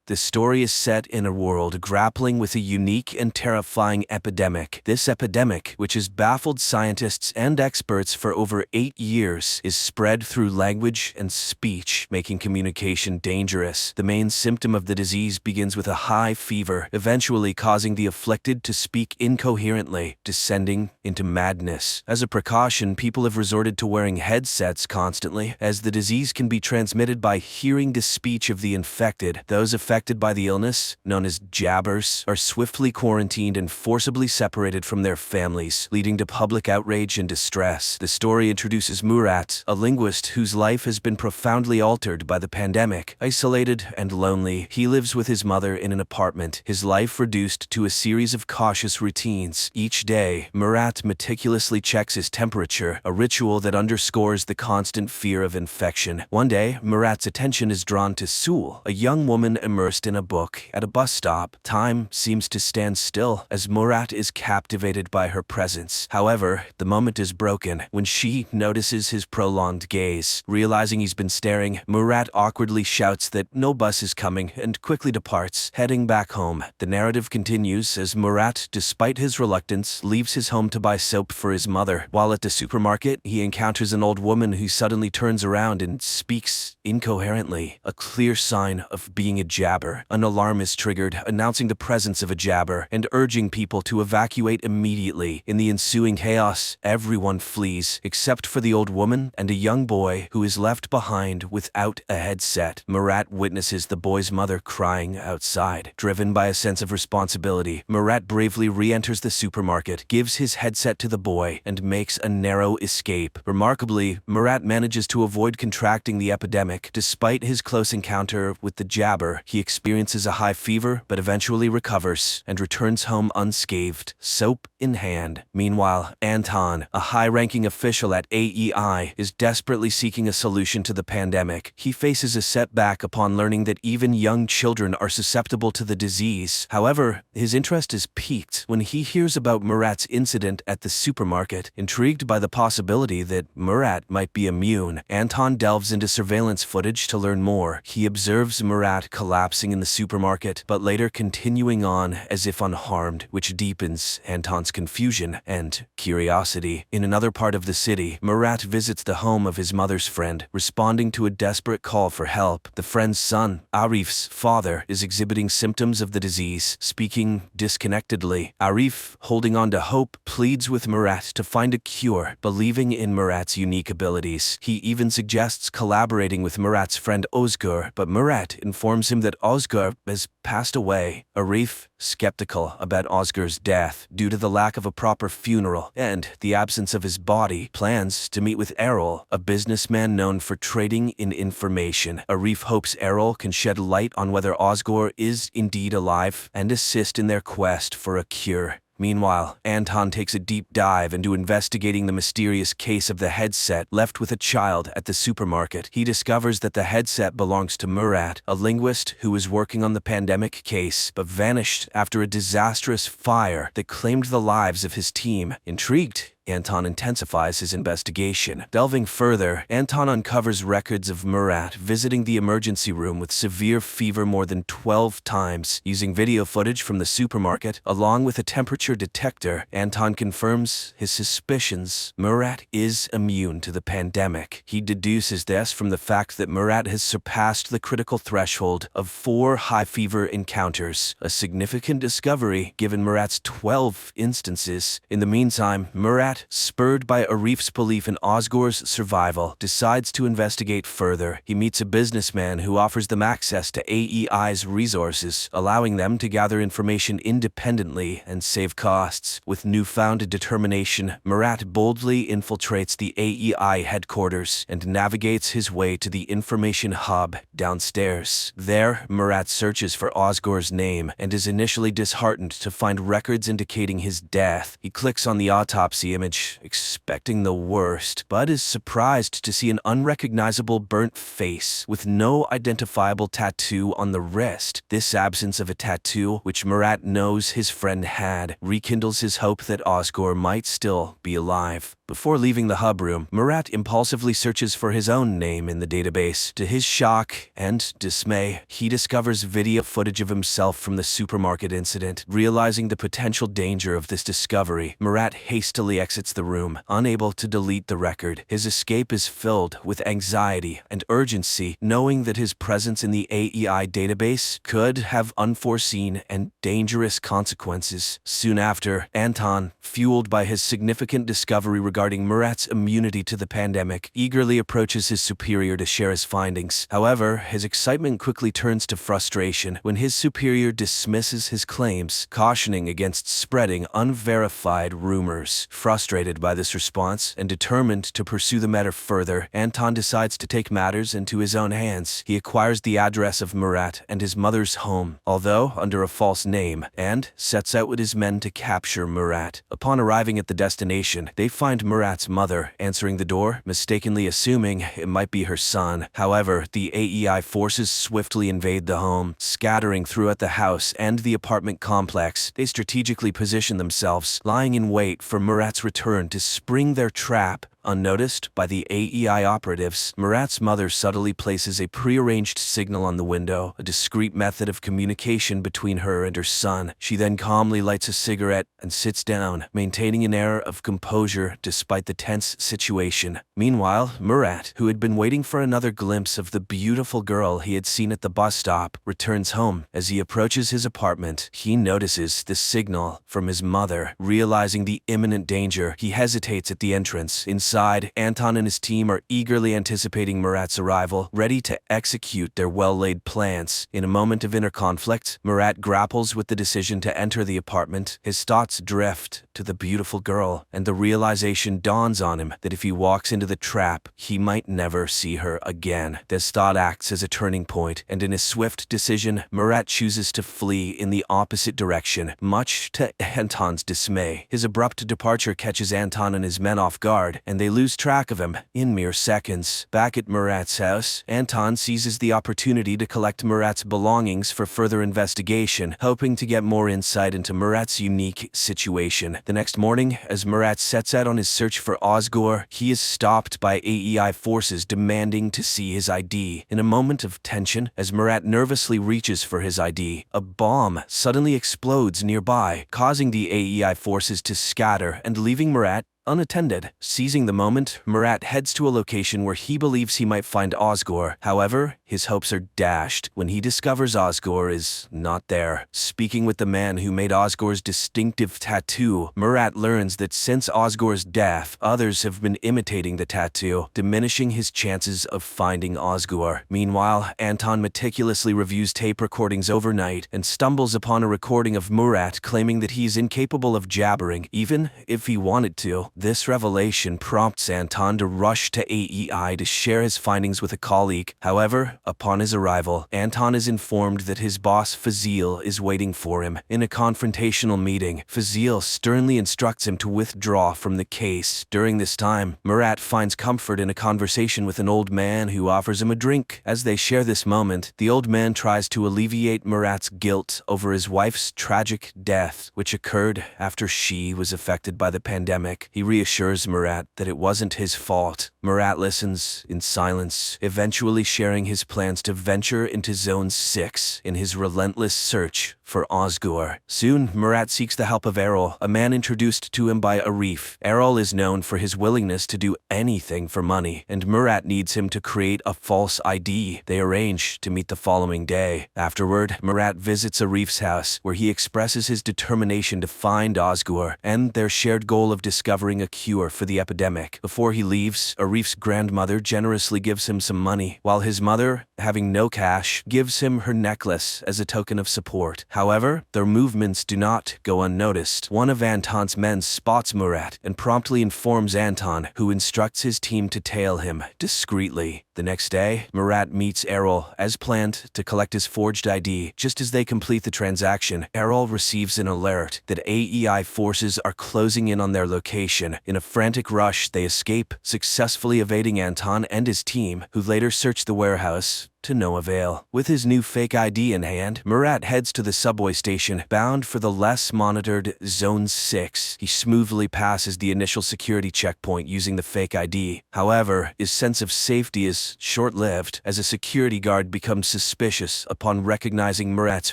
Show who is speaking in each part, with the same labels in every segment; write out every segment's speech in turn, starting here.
Speaker 1: The story is set in a world grappling with a unique and terrifying epidemic. This epidemic, which has baffled scientists and experts for over 8 years, is spread through language and speech, making communication dangerous. The main symptom of the disease begins with a high fever, eventually causing the afflicted to speak incoherently, descending into madness. As a precaution, people have resorted to wearing headsets constantly, as the disease can be transmitted by hearing the speech of the infected. Those affected by the illness, known as jabbers, are swiftly quarantined and forcibly separated from their families, leading to public outrage and distress. The story introduces Murat, a linguist whose life has been profoundly altered by the pandemic. Isolated and lonely, he lives with his mother in an apartment, his life reduced to a series of cautious routines. Each day, Murat meticulously checks his temperature, a ritual that underscores the constant fear of infection. One day, Murat's attention is drawn to Sul, a young woman immersed in a book at a bus stop. Time seems to stand still as Murat is captivated by her presence. However, the moment is broken when she notices his prolonged gaze. Realizing he's been staring, Murat awkwardly shouts that no bus is coming and quickly departs, heading back home. The narrative continues as Murat, despite his reluctance, leaves his home to buy soap for his mother. While at the supermarket, he encounters an old woman who suddenly turns around and speaks incoherently, a clear sign of being a jabber. An alarm is triggered, announcing the presence of a jabber and urging people to evacuate immediately. In the ensuing chaos, everyone flees, except for the old woman and a young boy who is left behind without a headset. Murat witnesses the boy's mother crying outside. Driven by a sense of responsibility, Murat bravely re-enters the supermarket, gives his headset to the boy, and makes a narrow escape. Remarkably, Murat manages to avoid contracting the epidemic. Despite his close encounter with the jabber, he experiences a high fever but eventually recovers and returns home unscathed, soap in hand. Meanwhile, Anton, a high-ranking official at AEI, is desperately seeking a solution to the pandemic. He faces a setback upon learning that even young children are susceptible to the disease. However, his interest is piqued when he hears about Murat's incident at the supermarket. Intrigued by the possibility that Murat might be immune, Anton delves into surveillance footage to learn more. He observes Murat collapsing in the supermarket, but later continuing on as if unharmed, which deepens Anton's confusion and curiosity. In another part of the city, Murat visits the home of his mother's friend, responding to a desperate call for help. The friend's son, Arif's father, is exhibiting symptoms of the disease, speaking disconnectedly. Arif, holding on to hope, pleads with Murat to find a cure, believing in Murat's unique abilities. He even suggests collaborating with Murat's friend Ozgur, but Murat informs him that Ozgur has passed away. Arif, skeptical about Ozgur's death due to the lack of a proper funeral and the absence of his body, plans to meet with Errol, a businessman known for trading in information. Arif hopes Errol can shed light on whether Ozgur is indeed alive and assist in their quest for a cure. Meanwhile, Anton takes a deep dive into investigating the mysterious case of the headset left with a child at the supermarket. He discovers that the headset belongs to Murat, a linguist who was working on the pandemic case, but vanished after a disastrous fire that claimed the lives of his team. Intrigued, Anton intensifies his investigation. Delving further, Anton uncovers records of Murat visiting the emergency room with severe fever more than 12 times. Using video footage from the supermarket, along with a temperature detector, Anton confirms his suspicions. Murat is immune to the pandemic. He deduces this from the fact that Murat has surpassed the critical threshold of 4 high fever encounters, a significant discovery given Murat's 12 instances. In the meantime, Murat, spurred by Arif's belief in Ozgur's survival, decides to investigate further. He meets a businessman who offers them access to AEI's resources, allowing them to gather information independently and save costs. With newfound determination, Murat boldly infiltrates the AEI headquarters and navigates his way to the information hub downstairs. There, Murat searches for Ozgur's name and is initially disheartened to find records indicating his death. He clicks on the autopsy image, expecting the worst, but is surprised to see an unrecognizable burnt face with no identifiable tattoo on the wrist. This absence of a tattoo, which Murat knows his friend had, rekindles his hope that Ozgur might still be alive. Before leaving the hub room, Murat impulsively searches for his own name in the database. To his shock and dismay, he discovers video footage of himself from the supermarket incident. Realizing the potential danger of this discovery, Murat hastily exits the room, unable to delete the record. His escape is filled with anxiety and urgency, knowing that his presence in the AEI database could have unforeseen and dangerous consequences. Soon after, Anton, fueled by his significant discovery regarding Murat's immunity to the pandemic, eagerly approaches his superior to share his findings. However, his excitement quickly turns to frustration when his superior dismisses his claims, cautioning against spreading unverified rumors. Frustrated by this response and determined to pursue the matter further, Anton decides to take matters into his own hands. He acquires the address of Murat and his mother's home, although under a false name, and sets out with his men to capture Murat. Upon arriving at the destination, they find Murat's mother answering the door, mistakenly assuming it might be her son. However, the AEI forces swiftly invade the home, scattering throughout the house and the apartment complex. They strategically position themselves, lying in wait for Murat's return to spring their trap. Unnoticed by the AEI operatives, Murat's mother subtly places a prearranged signal on the window, a discreet method of communication between her and her son. She then calmly lights a cigarette and sits down, maintaining an air of composure despite the tense situation. Meanwhile, Murat, who had been waiting for another glimpse of the beautiful girl he had seen at the bus stop, returns home. As he approaches his apartment, he notices the signal from his mother. Realizing the imminent danger, he hesitates at the entrance. Inside, Anton and his team are eagerly anticipating Murat's arrival, ready to execute their well-laid plans. In a moment of inner conflict, Murat grapples with the decision to enter the apartment. His thoughts drift to the beautiful girl, and the realization dawns on him that if he walks into the trap, he might never see her again. This thought acts as a turning point, and in his swift decision, Murat chooses to flee in the opposite direction, much to Anton's dismay. His abrupt departure catches Anton and his men off guard, and they lose track of him in mere seconds. Back at Murat's house, Anton seizes the opportunity to collect Murat's belongings for further investigation, hoping to get more insight into Murat's unique situation. The next morning, as Murat sets out on his search for Ozgur, he is stopped by AEI forces demanding to see his ID. In a moment of tension, as Murat nervously reaches for his ID, a bomb suddenly explodes nearby, causing the AEI forces to scatter and leaving Murat unattended. Seizing the moment, Murat heads to a location where he believes he might find Ozgur. However, his hopes are dashed when he discovers Ozgur is not there. Speaking with the man who made Ozgur's distinctive tattoo, Murat learns that since Ozgur's death, others have been imitating the tattoo, diminishing his chances of finding Ozgur. Meanwhile, Anton meticulously reviews tape recordings overnight and stumbles upon a recording of Murat claiming that he is incapable of jabbering, even if he wanted to. This revelation prompts Anton to rush to AEI to share his findings with a colleague. However, upon his arrival, Anton is informed that his boss Fazil is waiting for him. In a confrontational meeting, Fazil sternly instructs him to withdraw from the case. During this time, Murat finds comfort in a conversation with an old man who offers him a drink. As they share this moment, the old man tries to alleviate Murat's guilt over his wife's tragic death, which occurred after she was affected by the pandemic. He reassures Murat that it wasn't his fault. Murat listens in silence, eventually sharing his plans to venture into Zone 6 in his relentless search for Ozgur. Soon, Murat seeks the help of Errol, a man introduced to him by Arif. Errol is known for his willingness to do anything for money, and Murat needs him to create a false ID. They arrange to meet the following day. Afterward, Murat visits Arif's house, where he expresses his determination to find Ozgur and their shared goal of discovering a cure for the epidemic. Before he leaves, Arif's grandmother generously gives him some money, while his mother, having no cash, gives him her necklace as a token of support. However, their movements do not go unnoticed. One of Anton's men spots Murat and promptly informs Anton, who instructs his team to tail him discreetly. The next day, Murat meets Errol as planned to collect his forged ID. Just as they complete the transaction, Errol receives an alert that AEI forces are closing in on their location. In a frantic rush, they escape, successfully evading Anton and his team, who later search the warehouse to no avail. With his new fake ID in hand, Murat heads to the subway station, bound for the less monitored Zone 6. He smoothly passes the initial security checkpoint using the fake ID. However, his sense of safety is short-lived, as a security guard becomes suspicious upon recognizing Murat's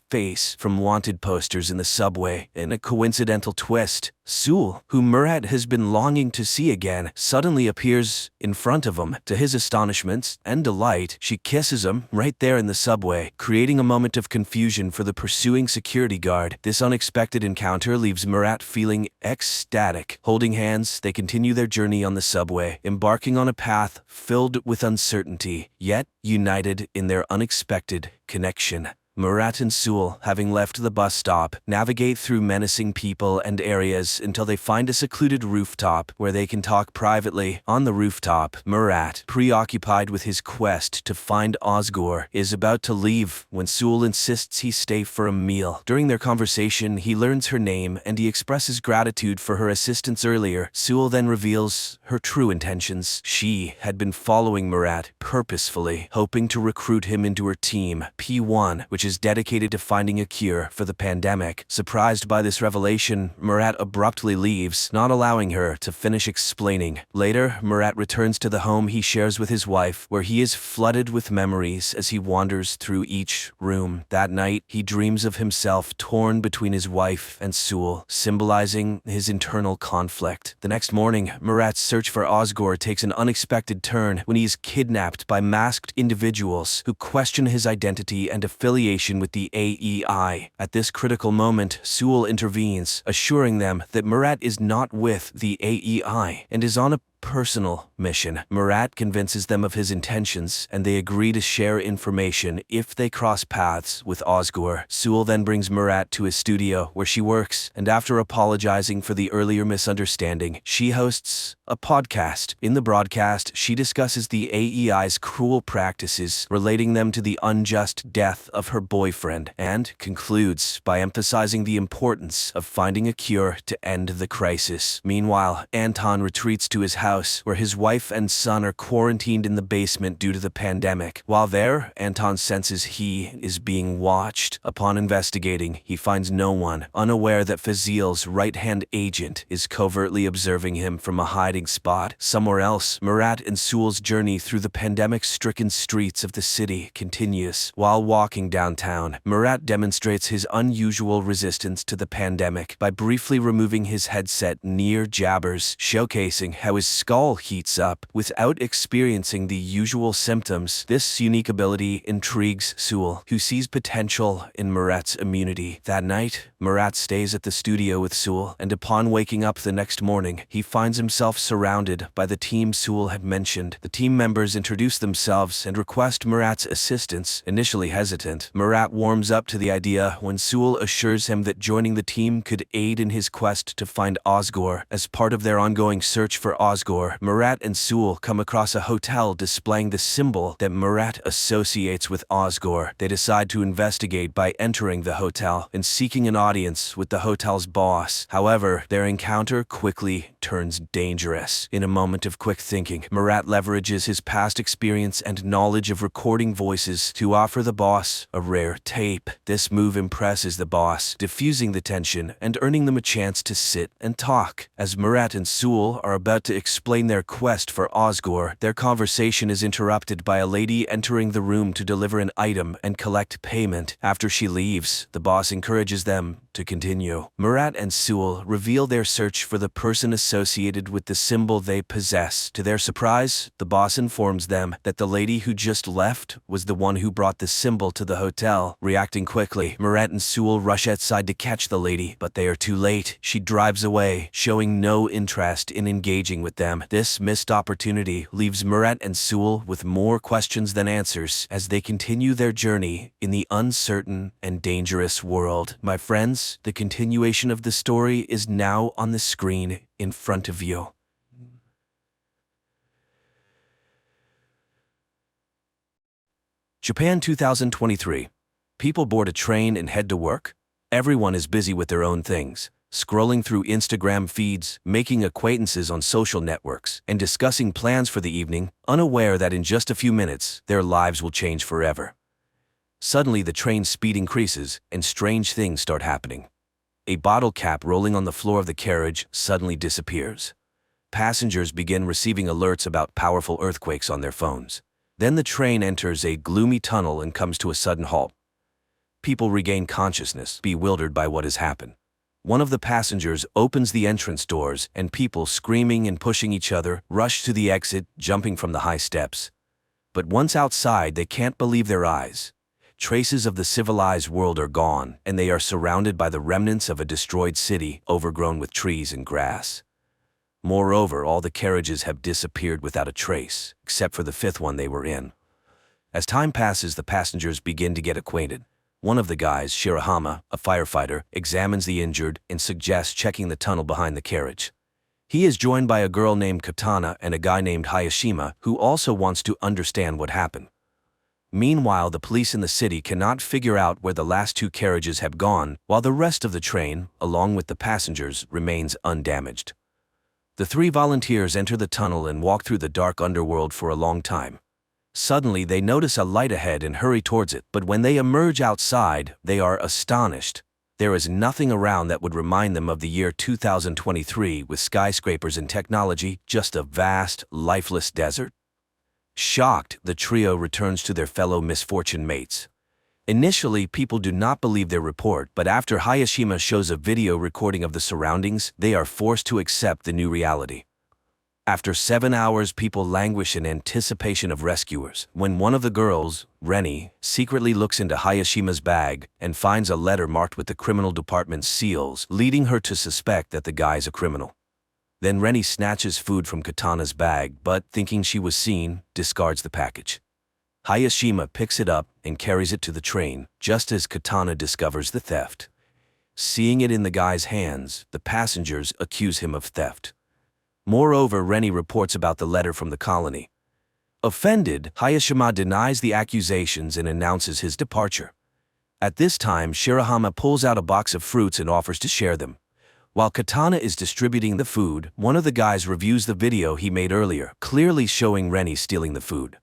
Speaker 1: face from wanted posters in the subway. In a coincidental twist, Sul, who Murat has been longing to see again, suddenly appears in front of him. To his astonishment and delight, she kisses him right there in the subway, creating a moment of confusion for the pursuing security guard. This unexpected encounter leaves Murat feeling ecstatic. Holding hands, they continue their journey on the subway, embarking on a path filled with uncertainty, yet united in their unexpected connection. Murat and Sul, having left the bus stop, navigate through menacing people and areas until they find a secluded rooftop where they can talk privately. On the rooftop, Murat, preoccupied with his quest to find Ozgur, is about to leave when Sul insists he stay for a meal. During their conversation, he learns her name and he expresses gratitude for her assistance earlier. Sul then reveals her true intentions. She had been following Murat purposefully, hoping to recruit him into her team, P1, which is dedicated to finding a cure for the pandemic. Surprised by this revelation, Murat abruptly leaves, not allowing her to finish explaining. Later, Murat returns to the home he shares with his wife, where he is flooded with memories as he wanders through each room. That night, he dreams of himself torn between his wife and Sul, symbolizing his internal conflict. The next morning, Murat's search for Ozgur takes an unexpected turn when he is kidnapped by masked individuals who question his identity and affiliation with the AEI. At this critical moment, Sul intervenes, assuring them that Murat is not with the AEI and is on a personal mission. Murat convinces them of his intentions, and they agree to share information if they cross paths with Ozgur. Sul then brings Murat to his studio where she works, and after apologizing for the earlier misunderstanding, she hosts a podcast. In the broadcast, she discusses the AEI's cruel practices, relating them to the unjust death of her boyfriend, and concludes by emphasizing the importance of finding a cure to end the crisis. Meanwhile, Anton retreats to his house, where his wife and son are quarantined in the basement due to the pandemic. While there, Anton senses he is being watched. Upon investigating, he finds no one, unaware that Fazil's right-hand agent is covertly observing him from a hiding spot. Somewhere else, Murat and Sul's journey through the pandemic-stricken streets of the city continues. While walking downtown, Murat demonstrates his unusual resistance to the pandemic by briefly removing his headset near Jabber's, showcasing how his skull heats up without experiencing the usual symptoms. This unique ability intrigues Sul, who sees potential in Murat's immunity. That night, Murat stays at the studio with Sul, and upon waking up the next morning, he finds himself surrounded by the team Sul had mentioned. The team members introduce themselves and request Murat's assistance. Initially hesitant, Murat warms up to the idea when Sul assures him that joining the team could aid in his quest to find Ozgur. As part of their ongoing search for Ozgur, Murat and Sul come across a hotel displaying the symbol that Murat associates with Ozgur. They decide to investigate by entering the hotel and seeking an audience with the hotel's boss. However, their encounter quickly turns dangerous. In a moment of quick thinking, Murat leverages his past experience and knowledge of recording voices to offer the boss a rare tape. This move impresses the boss, diffusing the tension and earning them a chance to sit and talk. As Murat and Sul are about to explain their quest for Ozgur, their conversation is interrupted by a lady entering the room to deliver an item and collect payment. After she leaves, the boss encourages them to continue. Murat and Sul reveal their search for the person associated with the symbol they possess. To their surprise, the boss informs them that the lady who just left was the one who brought the symbol to the hotel. Reacting quickly, Murat and Sul rush outside to catch the lady, but they are too late. She drives away, showing no interest in engaging with them. This missed opportunity leaves Murat and Sul with more questions than answers as they continue their journey in the uncertain and dangerous world. My friends, the continuation of the story is now on the screen in front of you. Japan 2023. People board a train and head to work. Everyone is busy with their own things. scrolling through Instagram feeds, making acquaintances on social networks, and discussing plans for the evening, unaware that in just a few minutes, their lives will change forever. Suddenly, the train's speed increases, and strange things start happening. A bottle cap rolling on the floor of the carriage suddenly disappears. Passengers begin receiving alerts about powerful earthquakes on their phones. Then the train enters a gloomy tunnel and comes to a sudden halt. People regain consciousness, bewildered by what has happened. One of the passengers opens the entrance doors, and people, screaming and pushing each other, rush to the exit, jumping from the high steps. But once outside, they can't believe their eyes. Traces of the civilized world are gone, and they are surrounded by the remnants of a destroyed city, overgrown with trees and grass. Moreover, all the carriages have disappeared without a trace, except for the fifth one they were in. As time passes, the passengers begin to get acquainted. One of the guys, Shirahama, a firefighter, examines the injured and suggests checking the tunnel behind the carriage. He is joined by a girl named Katana and a guy named Hayashima, who also wants to understand what happened. Meanwhile, the police in the city cannot figure out where the last two carriages have gone, while the rest of the train, along with the passengers, remains undamaged. The three volunteers enter the tunnel and walk through the dark underworld for a long time. Suddenly, they notice a light ahead and hurry towards it, but when they emerge outside, they are astonished. There is nothing around that would remind them of the year 2023 with skyscrapers and technology, just a vast, lifeless desert. Shocked, the trio returns to their fellow misfortune mates. Initially, people do not believe their report, but after Hayashima shows a video recording of the surroundings, they are forced to accept the new reality. After 7 hours, people languish in anticipation of rescuers, when one of the girls, Reni, secretly looks into Hayashima's bag and finds a letter marked with the criminal department's seals, leading her to suspect that the guy's a criminal. Then Reni snatches food from Katana's bag, but, thinking she was seen, discards the package. Hayashima picks it up and carries it to the train, just as Katana discovers the theft. Seeing it in the guy's hands, the passengers accuse him of theft. Moreover, Reni reports about the letter from the colony. Offended, Hayashima denies the accusations and announces his departure. At this time, Shirahama pulls out a box of fruits and offers to share them. While Katana is distributing the food, one of the guys reviews the video he made earlier, clearly showing Reni stealing the food.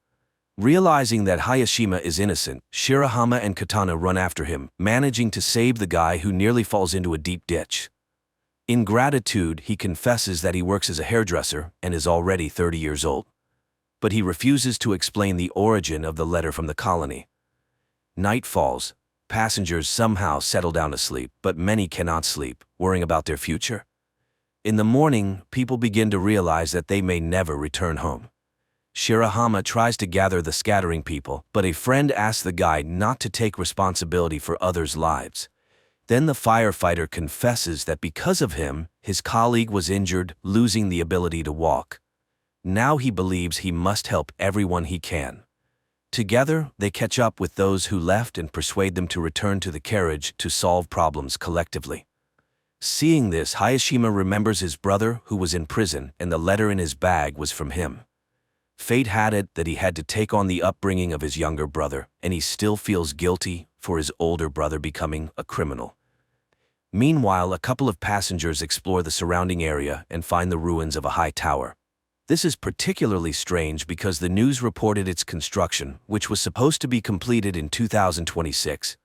Speaker 1: Realizing that Hayashima is innocent, Shirahama and Katana run after him, managing to save the guy who nearly falls into a deep ditch. In gratitude, he confesses that he works as a hairdresser and is already 30 years old. But he refuses to explain the origin of the letter from the colony. Night falls. Passengers somehow settle down to sleep, but many cannot sleep, worrying about their future. In the morning, people begin to realize that they may never return home. Shirahama tries to gather the scattering people, but a friend asks the guide not to take responsibility for others' lives. Then the firefighter confesses that because of him, his colleague was injured, losing the ability to walk. Now he believes he must help everyone he can. Together, they catch up with those who left and persuade them to return to the carriage to solve problems collectively. Seeing this, Hayashima remembers his brother who was in prison, and the letter in his bag was from him. Fate had it that he had to take on the upbringing of his younger brother, and he still feels guilty for his older brother becoming a criminal. Meanwhile, a couple of passengers explore the surrounding area and find the ruins of a high tower. This is particularly strange because the news reported its construction, which was supposed to be completed in 2026.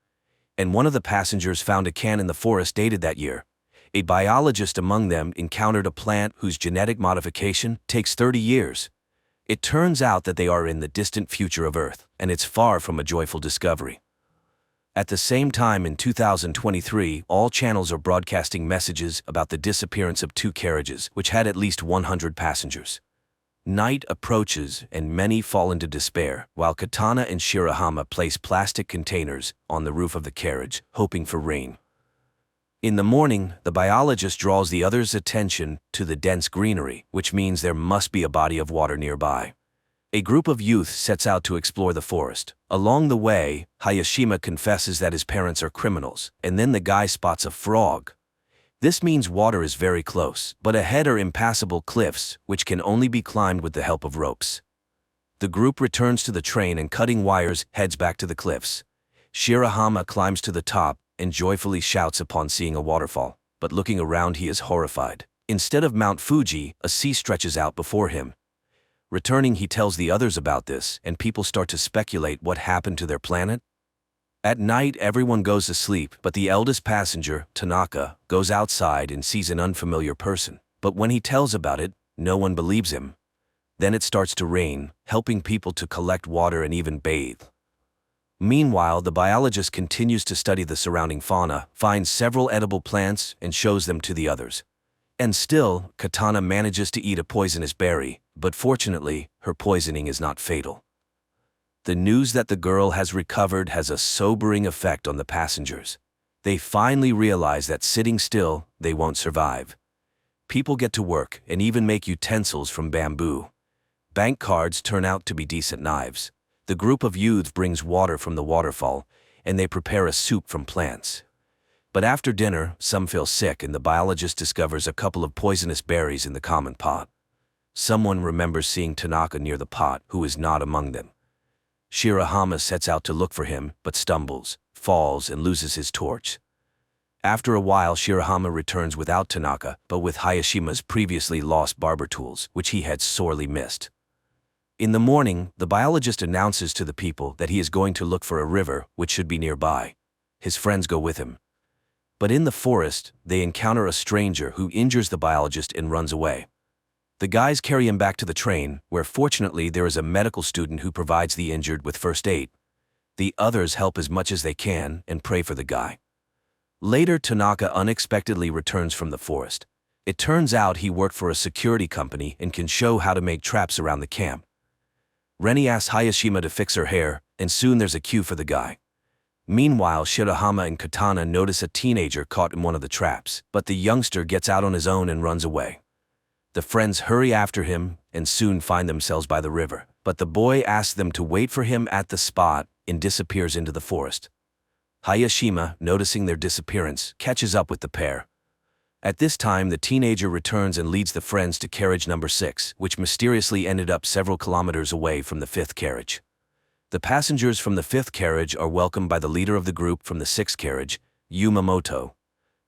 Speaker 1: And one of the passengers found a can in the forest dated that year. A biologist among them encountered a plant whose genetic modification takes 30 years. It turns out that they are in the distant future of Earth, and it's far from a joyful discovery. At the same time, in 2023, all channels are broadcasting messages about the disappearance of two carriages, which had at least 100 passengers. Night approaches, and many fall into despair, while Katana and Shirahama place plastic containers on the roof of the carriage, hoping for rain. In the morning, the biologist draws the others' attention to the dense greenery, which means there must be a body of water nearby. A group of youth sets out to explore the forest. Along the way, Hayashima confesses that his parents are criminals, and then the guy spots a frog. This means water is very close, but ahead are impassable cliffs, which can only be climbed with the help of ropes. The group returns to the train and, cutting wires, heads back to the cliffs. Shirahama climbs to the top and joyfully shouts upon seeing a waterfall. but looking around he is horrified. Instead of Mount Fuji, a sea stretches out before him. Returning, he tells the others about this, and people start to speculate what happened to their planet. At night, everyone goes to sleep, but the eldest passenger, Tanaka, goes outside and sees an unfamiliar person. But when he tells about it, no one believes him. Then it starts to rain, helping people to collect water and even bathe. Meanwhile, the biologist continues to study the surrounding fauna, finds several edible plants, and shows them to the others. And still, Katana manages to eat a poisonous berry, but fortunately, her poisoning is not fatal. The news that the girl has recovered has a sobering effect on the passengers. They finally realize that sitting still, they won't survive. People get to work and even make utensils from bamboo. Bank cards turn out to be decent knives. The group of youths brings water from the waterfall, and they prepare a soup from plants. But after dinner, some feel sick and the biologist discovers a couple of poisonous berries in the common pot. Someone remembers seeing Tanaka near the pot, who is not among them. Shirahama sets out to look for him, but stumbles, falls, and loses his torch. After a while, Shirahama returns without Tanaka, but with Hayashima's previously lost barber tools, which he had sorely missed. In the morning, the biologist announces to the people that he is going to look for a river, which should be nearby. His friends go with him. But in the forest, they encounter a stranger who injures the biologist and runs away. The guys carry him back to the train, where fortunately there is a medical student who provides the injured with first aid. The others help as much as they can and pray for the guy. Later, Tanaka unexpectedly returns from the forest. It turns out he worked for a security company and can show how to make traps around the camp. Reni asks Hayashima to fix her hair, and soon there's a queue for the guy. Meanwhile, Shirahama and Katana notice a teenager caught in one of the traps, but the youngster gets out on his own and runs away. The friends hurry after him and soon find themselves by the river, but the boy asks them to wait for him at the spot and disappears into the forest. Hayashima, noticing their disappearance, catches up with the pair. At this time, the teenager returns and leads the friends to carriage number 6, which mysteriously ended up several kilometers away from the 5th carriage. The passengers from the 5th carriage are welcomed by the leader of the group from the 6th carriage, Yumamoto.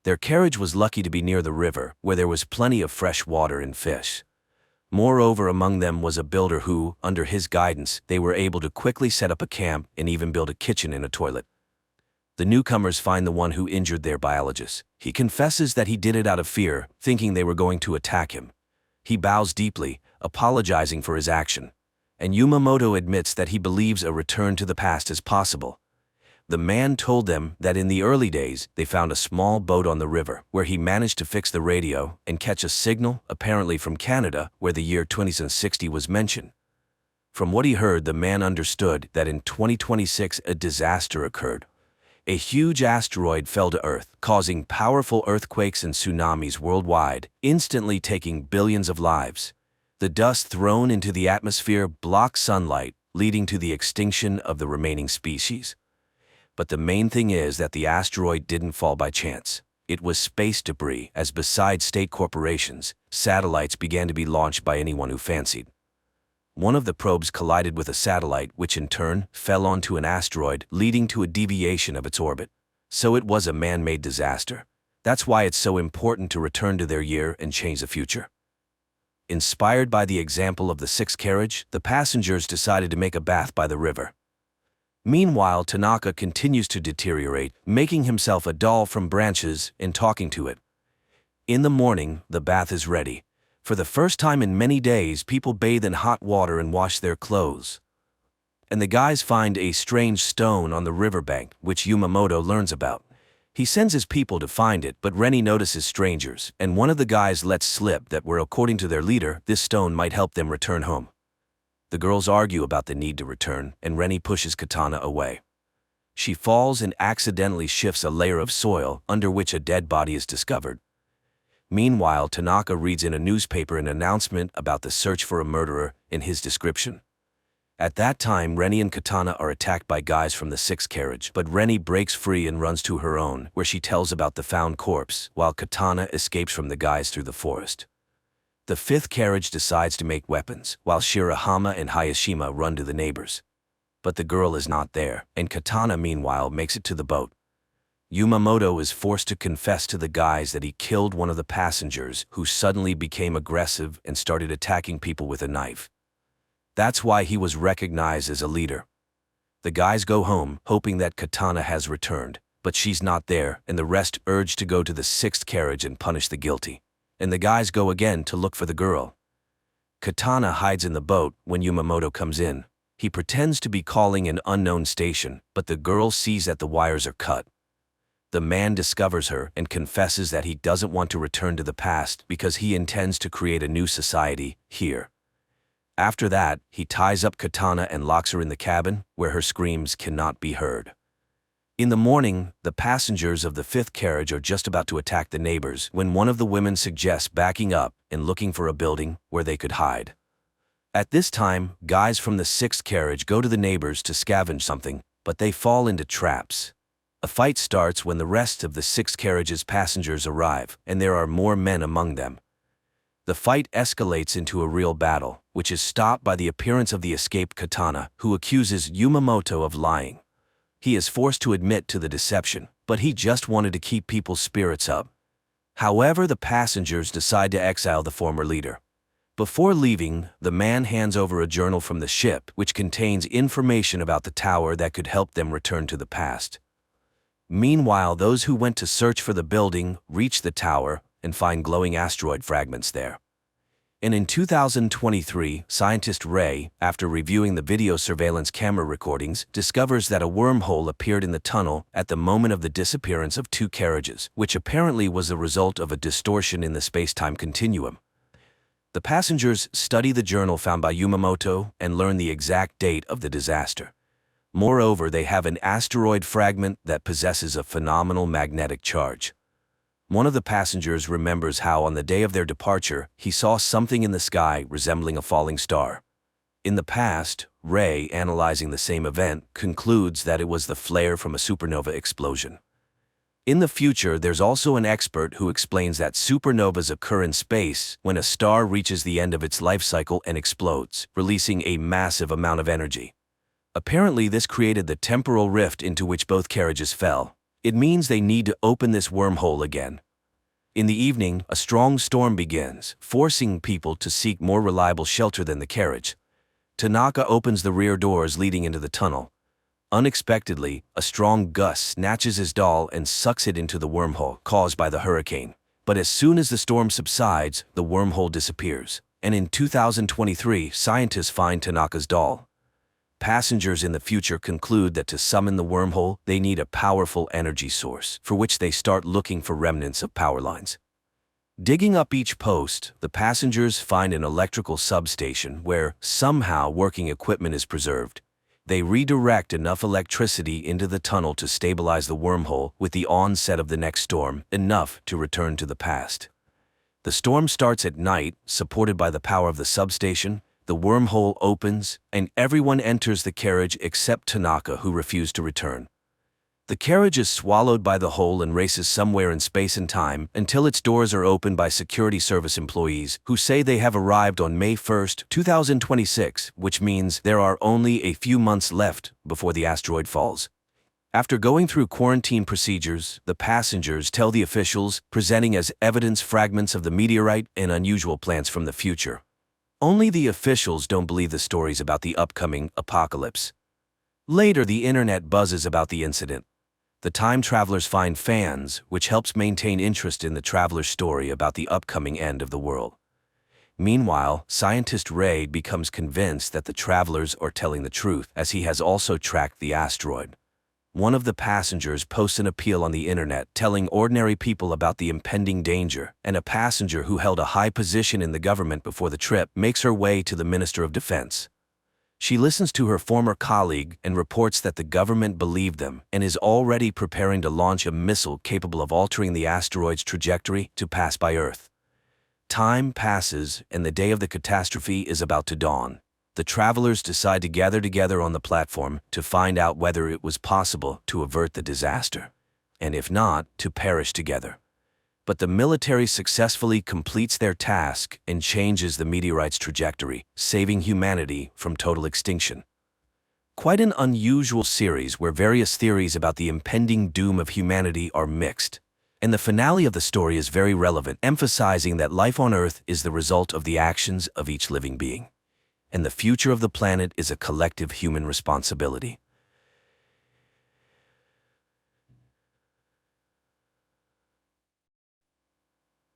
Speaker 1: Their carriage was lucky to be near the river, where there was plenty of fresh water and fish. Moreover, among them was a builder who, under his guidance, they were able to quickly set up a camp and even build a kitchen and a toilet. The newcomers find the one who injured their biologist. He confesses that he did it out of fear, thinking they were going to attack him. He bows deeply, apologizing for his action. And Yumamoto admits that he believes a return to the past is possible. The man told them that in the early days, they found a small boat on the river, where he managed to fix the radio and catch a signal, apparently from Canada, where the year 2060 was mentioned. From what he heard, the man understood that in 2026 a disaster occurred. A huge asteroid fell to Earth, causing powerful earthquakes and tsunamis worldwide, instantly taking billions of lives. The dust thrown into the atmosphere blocked sunlight, leading to the extinction of the remaining species. But the main thing is that the asteroid didn't fall by chance. It was space debris, as besides state corporations, satellites began to be launched by anyone who fancied. One of the probes collided with a satellite, which in turn fell onto an asteroid, leading to a deviation of its orbit. So it was a man-made disaster. That's why it's so important to return to their year and change the future. Inspired by the example of the 6th carriage, the passengers decided to make a bath by the river. Meanwhile, Tanaka continues to deteriorate, making himself a doll from branches and talking to it. In the morning, the bath is ready. For the first time in many days, people bathe in hot water and wash their clothes. And the guys find a strange stone on the riverbank, which Yumamoto learns about. He sends his people to find it, but Reni notices strangers, and one of the guys lets slip that according to their leader, this stone might help them return home. The girls argue about the need to return, and Reni pushes Katana away. She falls and accidentally shifts a layer of soil, under which a dead body is discovered. Meanwhile, Tanaka reads in a newspaper an announcement about the search for a murderer in his description. At that time, Reni and Katana are attacked by guys from the 6th carriage, but Reni breaks free and runs to her own, where she tells about the found corpse, while Katana escapes from the guys through the forest. The 5th carriage decides to make weapons, while Shirahama and Hayashima run to the neighbors. But the girl is not there, and Katana meanwhile makes it to the boat. Yamamoto is forced to confess to the guys that he killed one of the passengers, who suddenly became aggressive and started attacking people with a knife. That's why he was recognized as a leader. The guys go home, hoping that Katana has returned, but she's not there, and the rest urge to go to the 6th carriage and punish the guilty. And the guys go again to look for the girl. Katana hides in the boat when Yamamoto comes in. He pretends to be calling an unknown station, but the girl sees that the wires are cut. The man discovers her and confesses that he doesn't want to return to the past because he intends to create a new society here. After that, he ties up Katana and locks her in the cabin, where her screams cannot be heard. In the morning, the passengers of the 5th carriage are just about to attack the neighbors when one of the women suggests backing up and looking for a building where they could hide. At this time, guys from the 6th carriage go to the neighbors to scavenge something, but they fall into traps. A fight starts when the rest of the 6th carriage's passengers arrive, and there are more men among them. The fight escalates into a real battle, which is stopped by the appearance of the escaped Katana, who accuses Yamamoto of lying. He is forced to admit to the deception, but he just wanted to keep people's spirits up. However, the passengers decide to exile the former leader. Before leaving, the man hands over a journal from the ship, which contains information about the tower that could help them return to the past. Meanwhile, those who went to search for the building reach the tower and find glowing asteroid fragments there. And in 2023, scientist Ray, after reviewing the video surveillance camera recordings, discovers that a wormhole appeared in the tunnel at the moment of the disappearance of 2 carriages, which apparently was the result of a distortion in the space-time continuum. The passengers study the journal found by Yamamoto and learn the exact date of the disaster. Moreover, they have an asteroid fragment that possesses a phenomenal magnetic charge. One of the passengers remembers how on the day of their departure, he saw something in the sky resembling a falling star. In the past, Ray, analyzing the same event, concludes that it was the flare from a supernova explosion. In the future, there's also an expert who explains that supernovas occur in space when a star reaches the end of its life cycle and explodes, releasing a massive amount of energy. Apparently, this created the temporal rift into which both carriages fell. It means they need to open this wormhole again. In the evening, a strong storm begins, forcing people to seek more reliable shelter than the carriage. Tanaka opens the rear doors leading into the tunnel. Unexpectedly, a strong gust snatches his doll and sucks it into the wormhole caused by the hurricane. But as soon as the storm subsides, the wormhole disappears. And in 2023, scientists find Tanaka's doll. Passengers in the future conclude that to summon the wormhole, they need a powerful energy source, for which they start looking for remnants of power lines. Digging up each post, the passengers find an electrical substation where, somehow, working equipment is preserved. They redirect enough electricity into the tunnel to stabilize the wormhole with the onset of the next storm, enough to return to the past. The storm starts at night, supported by the power of the substation. The wormhole opens, and everyone enters the carriage except Tanaka, who refused to return. The carriage is swallowed by the hole and races somewhere in space and time until its doors are opened by security service employees who say they have arrived on May 1, 2026, which means there are only a few months left before the asteroid falls. After going through quarantine procedures, the passengers tell the officials, presenting as evidence fragments of the meteorite and unusual plants from the future. Only the officials don't believe the stories about the upcoming apocalypse. Later, the internet buzzes about the incident. The time travelers find fans, which helps maintain interest in the traveler's story about the upcoming end of the world. Meanwhile, scientist Ray becomes convinced that the travelers are telling the truth, as he has also tracked the asteroid. One of the passengers posts an appeal on the internet telling ordinary people about the impending danger, and a passenger who held a high position in the government before the trip makes her way to the Minister of Defense. She listens to her former colleague and reports that the government believed them and is already preparing to launch a missile capable of altering the asteroid's trajectory to pass by Earth. Time passes, and the day of the catastrophe is about to dawn. The travelers decide to gather together on the platform to find out whether it was possible to avert the disaster, and if not, to perish together. But the military successfully completes their task and changes the meteorite's trajectory, saving humanity from total extinction. Quite an unusual series where various theories about the impending doom of humanity are mixed. And the finale of the story is very relevant, emphasizing that life on Earth is the result of the actions of each living being. And the future of the planet is a collective human responsibility.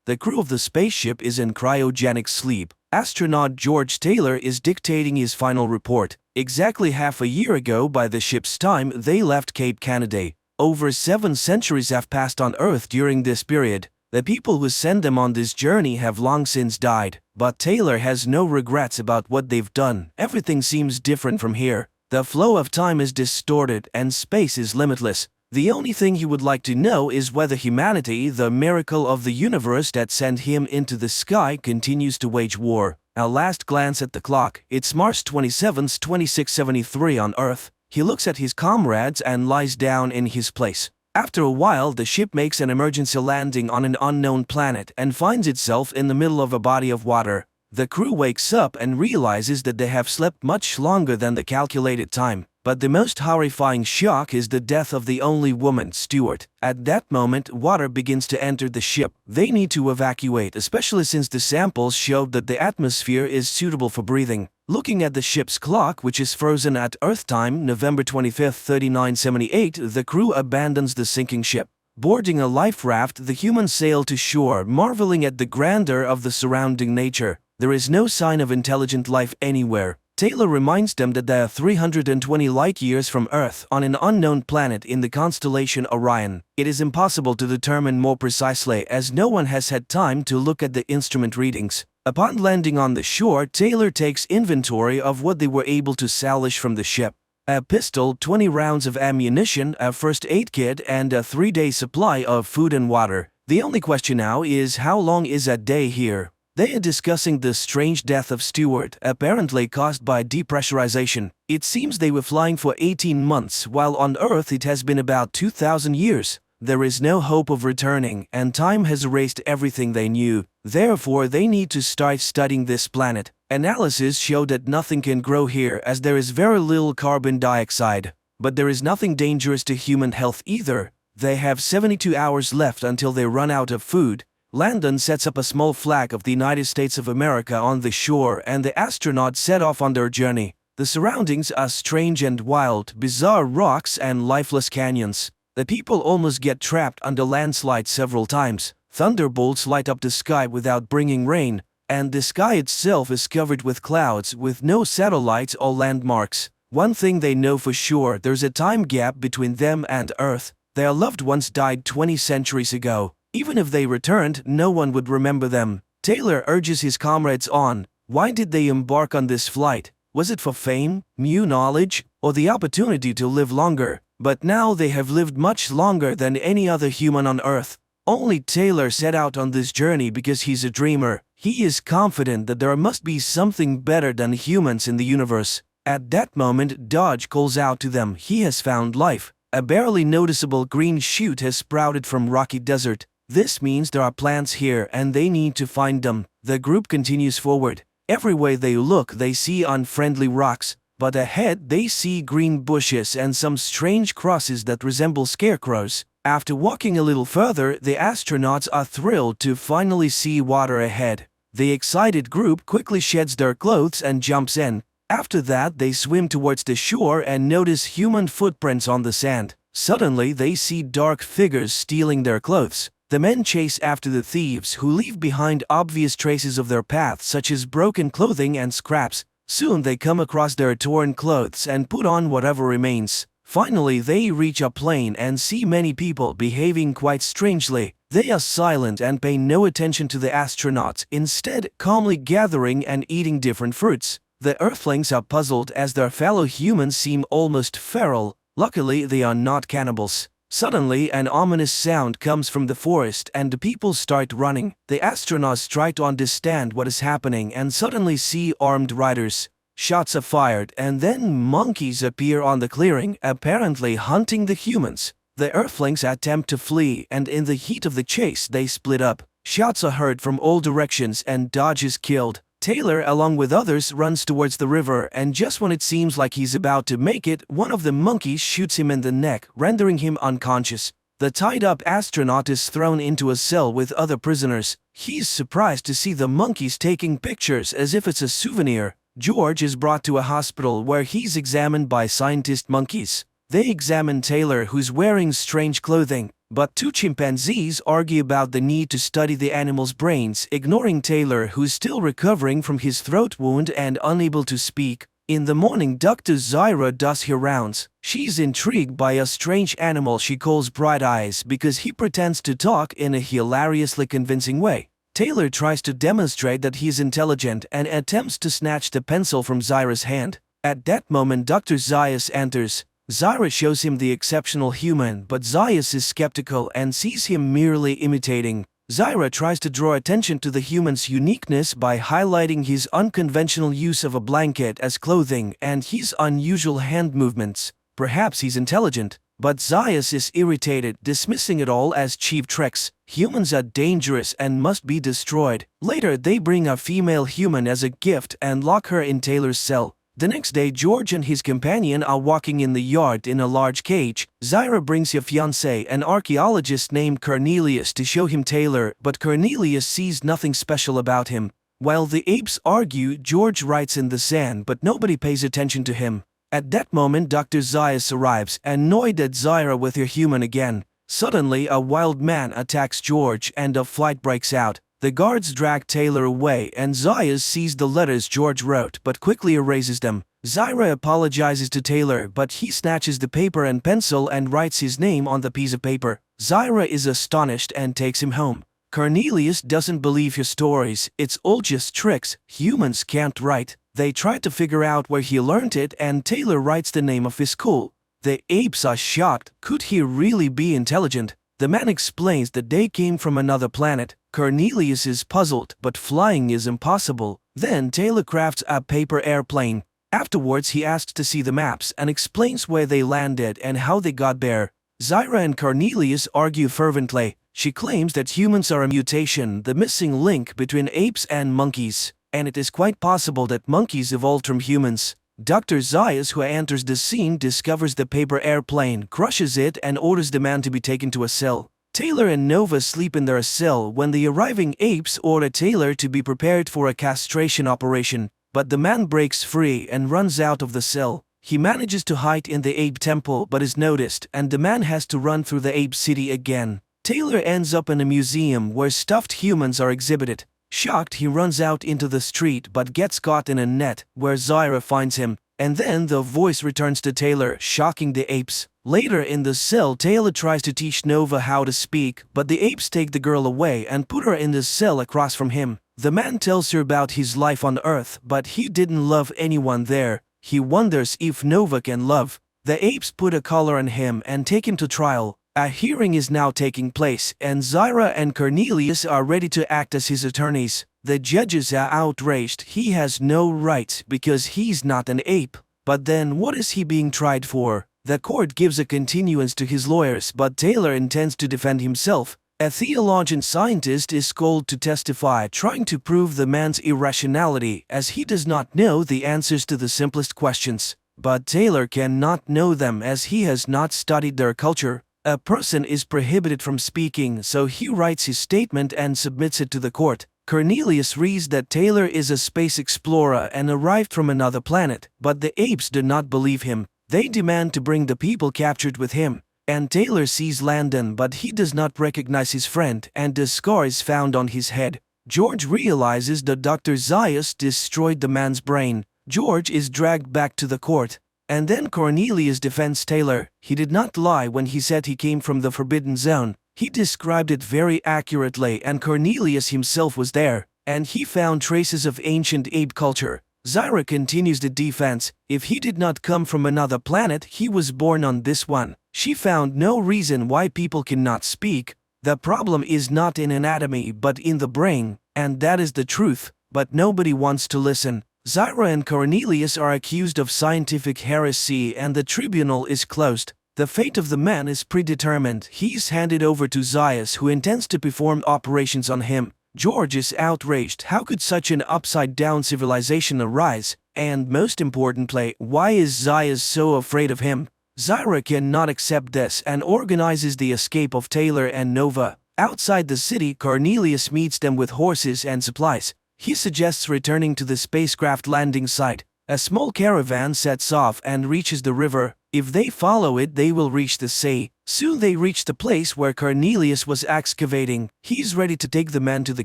Speaker 1: The crew of the spaceship is in cryogenic sleep. Astronaut George Taylor is dictating his final report. Exactly half a year ago by the ship's time, they left Cape Canaveral. Over 7 centuries have passed on Earth during this period. The people who sent them on this journey have long since died, but Taylor has no regrets about what they've done. Everything seems different from here. The flow of time is distorted and space is limitless. The only thing he would like to know is whether humanity, the miracle of the universe that sent him into the sky, continues to wage war. A last glance at the clock. It's March 27, 2673 on Earth. He looks at his comrades and lies down in his place. After a while, the ship makes an emergency landing on an unknown planet and finds itself in the middle of a body of water. The crew wakes up and realizes that they have slept much longer than the calculated time. But the most horrifying shock is the death of the only woman, Stewart. At that moment, water begins to enter the ship. They need to evacuate, especially since the samples showed that the atmosphere is suitable for breathing. Looking at the ship's clock, which is frozen at Earth time, November 25, 3978, the crew abandons the sinking ship. Boarding a life raft, the humans sail to shore, marveling at the grandeur of the surrounding nature. There is no sign of intelligent life anywhere. Taylor reminds them that they are 320 light-years from Earth on an unknown planet in the constellation Orion. It is impossible to determine more precisely as no one has had time to look at the instrument readings. Upon landing on the shore, Taylor takes inventory of what they were able to salvage from the ship. A pistol, 20 rounds of ammunition, a first aid kit, and a 3-day supply of food and water. The only question now is how long is a day here? They are discussing the strange death of Stewart, apparently caused by depressurization. It seems they were flying for 18 months, while on Earth it has been about 2,000 years. There is no hope of returning, and time has erased everything they knew. Therefore, they need to start studying this planet. Analysis show that nothing can grow here as there is very little carbon dioxide. But there is nothing dangerous to human health either. They have 72 hours left until they run out of food. Landon sets up a small flag of the United States of America on the shore and the astronauts set off on their journey. The surroundings are strange and wild, bizarre rocks and lifeless canyons. The people almost get trapped under landslides several times. Thunderbolts light up the sky without bringing rain, and the sky itself is covered with clouds with no satellites or landmarks. One thing they know for sure, there's a time gap between them and Earth. Their loved ones died 20 centuries ago. Even if they returned, no one would remember them. Taylor urges his comrades on. Why did they embark on this flight? Was it for fame, new knowledge, or the opportunity to live longer? But now they have lived much longer than any other human on Earth. Only Taylor set out on this journey because he's a dreamer. He is confident that there must be something better than humans in the universe. At that moment, Dodge calls out to them. He has found life. A barely noticeable green shoot has sprouted from rocky desert. This means there are plants here and they need to find them. The group continues forward. Everywhere they look, they see unfriendly rocks, but ahead they see green bushes and some strange crosses that resemble scarecrows. After walking a little further, the astronauts are thrilled to finally see water ahead. The excited group quickly sheds their clothes and jumps in. After that, they swim towards the shore and notice human footprints on the sand. Suddenly, they see dark figures stealing their clothes. The men chase after the thieves, who leave behind obvious traces of their path, such as broken clothing and scraps. Soon they come across their torn clothes and put on whatever remains. Finally, they reach a plain and see many people behaving quite strangely. They are silent and pay no attention to the astronauts, instead calmly gathering and eating different fruits. The Earthlings are puzzled as their fellow humans seem almost feral. Luckily, they are not cannibals. Suddenly, an ominous sound comes from the forest and the people start running. The astronauts try to understand what is happening and suddenly see armed riders. Shots are fired and then monkeys appear on the clearing, apparently hunting the humans. The Earthlings attempt to flee and in the heat of the chase they split up. Shots are heard from all directions and Dodge is killed. Taylor, along with others, runs towards the river, and just when it seems like he's about to make it, one of the monkeys shoots him in the neck, rendering him unconscious. The tied-up astronaut is thrown into a cell with other prisoners. He's surprised to see the monkeys taking pictures as if it's a souvenir. George is brought to a hospital where he's examined by scientist monkeys. They examine Taylor, who's wearing strange clothing, but two chimpanzees argue about the need to study the animal's brains, ignoring Taylor, who's still recovering from his throat wound and unable to speak. In the morning, Dr. Zyra does her rounds. She's intrigued by a strange animal she calls Bright Eyes because he pretends to talk in a hilariously convincing way. Taylor tries to demonstrate that he's intelligent and attempts to snatch the pencil from Zyra's hand. At that moment, Dr. Zayas enters. Zyra shows him the exceptional human, but Zayas is skeptical and sees him merely imitating. Zyra tries to draw attention to the human's uniqueness by highlighting his unconventional use of a blanket as clothing and his unusual hand movements. Perhaps he's intelligent, but Zayas is irritated, dismissing it all as cheap tricks. Humans are dangerous and must be destroyed. Later, they bring a female human as a gift and lock her in Taylor's cell. The next day, George and his companion are walking in the yard in a large cage. Zyra brings her fiancé, an archaeologist named Cornelius, to show him Taylor, but Cornelius sees nothing special about him. While the apes argue, George writes in the sand, but nobody pays attention to him. At that moment, Dr. Zayas arrives, annoyed at Zyra with her human again. Suddenly, a wild man attacks George and a fight breaks out. The guards drag Taylor away and Zayas sees the letters George wrote but quickly erases them. Zyra apologizes to Taylor, but he snatches the paper and pencil and writes his name on the piece of paper. Zyra is astonished and takes him home. Cornelius doesn't believe her stories. It's all just tricks. Humans can't write. They try to figure out where he learned it and Taylor writes the name of his school. The apes are shocked. Could he really be intelligent? The man explains that they came from another planet. Cornelius is puzzled, but flying is impossible. Then Taylor crafts a paper airplane. Afterwards, he asks to see the maps and explains where they landed and how they got there. Zyra and Cornelius argue fervently. She claims that humans are a mutation, the missing link between apes and monkeys, and it is quite possible that monkeys evolved from humans. Dr. Zayas, who enters the scene, discovers the paper airplane, crushes it, and orders the man to be taken to a cell. Taylor and Nova sleep in their cell when the arriving apes order Taylor to be prepared for a castration operation, but the man breaks free and runs out of the cell. He manages to hide in the ape temple but is noticed, and the man has to run through the ape city again. Taylor ends up in a museum where stuffed humans are exhibited. Shocked, he runs out into the street but gets caught in a net, where Zyra finds him, and then the voice returns to Taylor, shocking the apes. Later in the cell, Taylor tries to teach Nova how to speak, but the apes take the girl away and put her in the cell across from him. The man tells her about his life on Earth, but he didn't love anyone there. He wonders if Nova can love. The apes put a collar on him and take him to trial. A hearing is now taking place, and Zyra and Cornelius are ready to act as his attorneys. The judges are outraged. He has no rights because he's not an ape. But then what is he being tried for? The court gives a continuance to his lawyers, but Taylor intends to defend himself. A theologian scientist is called to testify, trying to prove the man's irrationality as he does not know the answers to the simplest questions. But Taylor cannot know them as he has not studied their culture. A person is prohibited from speaking, so he writes his statement and submits it to the court. Cornelius reads that Taylor is a space explorer and arrived from another planet, but the apes do not believe him. They demand to bring the people captured with him. And Taylor sees Landon, but he does not recognize his friend, and the scar is found on his head. George realizes that Dr. Zayas destroyed the man's brain. George is dragged back to the court. And then Cornelius defends Taylor. He did not lie when he said he came from the Forbidden Zone. He described it very accurately, and Cornelius himself was there, and he found traces of ancient ape culture. Zyra continues the defense. If he did not come from another planet, he was born on this one. She found no reason why people cannot speak. The problem is not in anatomy but in the brain, and that is the truth, but nobody wants to listen. Zyra and Cornelius are accused of scientific heresy and the tribunal is closed. The fate of the man is predetermined. He is handed over to Zayas, who intends to perform operations on him. George is outraged. How could such an upside-down civilization arise? And most importantly, why is Zayas so afraid of him? Zyra cannot accept this and organizes the escape of Taylor and Nova. Outside the city, Cornelius meets them with horses and supplies. He suggests returning to the spacecraft landing site. A small caravan sets off and reaches the river. If they follow it, they will reach the sea. Soon they reach the place where Cornelius was excavating. He's ready to take the men to the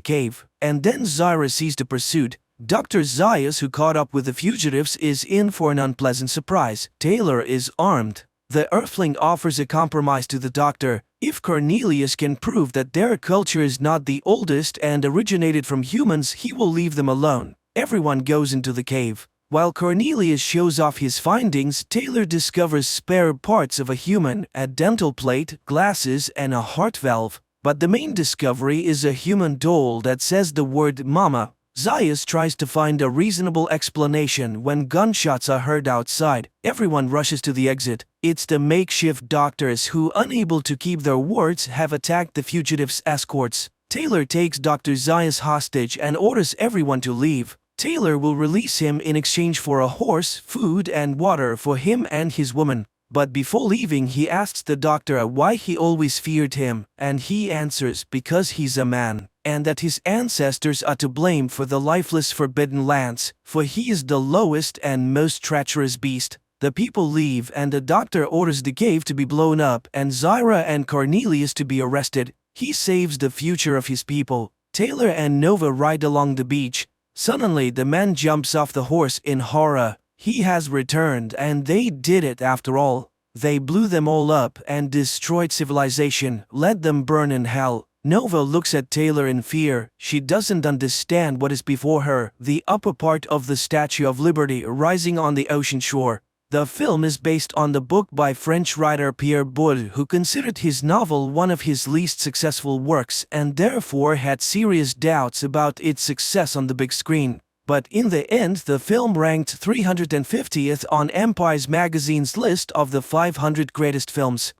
Speaker 1: cave. And then Zyra sees the pursuit. Dr. Zayas, who caught up with the fugitives, is in for an unpleasant surprise. Taylor is armed. The Earthling offers a compromise to the doctor. If Cornelius can prove that their culture is not the oldest and originated from humans, he will leave them alone. Everyone goes into the cave. While Cornelius shows off his findings, Taylor discovers spare parts of a human, a dental plate, glasses, and a heart valve. But the main discovery is a human doll that says the word mama. Zayas tries to find a reasonable explanation when gunshots are heard outside. Everyone rushes to the exit. It's the makeshift doctors who, unable to keep their words, have attacked the fugitives' escorts. Taylor takes Dr. Zayas hostage and orders everyone to leave. Taylor will release him in exchange for a horse, food, and water for him and his woman. But before leaving, he asks the doctor why he always feared him, and he answers because he's a man, and that his ancestors are to blame for the lifeless forbidden lands, for he is the lowest and most treacherous beast. The people leave and the doctor orders the cave to be blown up and Zyra and Cornelius to be arrested. He saves the future of his people. Taylor and Nova ride along the beach. Suddenly the man jumps off the horse in horror. He has returned and they did it after all. They blew them all up and destroyed civilization, let them burn in hell. Nova looks at Taylor in fear. She doesn't understand what is before her, the upper part of the Statue of Liberty rising on the ocean shore. The film is based on the book by French writer Pierre Boulle, who considered his novel one of his least successful works and therefore had serious doubts about its success on the big screen. But in the end, the film ranked 350th on Empire's magazine's list of the 500 greatest films.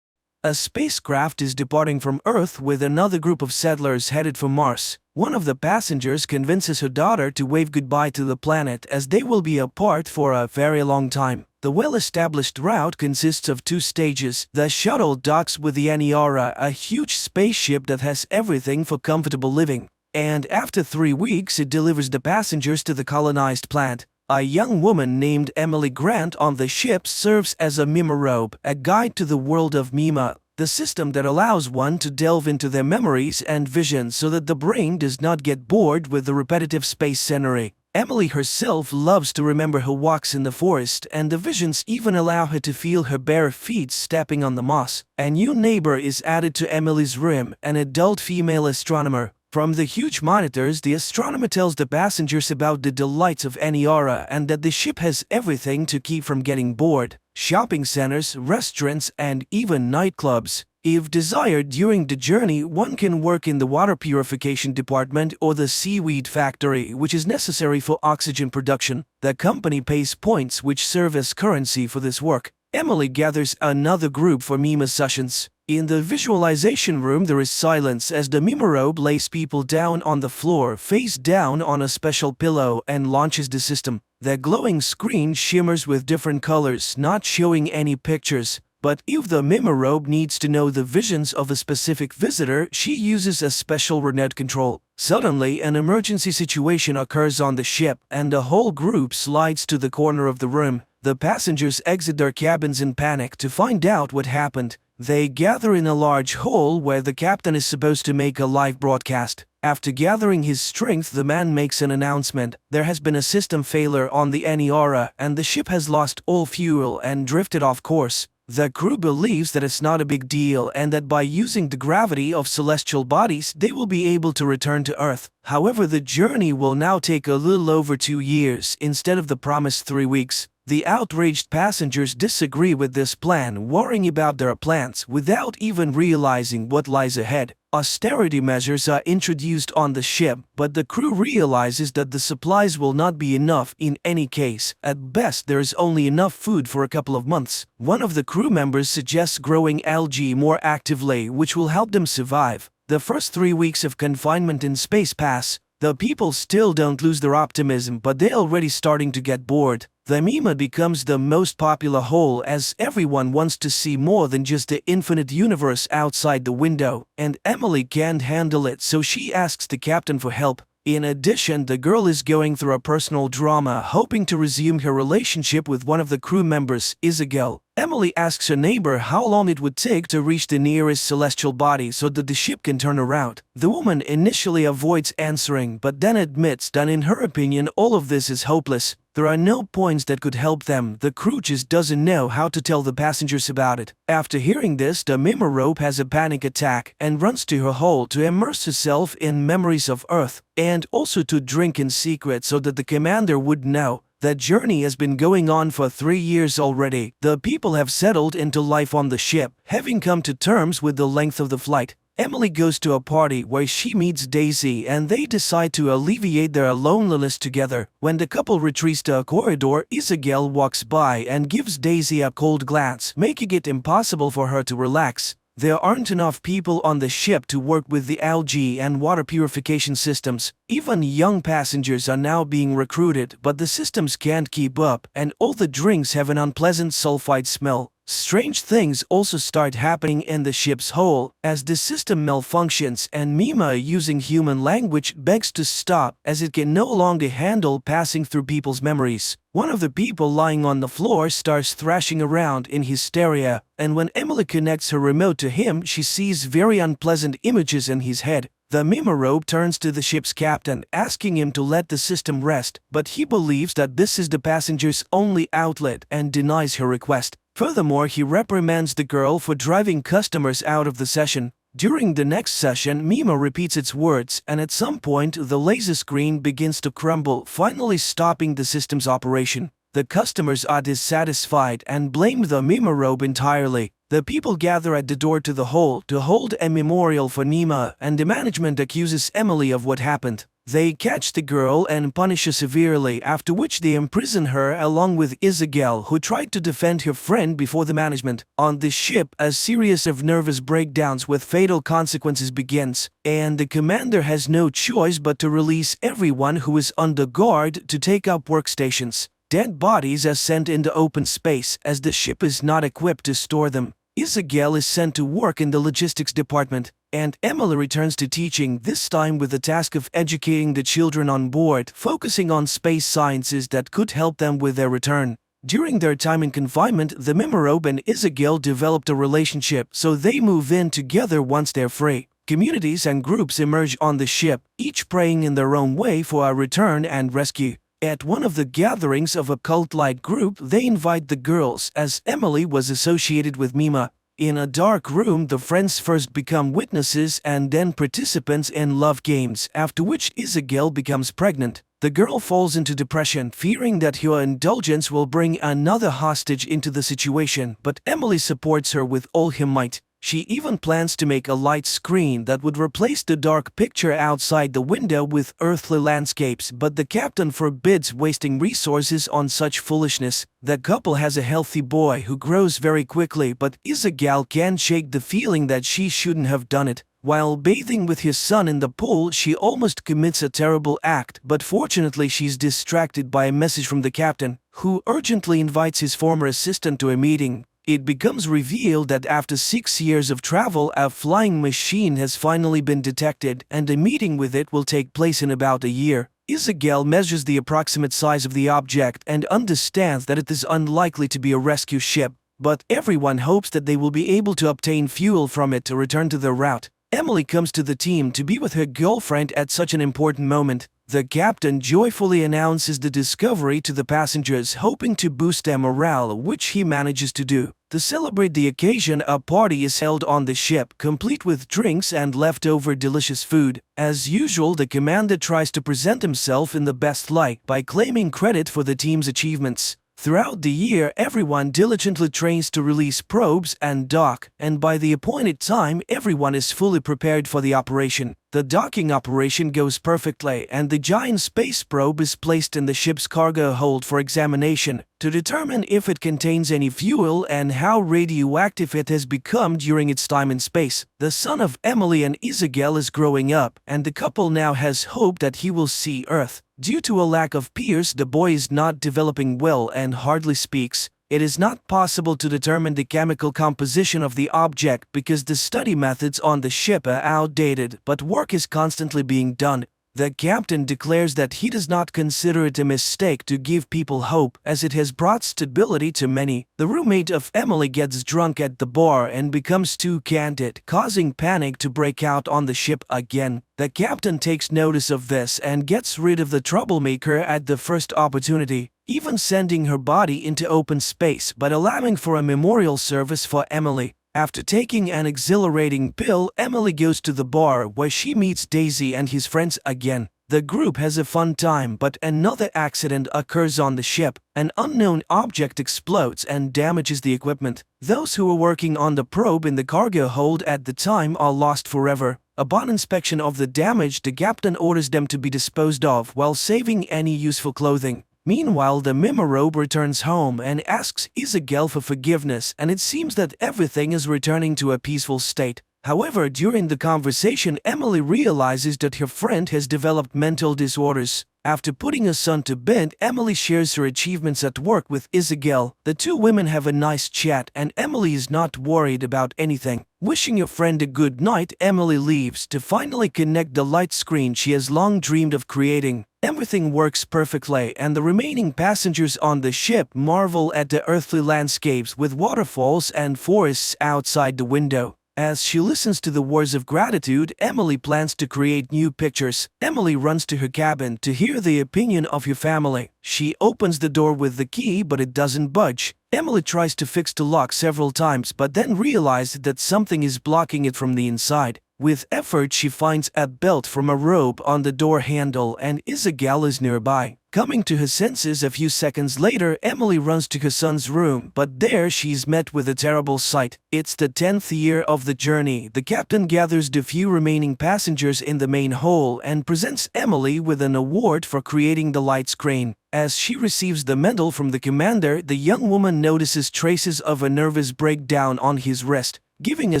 Speaker 1: A spacecraft is departing from Earth with another group of settlers headed for Mars. One of the passengers convinces her daughter to wave goodbye to the planet as they will be apart for a very long time. The well-established route consists of 2 stages. The shuttle docks with the Aniara, a huge spaceship that has everything for comfortable living. And after 3 weeks, it delivers the passengers to the colonized planet. A young woman named Emily Grant on the ship serves as a mimorobe, a guide to the world of Mima, the system that allows one to delve into their memories and visions so that the brain does not get bored with the repetitive space scenery. Emily herself loves to remember her walks in the forest, and the visions even allow her to feel her bare feet stepping on the moss. A new neighbor is added to Emily's room, an adult female astronomer. From the huge monitors, the astronomer tells the passengers about the delights of Aniara and that the ship has everything to keep from getting bored. Shopping centers, restaurants, and even nightclubs. If desired during the journey, one can work in the water purification department or the seaweed factory, which is necessary for oxygen production. The company pays points which serve as currency for this work. Emily gathers another group for Mima sessions. In the visualization room, there is silence as the mimorobe lays people down on the floor, face down on a special pillow, and launches the system. The glowing screen shimmers with different colors, not showing any pictures. But if the mimorobe needs to know the visions of a specific visitor, she uses a special remote control. Suddenly, an emergency situation occurs on the ship, and the whole group slides to the corner of the room. The passengers exit their cabins in panic to find out what happened. They gather in a large hall where the captain is supposed to make a live broadcast. After gathering his strength, the man makes an announcement. There has been a system failure on the Aniara, and the ship has lost all fuel and drifted off course. The crew believes that it's not a big deal and that by using the gravity of celestial bodies, they will be able to return to Earth. However, the journey will now take a little over 2 years instead of the promised 3 weeks. The outraged passengers disagree with this plan, worrying about their plans without even realizing what lies ahead. Austerity measures are introduced on the ship, but the crew realizes that the supplies will not be enough in any case. At best, there is only enough food for a couple of months. One of the crew members suggests growing algae more actively, which will help them survive. The first 3 weeks of confinement in space pass. The people still don't lose their optimism, but they're already starting to get bored. The meme becomes the most popular hole as everyone wants to see more than just the infinite universe outside the window, and Emily can't handle it, so she asks the captain for help. In addition, the girl is going through a personal drama, hoping to resume her relationship with one of the crew members, Isabel. Emily asks her neighbor how long it would take to reach the nearest celestial body so that the ship can turn around. The woman initially avoids answering, but then admits that in her opinion all of this is hopeless. There are no points that could help them. The crew just doesn't know how to tell the passengers about it. After hearing this, the mshorror has a panic attack and runs to her hole to immerse herself in memories of Earth, and also to drink in secret so that the commander would know. That journey has been going on for 3 years already. The people have settled into life on the ship, having come to terms with the length of the flight. Emily goes to a party where she meets Daisy and they decide to alleviate their loneliness together. When the couple retreats to a corridor, Isabel walks by and gives Daisy a cold glance, making it impossible for her to relax. There aren't enough people on the ship to work with the algae and water purification systems. Even young passengers are now being recruited, but the systems can't keep up, and all the drinks have an unpleasant sulfide smell. Strange things also start happening in the ship's hull as the system malfunctions, and Mima, using human language, begs to stop as it can no longer handle passing through people's memories. One of the people lying on the floor starts thrashing around in hysteria, and when Emily connects her remote to him, she sees very unpleasant images in his head. The mshorror turns to the ship's captain, asking him to let the system rest, but he believes that this is the passenger's only outlet and denies her request. Furthermore, he reprimands the girl for driving customers out of the session. During the next session, Mima repeats its words, and at some point the laser screen begins to crumble, finally stopping the system's operation. The customers are dissatisfied and blame the mshorror entirely. The people gather at the door to the hall to hold a memorial for Mima, and the management accuses Emily of what happened. They catch the girl and punish her severely, after which they imprison her along with Isabel, who tried to defend her friend before the management. On the ship, a series of nervous breakdowns with fatal consequences begins, and the commander has no choice but to release everyone who is under guard to take up workstations. Dead bodies are sent into open space as the ship is not equipped to store them. Isabel is sent to work in the logistics department, and Emily returns to teaching, this time with the task of educating the children on board, focusing on space sciences that could help them with their return. During their time in confinement, the mshorror and Isabel developed a relationship, so they move in together once they're free. Communities and groups emerge on the ship, each praying in their own way for a return and rescue. At one of the gatherings of a cult-like group, they invite the girls, as Emily was associated with Mima. In a dark room, the friends first become witnesses and then participants in love games, after which Isabel becomes pregnant. The girl falls into depression, fearing that her indulgence will bring another hostage into the situation, but Emily supports her with all her might. She even plans to make a light screen that would replace the dark picture outside the window with earthly landscapes, but the captain forbids wasting resources on such foolishness. The couple has a healthy boy who grows very quickly, but Isabel can't shake the feeling that she shouldn't have done it. While bathing with his son in the pool, she almost commits a terrible act, but fortunately she's distracted by a message from the captain, who urgently invites his former assistant to a meeting. It becomes revealed that after 6 years of travel, a flying machine has finally been detected, and a meeting with it will take place in about a year. Isabel measures the approximate size of the object and understands that it is unlikely to be a rescue ship, but everyone hopes that they will be able to obtain fuel from it to return to their route. Emily comes to the team to be with her girlfriend at such an important moment. The captain joyfully announces the discovery to the passengers, hoping to boost their morale, which he manages to do. To celebrate the occasion, a party is held on the ship, complete with drinks and leftover delicious food. As usual, the commander tries to present himself in the best light by claiming credit for the team's achievements. Throughout the year, everyone diligently trains to release probes and dock, and by the appointed time, everyone is fully prepared for the operation. The docking operation goes perfectly, and the giant space probe is placed in the ship's cargo hold for examination to determine if it contains any fuel and how radioactive it has become during its time in space. The son of Emily and Isabel is growing up, and the couple now has hope that he will see Earth. Due to a lack of peers, the boy is not developing well and hardly speaks. It is not possible to determine the chemical composition of the object because the study methods on the ship are outdated, but work is constantly being done. The captain declares that he does not consider it a mistake to give people hope, as it has brought stability to many. The roommate of Emily gets drunk at the bar and becomes too candid, causing panic to break out on the ship again. The captain takes notice of this and gets rid of the troublemaker at the first opportunity, even sending her body into open space but allowing for a memorial service for Emily. After taking an exhilarating pill, Emily goes to the bar where she meets Daisy and his friends again. The group has a fun time, but another accident occurs on the ship. An unknown object explodes and damages the equipment. Those who were working on the probe in the cargo hold at the time are lost forever. Upon inspection of the damage, the captain orders them to be disposed of while saving any useful clothing. Meanwhile, the mshorror returns home and asks Isabel for forgiveness, and it seems that everything is returning to a peaceful state. However, during the conversation, Emily realizes that her friend has developed mental disorders. After putting her son to bed, Emily shares her achievements at work with Isabel. The two women have a nice chat, and Emily is not worried about anything. Wishing her friend a good night, Emily leaves to finally connect the light screen she has long dreamed of creating. Everything works perfectly, and the remaining passengers on the ship marvel at the earthly landscapes with waterfalls and forests outside the window. As she listens to the words of gratitude, Emily plans to create new pictures. Emily runs to her cabin to hear the opinion of her family. She opens the door with the key, but it doesn't budge. Emily tries to fix the lock several times, but then realizes that something is blocking it from the inside. With effort, she finds a belt from a rope on the door handle, and Isabel is nearby. Coming to her senses a few seconds later, Emily runs to her son's room, but there she's met with a terrible sight. It's the 10th year of the journey. The captain gathers the few remaining passengers in the main hold and presents Emily with an award for creating the light screen. As she receives the medal from the commander, the young woman notices traces of a nervous breakdown on his wrist. Giving a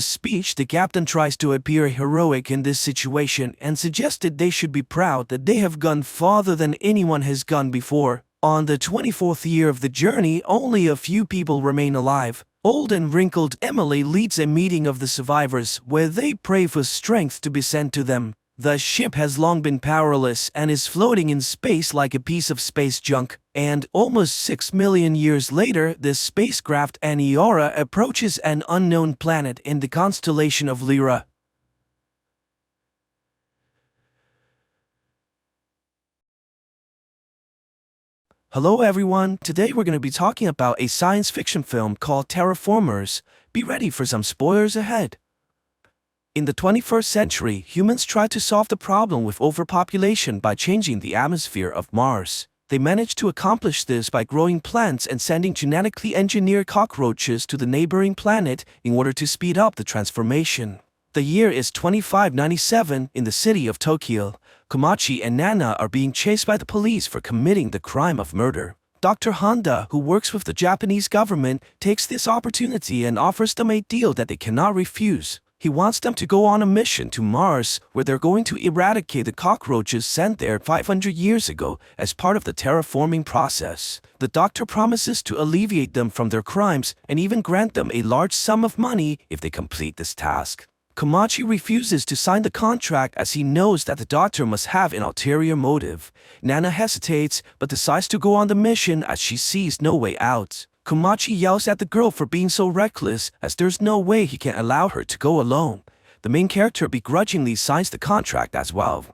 Speaker 1: speech, the captain tries to appear heroic in this situation and suggested they should be proud that they have gone farther than anyone has gone before. On the 24th year of the journey, only a few people remain alive. Old and wrinkled Emily leads a meeting of the survivors where they pray for strength to be sent to them. The ship has long been powerless and is floating in space like a piece of space junk. And almost 6 million years later, the spacecraft Aniara approaches an unknown planet in the constellation of Lyra. Hello everyone, today we're going to be talking about a science fiction film called Terraformers. Be ready for some spoilers ahead. In the 21st century, humans tried to solve the problem with overpopulation by changing the atmosphere of Mars. They managed to accomplish this by growing plants and sending genetically engineered cockroaches to the neighboring planet in order to speed up the transformation. The year is 2597 in the city of Tokyo. Komachi and Nana are being chased by the police for committing the crime of murder. Dr. Honda, who works with the Japanese government, takes this opportunity and offers them a deal that they cannot refuse. He wants them to go on a mission to Mars, where they're going to eradicate the cockroaches sent there 500 years ago as part of the terraforming process. The doctor promises to alleviate them from their crimes and even grant them a large sum of money if they complete this task. Komachi refuses to sign the contract as he knows that the doctor must have an ulterior motive. Nana hesitates but decides to go on the mission as she sees no way out. Komachi yells at the girl for being so reckless as there's no way he can allow her to go alone. The main character begrudgingly signs the contract as well.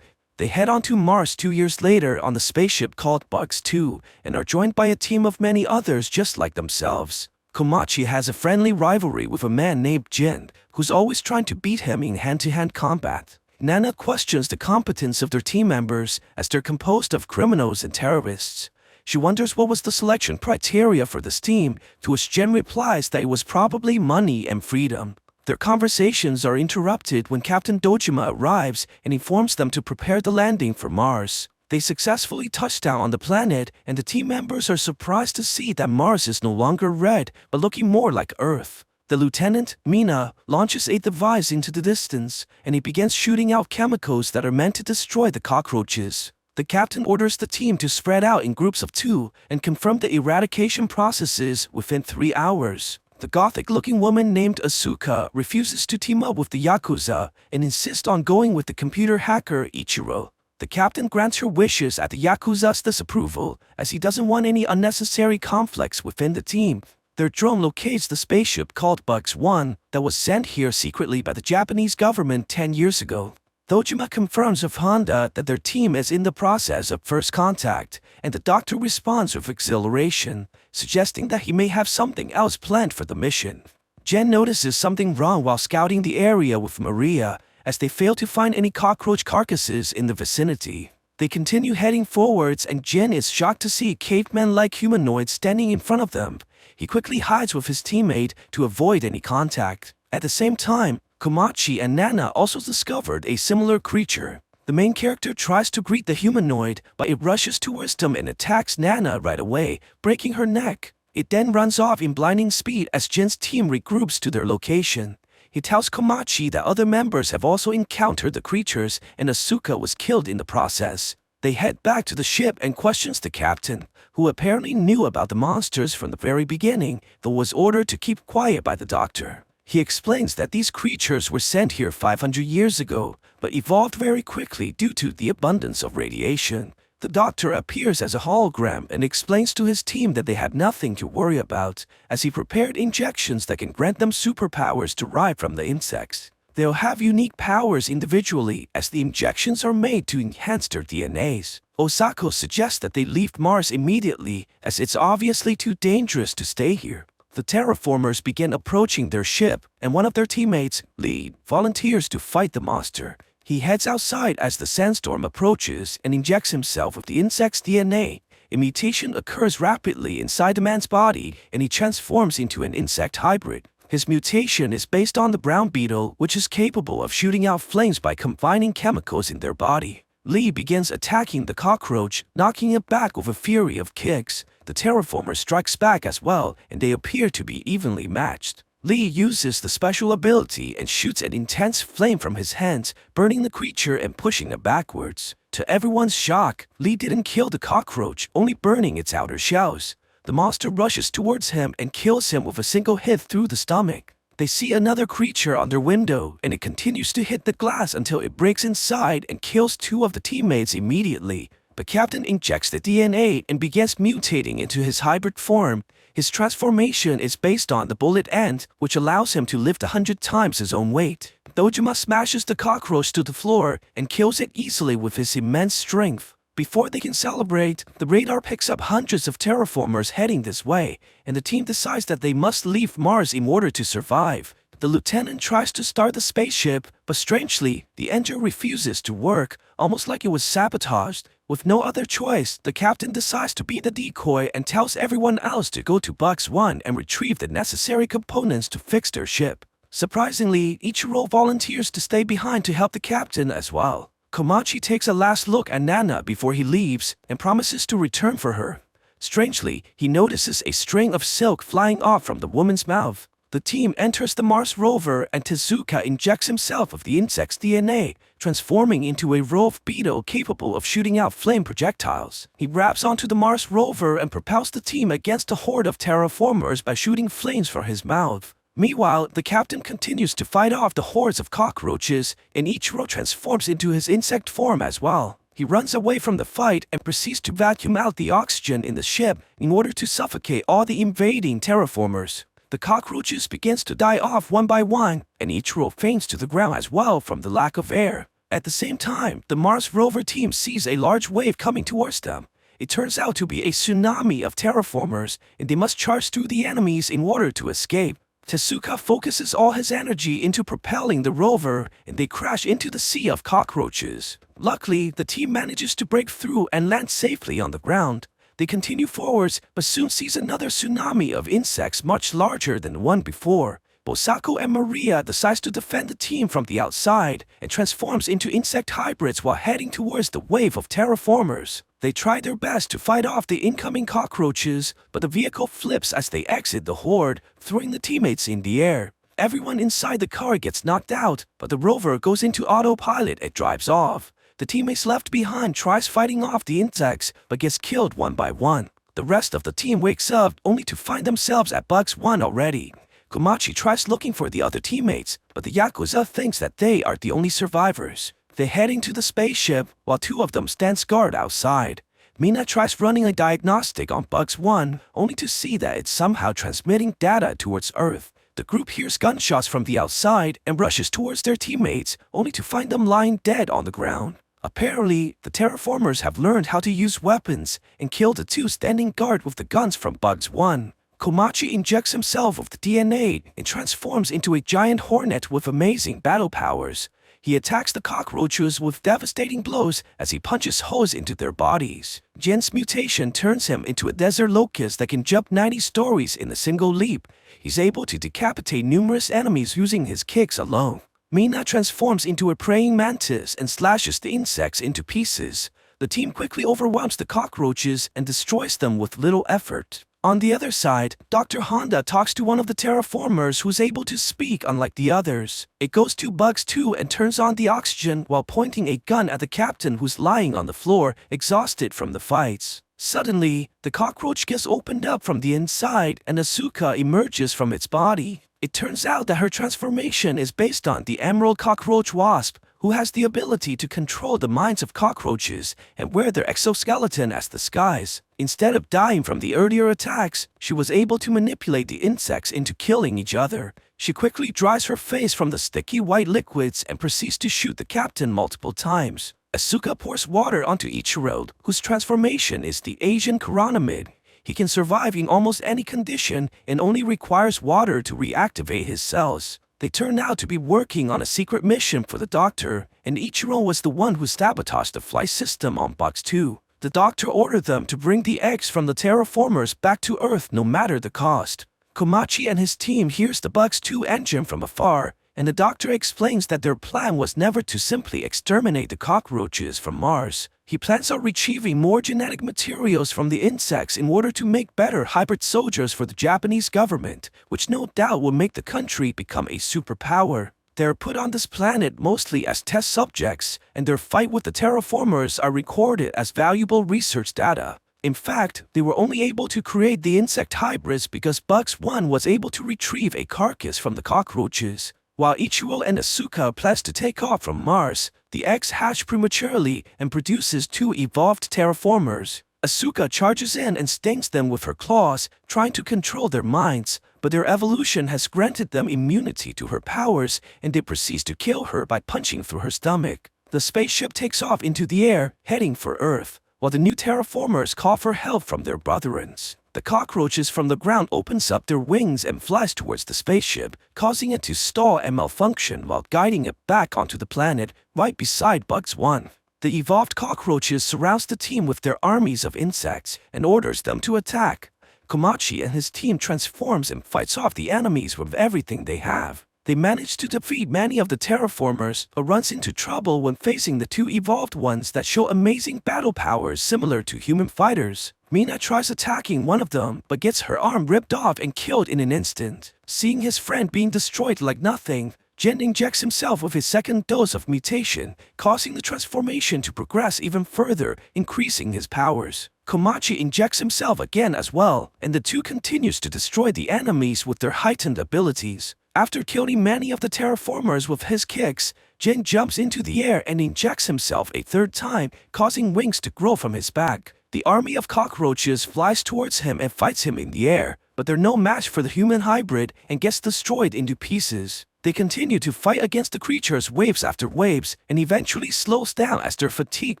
Speaker 1: They head on to Mars 2 years later on the spaceship called Bugs 2 and are joined by a team of many others just like themselves. Komachi has a friendly rivalry with a man named Jin, who's always trying to beat him in hand-to-hand combat. Nana questions the competence of their team members as they're composed of criminals and terrorists. She wonders what was the selection criteria for this team, to which Jen replies that it was probably money and freedom. Their conversations are interrupted when Captain Dojima arrives and informs them to prepare the landing for Mars. They successfully touch down on the planet, and the team members are surprised to see that Mars is no longer red, but looking more like Earth. The lieutenant, Mina, launches a device into the distance, and he begins shooting out chemicals that are meant to destroy the cockroaches. The captain orders the team to spread out in groups of 2 and confirm the eradication processes within 3 hours. The gothic-looking woman named Asuka refuses to team up with the Yakuza and insists on going with the computer hacker Ichiro. The captain grants her wishes at the Yakuza's disapproval, as he doesn't want any unnecessary conflicts within the team. Their drone locates the spaceship called Bugs 1 that was sent here secretly by the Japanese government 10 years ago. Dojima confirms with Honda that their team is in the process of first contact, and the doctor responds with exhilaration, suggesting that he may have something else planned for the mission. Jen notices something wrong while scouting the area with Maria, as they fail to find any cockroach carcasses in the vicinity. They continue heading forwards, and Jen is shocked to see caveman-like humanoids standing in front of them. He quickly hides with his teammate to avoid any contact. At the same time, Komachi and Nana also discovered a similar creature. The main character tries to greet the humanoid, but it rushes towards them and attacks Nana right away, breaking her neck. It then runs off in blinding speed as Jin's team regroups to their location. He tells Komachi that other members have also encountered the creatures and Asuka was killed in the process. They head back to the ship and questions the captain, who apparently knew about the monsters from the very beginning, though was ordered to keep quiet by the doctor. He explains that these creatures were sent here 500 years ago, but evolved very quickly due to the abundance of radiation. The doctor appears as a hologram and explains to his team that they had nothing to worry about, as he prepared injections that can grant them superpowers derived from the insects. They'll have unique powers individually, as the injections are made to enhance their DNAs. Osako suggests that they leave Mars immediately, as it's obviously too dangerous to stay here. The terraformers begin approaching their ship, and one of their teammates, Lee, volunteers to fight the monster. He heads outside as the sandstorm approaches and injects himself with the insect's DNA. A mutation occurs rapidly inside the man's body, and he transforms into an insect hybrid. His mutation is based on the brown beetle, which is capable of shooting out flames by combining chemicals in their body. Lee begins attacking the cockroach, knocking it back with a fury of kicks. The terraformer strikes back as well, and they appear to be evenly matched. Lee uses the special ability and shoots an intense flame from his hands, burning the creature and pushing it backwards. To everyone's shock, Lee didn't kill the cockroach, only burning its outer shells. The monster rushes towards him and kills him with a single hit through the stomach. They see another creature on their window, and it continues to hit the glass until it breaks inside and kills 2 of the teammates immediately. The captain injects the DNA and begins mutating into his hybrid form. His transformation is based on the bullet ant, which allows him to lift 100 times his own weight. Dojima smashes the cockroach to the floor and kills it easily with his immense strength. Before they can celebrate, the radar picks up hundreds of terraformers heading this way, and the team decides that they must leave Mars in order to survive. The lieutenant tries to start the spaceship, but strangely, the engine refuses to work, almost like it was sabotaged. With no other choice, the captain decides to be the decoy and tells everyone else to go to Bugs 1 and retrieve the necessary components to fix their ship. Surprisingly, Ichiro volunteers to stay behind to help the captain as well. Komachi takes a last look at Nana before he leaves and promises to return for her. Strangely, he notices a string of silk flying off from the woman's mouth. The team enters the Mars rover and Tezuka injects himself with the insect's DNA, transforming into a rove beetle capable of shooting out flame projectiles. He grabs onto the Mars rover and propels the team against a horde of terraformers by shooting flames from his mouth. Meanwhile, the captain continues to fight off the hordes of cockroaches, and Ichiro transforms into his insect form as well. He runs away from the fight and proceeds to vacuum out the oxygen in the ship in order to suffocate all the invading terraformers. The cockroaches begins to die off one by one, and Ichiro faints to the ground as well from the lack of air. At the same time, the Mars rover team sees a large wave coming towards them. It turns out to be a tsunami of terraformers, and they must charge through the enemies in order to escape. Tezuka focuses all his energy into propelling the rover, and they crash into the sea of cockroaches. Luckily, the team manages to break through and land safely on the ground. They continue forwards, but soon sees another tsunami of insects much larger than the one before. Bosako and Maria decides to defend the team from the outside and transforms into insect hybrids while heading towards the wave of terraformers. They try their best to fight off the incoming cockroaches, but the vehicle flips as they exit the horde, throwing the teammates in the air. Everyone inside the car gets knocked out, but the rover goes into autopilot and drives off. The teammates left behind tries fighting off the insects, but gets killed one by one. The rest of the team wakes up only to find themselves at Bugs 1 already. Komachi tries looking for the other teammates, but the Yakuza thinks that they are the only survivors. They head into the spaceship, while two of them stands guard outside. Mina tries running a diagnostic on Bugs 1, only to see that it's somehow transmitting data towards Earth. The group hears gunshots from the outside and rushes towards their teammates, only to find them lying dead on the ground. Apparently, the terraformers have learned how to use weapons and kill the two standing guard with the guns from Bugs 1. Komachi injects himself with the DNA and transforms into a giant hornet with amazing battle powers. He attacks the cockroaches with devastating blows as he punches holes into their bodies. Jin's mutation turns him into a desert locust that can jump 90 stories in a single leap. He's able to decapitate numerous enemies using his kicks alone. Mina transforms into a praying mantis and slashes the insects into pieces. The team quickly overwhelms the cockroaches and destroys them with little effort. On the other side, Dr. Honda talks to one of the terraformers who's able to speak unlike the others. It goes to Bugs 2 and turns on the oxygen while pointing a gun at the captain who's lying on the floor, exhausted from the fights. Suddenly, the cockroach gets opened up from the inside and Asuka emerges from its body. It turns out that her transformation is based on the Emerald Cockroach Wasp, who has the ability to control the minds of cockroaches and wear their exoskeleton as disguise. Instead of dying from the earlier attacks, she was able to manipulate the insects into killing each other. She quickly dries her face from the sticky white liquids and proceeds to shoot the captain multiple times. Asuka pours water onto Ichiro, whose transformation is the Asian Chironomid. He can survive in almost any condition and only requires water to reactivate his cells. They turn out to be working on a secret mission for the doctor, and Ichiro was the one who sabotaged the flight system on Bugs 2. The doctor ordered them to bring the eggs from the terraformers back to Earth no matter the cost. Komachi and his team hears the Bugs 2 engine from afar, and the doctor explains that their plan was never to simply exterminate the cockroaches from Mars. He plans on retrieving more genetic materials from the insects in order to make better hybrid soldiers for the Japanese government, which no doubt will make the country become a superpower. They are put on this planet mostly as test subjects, and their fight with the terraformers are recorded as valuable research data. In fact, they were only able to create the insect hybrids because Bugs 1 was able to retrieve a carcass from the cockroaches. While Ichiro and Asuka plans to take off from Mars, the eggs hatch prematurely and produces two evolved terraformers. Asuka charges in and stings them with her claws, trying to control their minds, but their evolution has granted them immunity to her powers, and they proceed to kill her by punching through her stomach. The spaceship takes off into the air, heading for Earth, while the new terraformers call for help from their brethren. The cockroaches from the ground opens up their wings and flies towards the spaceship, causing it to stall and malfunction while guiding it back onto the planet right beside Bugs 1. The evolved cockroaches surrounds the team with their armies of insects and orders them to attack. Komachi and his team transforms and fights off the enemies with everything they have. They manage to defeat many of the terraformers, but runs into trouble when facing the two evolved ones that show amazing battle powers similar to human fighters. Mina tries attacking one of them, but gets her arm ripped off and killed in an instant. Seeing his friend being destroyed like nothing, Jin injects himself with his second dose of mutation, causing the transformation to progress even further, increasing his powers. Komachi injects himself again as well, and the two continues to destroy the enemies with their heightened abilities. After killing many of the terraformers with his kicks, Jin jumps into the air and injects himself a third time, causing wings to grow from his back. The army of cockroaches flies towards him and fights him in the air, but they're no match for the human hybrid and gets destroyed into pieces. They continue to fight against the creatures waves after waves and eventually slows down as their fatigue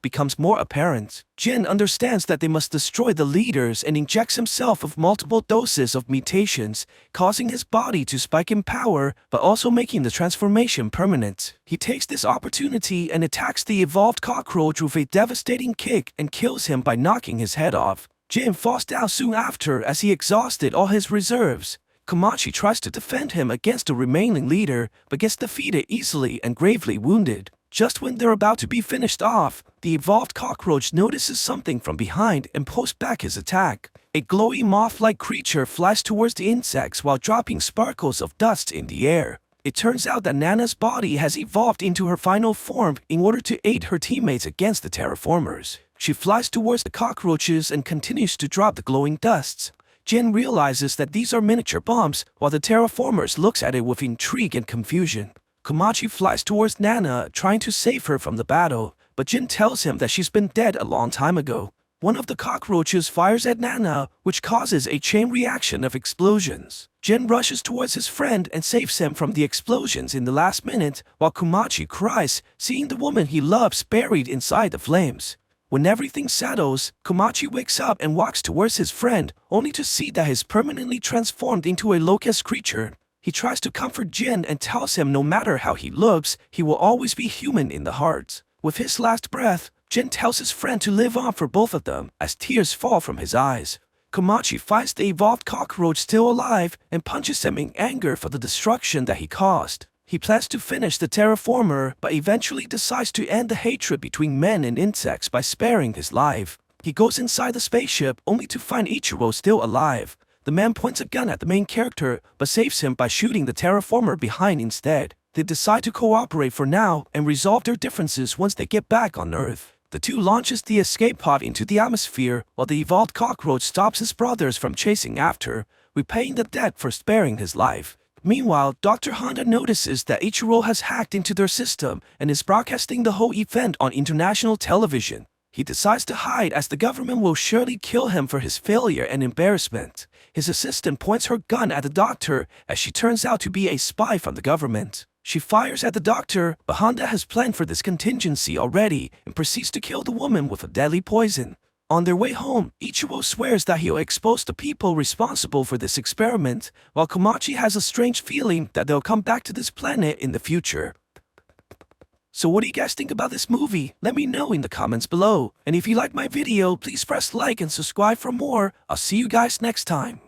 Speaker 1: becomes more apparent. Jin understands that they must destroy the leaders and injects himself with multiple doses of mutations, causing his body to spike in power but also making the transformation permanent. He takes this opportunity and attacks the evolved cockroach with a devastating kick and kills him by knocking his head off. Jin falls down soon after as he exhausted all his reserves. Komachi tries to defend him against the remaining leader, but gets defeated easily and gravely wounded. Just when they're about to be finished off, the evolved cockroach notices something from behind and pulls back his attack. A glowy moth-like creature flies towards the insects while dropping sparkles of dust in the air. It turns out that Nana's body has evolved into her final form in order to aid her teammates against the terraformers. She flies towards the cockroaches and continues to drop the glowing dusts. Jin realizes that these are miniature bombs, while the terraformers looks at it with intrigue and confusion. Komachi flies towards Nana, trying to save her from the battle, but Jin tells him that she's been dead a long time ago. One of the cockroaches fires at Nana, which causes a chain reaction of explosions. Jin rushes towards his friend and saves him from the explosions in the last minute, while Komachi cries, seeing the woman he loves buried inside the flames. When everything settles, Komachi wakes up and walks towards his friend, only to see that he's permanently transformed into a locust creature. He tries to comfort Jin and tells him no matter how he looks, he will always be human in the heart. With his last breath, Jin tells his friend to live on for both of them, as tears fall from his eyes. Komachi finds the evolved cockroach still alive and punches him in anger for the destruction that he caused. He plans to finish the terraformer, but eventually decides to end the hatred between men and insects by sparing his life. He goes inside the spaceship only to find Ichiro still alive. The man points a gun at the main character, but saves him by shooting the terraformer behind instead. They decide to cooperate for now and resolve their differences once they get back on Earth. The two launches the escape pod into the atmosphere, while the evolved cockroach stops his brothers from chasing after, repaying the debt for sparing his life. Meanwhile, Dr. Honda notices that Ichiro has hacked into their system and is broadcasting the whole event on international television. He decides to hide as the government will surely kill him for his failure and embarrassment. His assistant points her gun at the doctor as she turns out to be a spy from the government. She fires at the doctor, but Honda has planned for this contingency already and proceeds to kill the woman with a deadly poison. On their way home, Ichiro swears that he'll expose the people responsible for this experiment, while Komachi has a strange feeling that they'll come back to this planet in the future. So what do you guys think about this movie? Let me know in the comments below. And if you like my video, please press like and subscribe for more. I'll see you guys next time.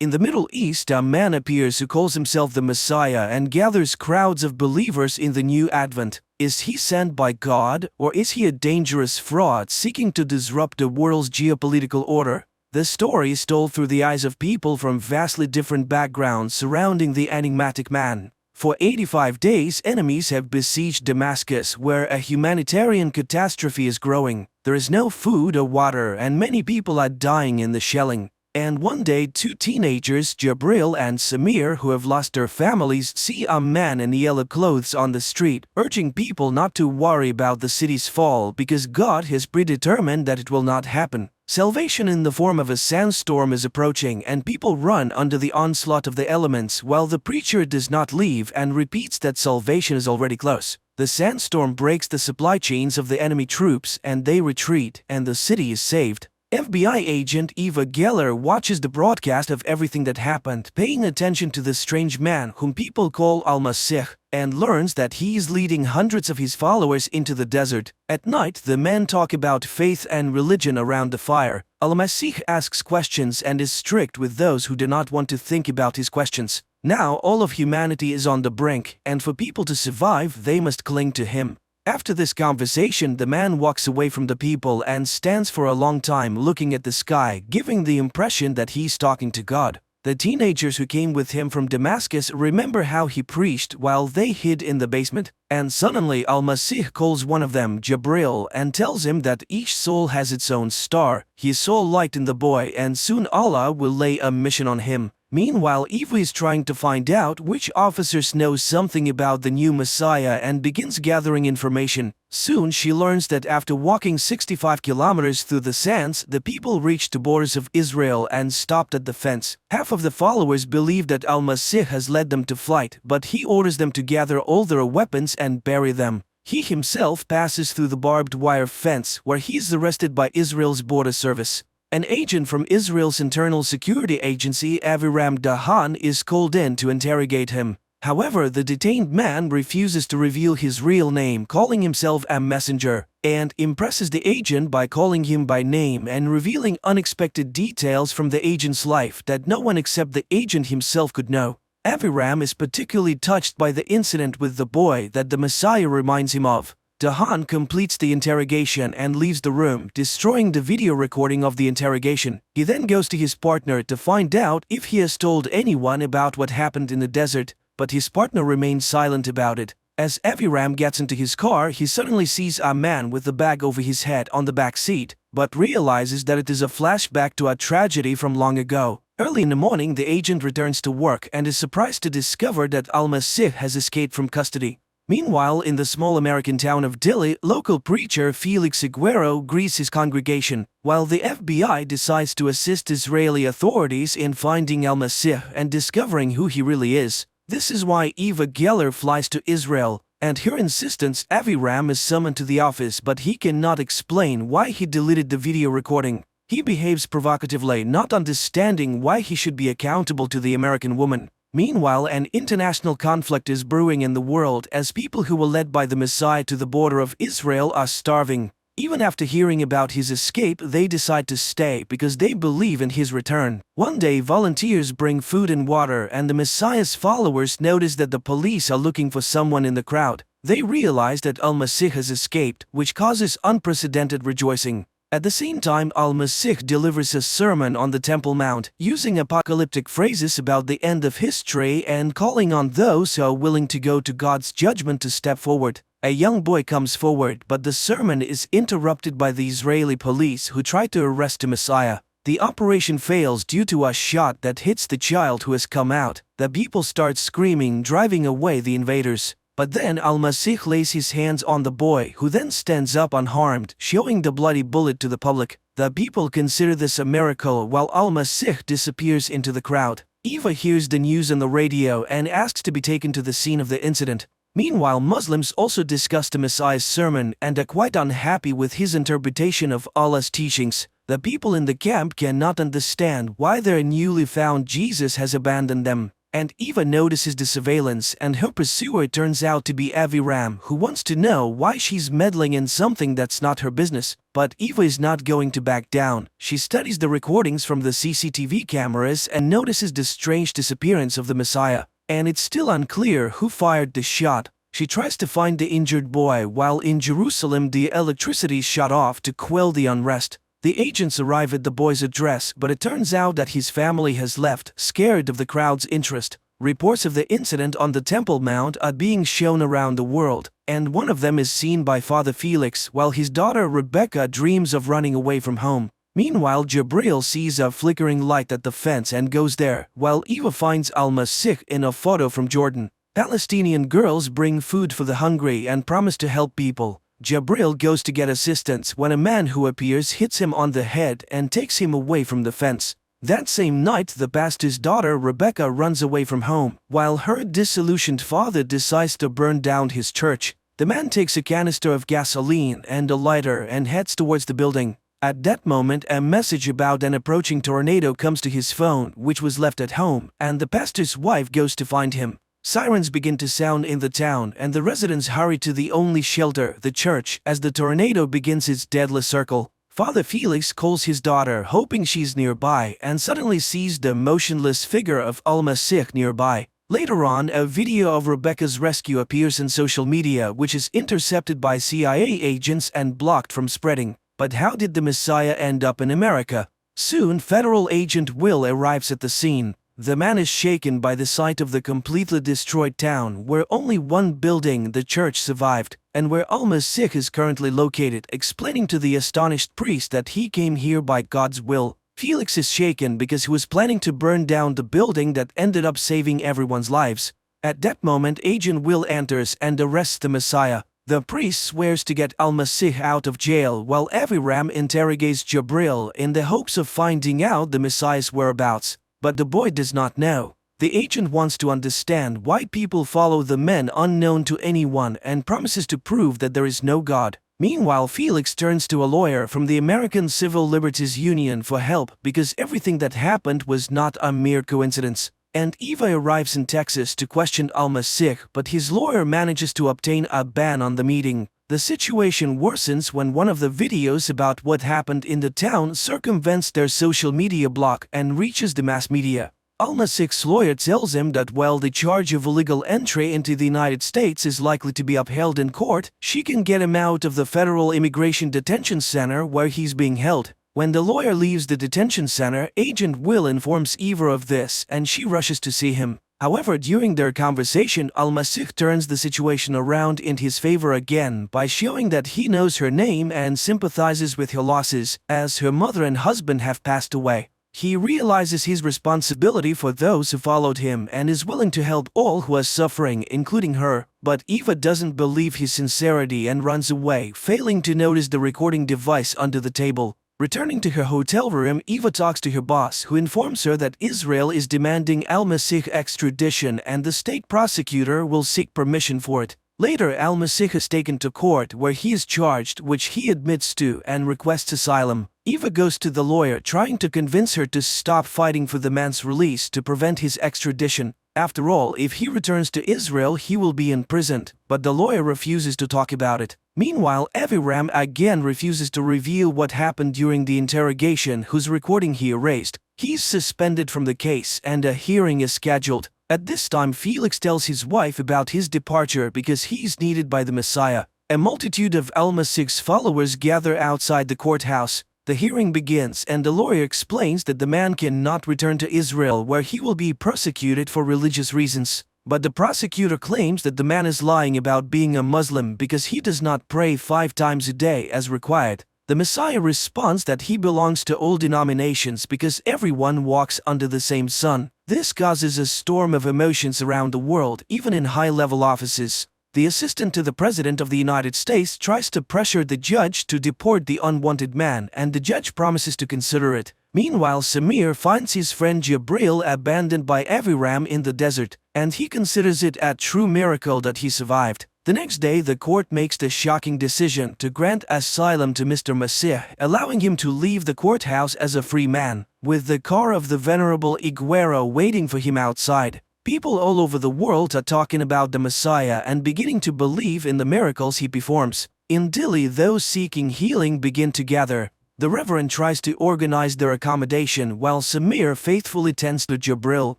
Speaker 1: In the Middle East, a man appears who calls himself the Messiah and gathers crowds of believers in the new Advent. Is he sent by God, or is he a dangerous fraud seeking to disrupt the world's geopolitical order? The story is told through the eyes of people from vastly different backgrounds surrounding the enigmatic man. For 85 days, enemies have besieged Damascus, where a humanitarian catastrophe is growing. There is no food or water, and many people are dying in the shelling. And one day, two teenagers, Jabril and Samir, who have lost their families, see a man in yellow clothes on the street, urging people not to worry about the city's fall because God has predetermined that it will not happen. Salvation in the form of a sandstorm is approaching, and people run under the onslaught of the elements while the preacher does not leave and repeats that salvation is already close. The sandstorm breaks the supply chains of the enemy troops and they retreat, and the city is saved. FBI agent Eva Geller watches the broadcast of everything that happened, paying attention to the strange man whom people call Al-Masih, and learns that he is leading hundreds of his followers into the desert. At night, the men talk about faith and religion around the fire. Al-Masih asks questions and is strict with those who do not want to think about his questions. Now all of humanity is on the brink, and for people to survive, they must cling to him. After this conversation, the man walks away from the people and stands for a long time looking at the sky, giving the impression that he's talking to God. The teenagers who came with him from Damascus remember how he preached while they hid in the basement, and suddenly Al-Masih calls one of them, Jabril, and tells him that each soul has its own star. He is so light in the boy, and soon Allah will lay a mission on him. Meanwhile, Eva is trying to find out which officers know something about the new Messiah and begins gathering information. Soon she learns that after walking 65 kilometers through the sands, the people reached the borders of Israel and stopped at the fence. Half of the followers believe that Al-Masih has led them to flight, but he orders them to gather all their weapons and bury them. He himself passes through the barbed wire fence, where he is arrested by Israel's border service. An agent from Israel's internal security agency, Aviram Dahan, is called in to interrogate him. However, the detained man refuses to reveal his real name, calling himself a messenger. and impresses the agent by calling him by name and revealing unexpected details from the agent's life that no one except the agent himself could know. Aviram is particularly touched by the incident with the boy that the Messiah reminds him of. Dahan completes the interrogation and leaves the room, destroying the video recording of the interrogation. He then goes to his partner to find out if he has told anyone about what happened in the desert, but his partner remains silent about it. As Aviram gets into his car, he suddenly sees a man with a bag over his head on the back seat, but realizes that it is a flashback to a tragedy from long ago. Early in the morning, the agent returns to work and is surprised to discover that Al-Masih has escaped from custody. Meanwhile, in the small American town of Dili, local preacher Felix Aguero greets his congregation, while the FBI decides to assist Israeli authorities in finding Al-Masih and discovering who he really is. This is why Eva Geller flies to Israel, and her insistence Aviram is summoned to the office, but he cannot explain why he deleted the video recording. He behaves provocatively, not understanding why he should be accountable to the American woman. Meanwhile, an international conflict is brewing in the world as people who were led by the Messiah to the border of Israel are starving. Even after hearing about his escape, they decide to stay because they believe in his return. One day, volunteers bring food and water, and the Messiah's followers notice that the police are looking for someone in the crowd. They realize that Al-Masih has escaped, which causes unprecedented rejoicing. At the same time, Al-Masih delivers a sermon on the Temple Mount, using apocalyptic phrases about the end of history and calling on those who are willing to go to God's judgment to step forward. A young boy comes forward, but the sermon is interrupted by the Israeli police who try to arrest the Messiah. The operation fails due to a shot that hits the child who has come out. The people start screaming, driving away the invaders. But then Al-Masih lays his hands on the boy, who then stands up unharmed, showing the bloody bullet to the public. The people consider this a miracle while Al-Masih disappears into the crowd. Eva hears the news on the radio and asks to be taken to the scene of the incident. Meanwhile, Muslims also discuss the Messiah's sermon and are quite unhappy with his interpretation of Allah's teachings. The people in the camp cannot understand why their newly found Jesus has abandoned them. And Eva notices the surveillance, and her pursuer turns out to be Aviram, who wants to know why she's meddling in something that's not her business. But Eva is not going to back down. She studies the recordings from the CCTV cameras and notices the strange disappearance of the Messiah. And it's still unclear who fired the shot. She tries to find the injured boy, while in Jerusalem the electricity is shut off to quell the unrest. The agents arrive at the boy's address, but it turns out that his family has left, scared of the crowd's interest. Reports of the incident on the Temple Mount are being shown around the world, and one of them is seen by Father Felix, while his daughter Rebecca dreams of running away from home. Meanwhile, Jabril sees a flickering light at the fence and goes there, while Eva finds Al-Masih in a photo from Jordan. Palestinian girls bring food for the hungry and promise to help people. Jabril goes to get assistance when a man who appears hits him on the head and takes him away from the fence. That same night, the pastor's daughter Rebecca runs away from home, while her disillusioned father decides to burn down his church. The man takes a canister of gasoline and a lighter and heads towards the building. At that moment, a message about an approaching tornado comes to his phone, which was left at home, and the pastor's wife goes to find him. Sirens begin to sound in the town, and the residents hurry to the only shelter, the church, as the tornado begins its deadly circle. Father Felix calls his daughter, hoping she's nearby, and suddenly sees the motionless figure of Al-Masih nearby. Later on, a video of Rebecca's rescue appears in social media, which is intercepted by CIA agents and blocked from spreading. But how did the Messiah end up in America? Soon, Federal Agent Will arrives at the scene. The man is shaken by the sight of the completely destroyed town, where only one building, the church, survived, and where Al-Masih is currently located, explaining to the astonished priest that he came here by God's will. Felix is shaken because he was planning to burn down the building that ended up saving everyone's lives. At that moment, Agent Will enters and arrests the Messiah. The priest swears to get Al-Masih out of jail, while Aviram interrogates Jabril in the hopes of finding out the Messiah's whereabouts. But the boy does not know. The agent wants to understand why people follow the men unknown to anyone and promises to prove that there is no God. Meanwhile, Felix turns to a lawyer from the American Civil Liberties Union for help because everything that happened was not a mere coincidence. And Eva arrives in Texas to question Al-Masih, but his lawyer manages to obtain a ban on the meeting. The The situation worsens when one of the videos about what happened in the town circumvents their social media block and reaches the mass media. Al-Masikh's lawyer tells him that while the charge of illegal entry into the United States is likely to be upheld in court, she can get him out of the federal immigration detention center where he's being held. When the lawyer leaves the detention center, Agent Will informs Eva of this and she rushes to see him. However, during their conversation, Al-Masikh turns the situation around in his favor again by showing that he knows her name and sympathizes with her losses, as her mother and husband have passed away. He realizes his responsibility for those who followed him and is willing to help all who are suffering, including her, but Eva doesn't believe his sincerity and runs away, failing to notice the recording device under the table. Returning to her hotel room, Eva talks to her boss, who informs her that Israel is demanding Al-Masikh extradition and the state prosecutor will seek permission for it. Later, Al-Masikh is taken to court where he is charged, which he admits to, and requests asylum. Eva goes to the lawyer, trying to convince her to stop fighting for the man's release to prevent his extradition. After all, if he returns to Israel, he will be imprisoned, but the lawyer refuses to talk about it. Meanwhile, Aviram again refuses to reveal what happened during the interrogation, whose recording he erased. He's suspended from the case and a hearing is scheduled. At this time, Felix tells his wife about his departure because he's needed by the Messiah. A multitude of Al-Masikh's followers gather outside the courthouse. The hearing begins and the lawyer explains that the man cannot return to Israel where he will be persecuted for religious reasons. But the prosecutor claims that the man is lying about being a Muslim because he does not pray 5 times a day as required. The Messiah responds that he belongs to all denominations because everyone walks under the same sun. This causes a storm of emotions around the world, even in high-level offices. The assistant to the President of the United States tries to pressure the judge to deport the unwanted man, and the judge promises to consider it. Meanwhile, Samir finds his friend Jibril abandoned by Aviram in the desert, and he considers it a true miracle that he survived. The next day, the court makes the shocking decision to grant asylum to Mr. Masih, allowing him to leave the courthouse as a free man, with the car of the Venerable Iguero waiting for him outside. People all over the world are talking about the Messiah and beginning to believe in the miracles he performs. In Delhi, those seeking healing begin to gather. The Reverend tries to organize their accommodation while Samir faithfully tends to Jibril.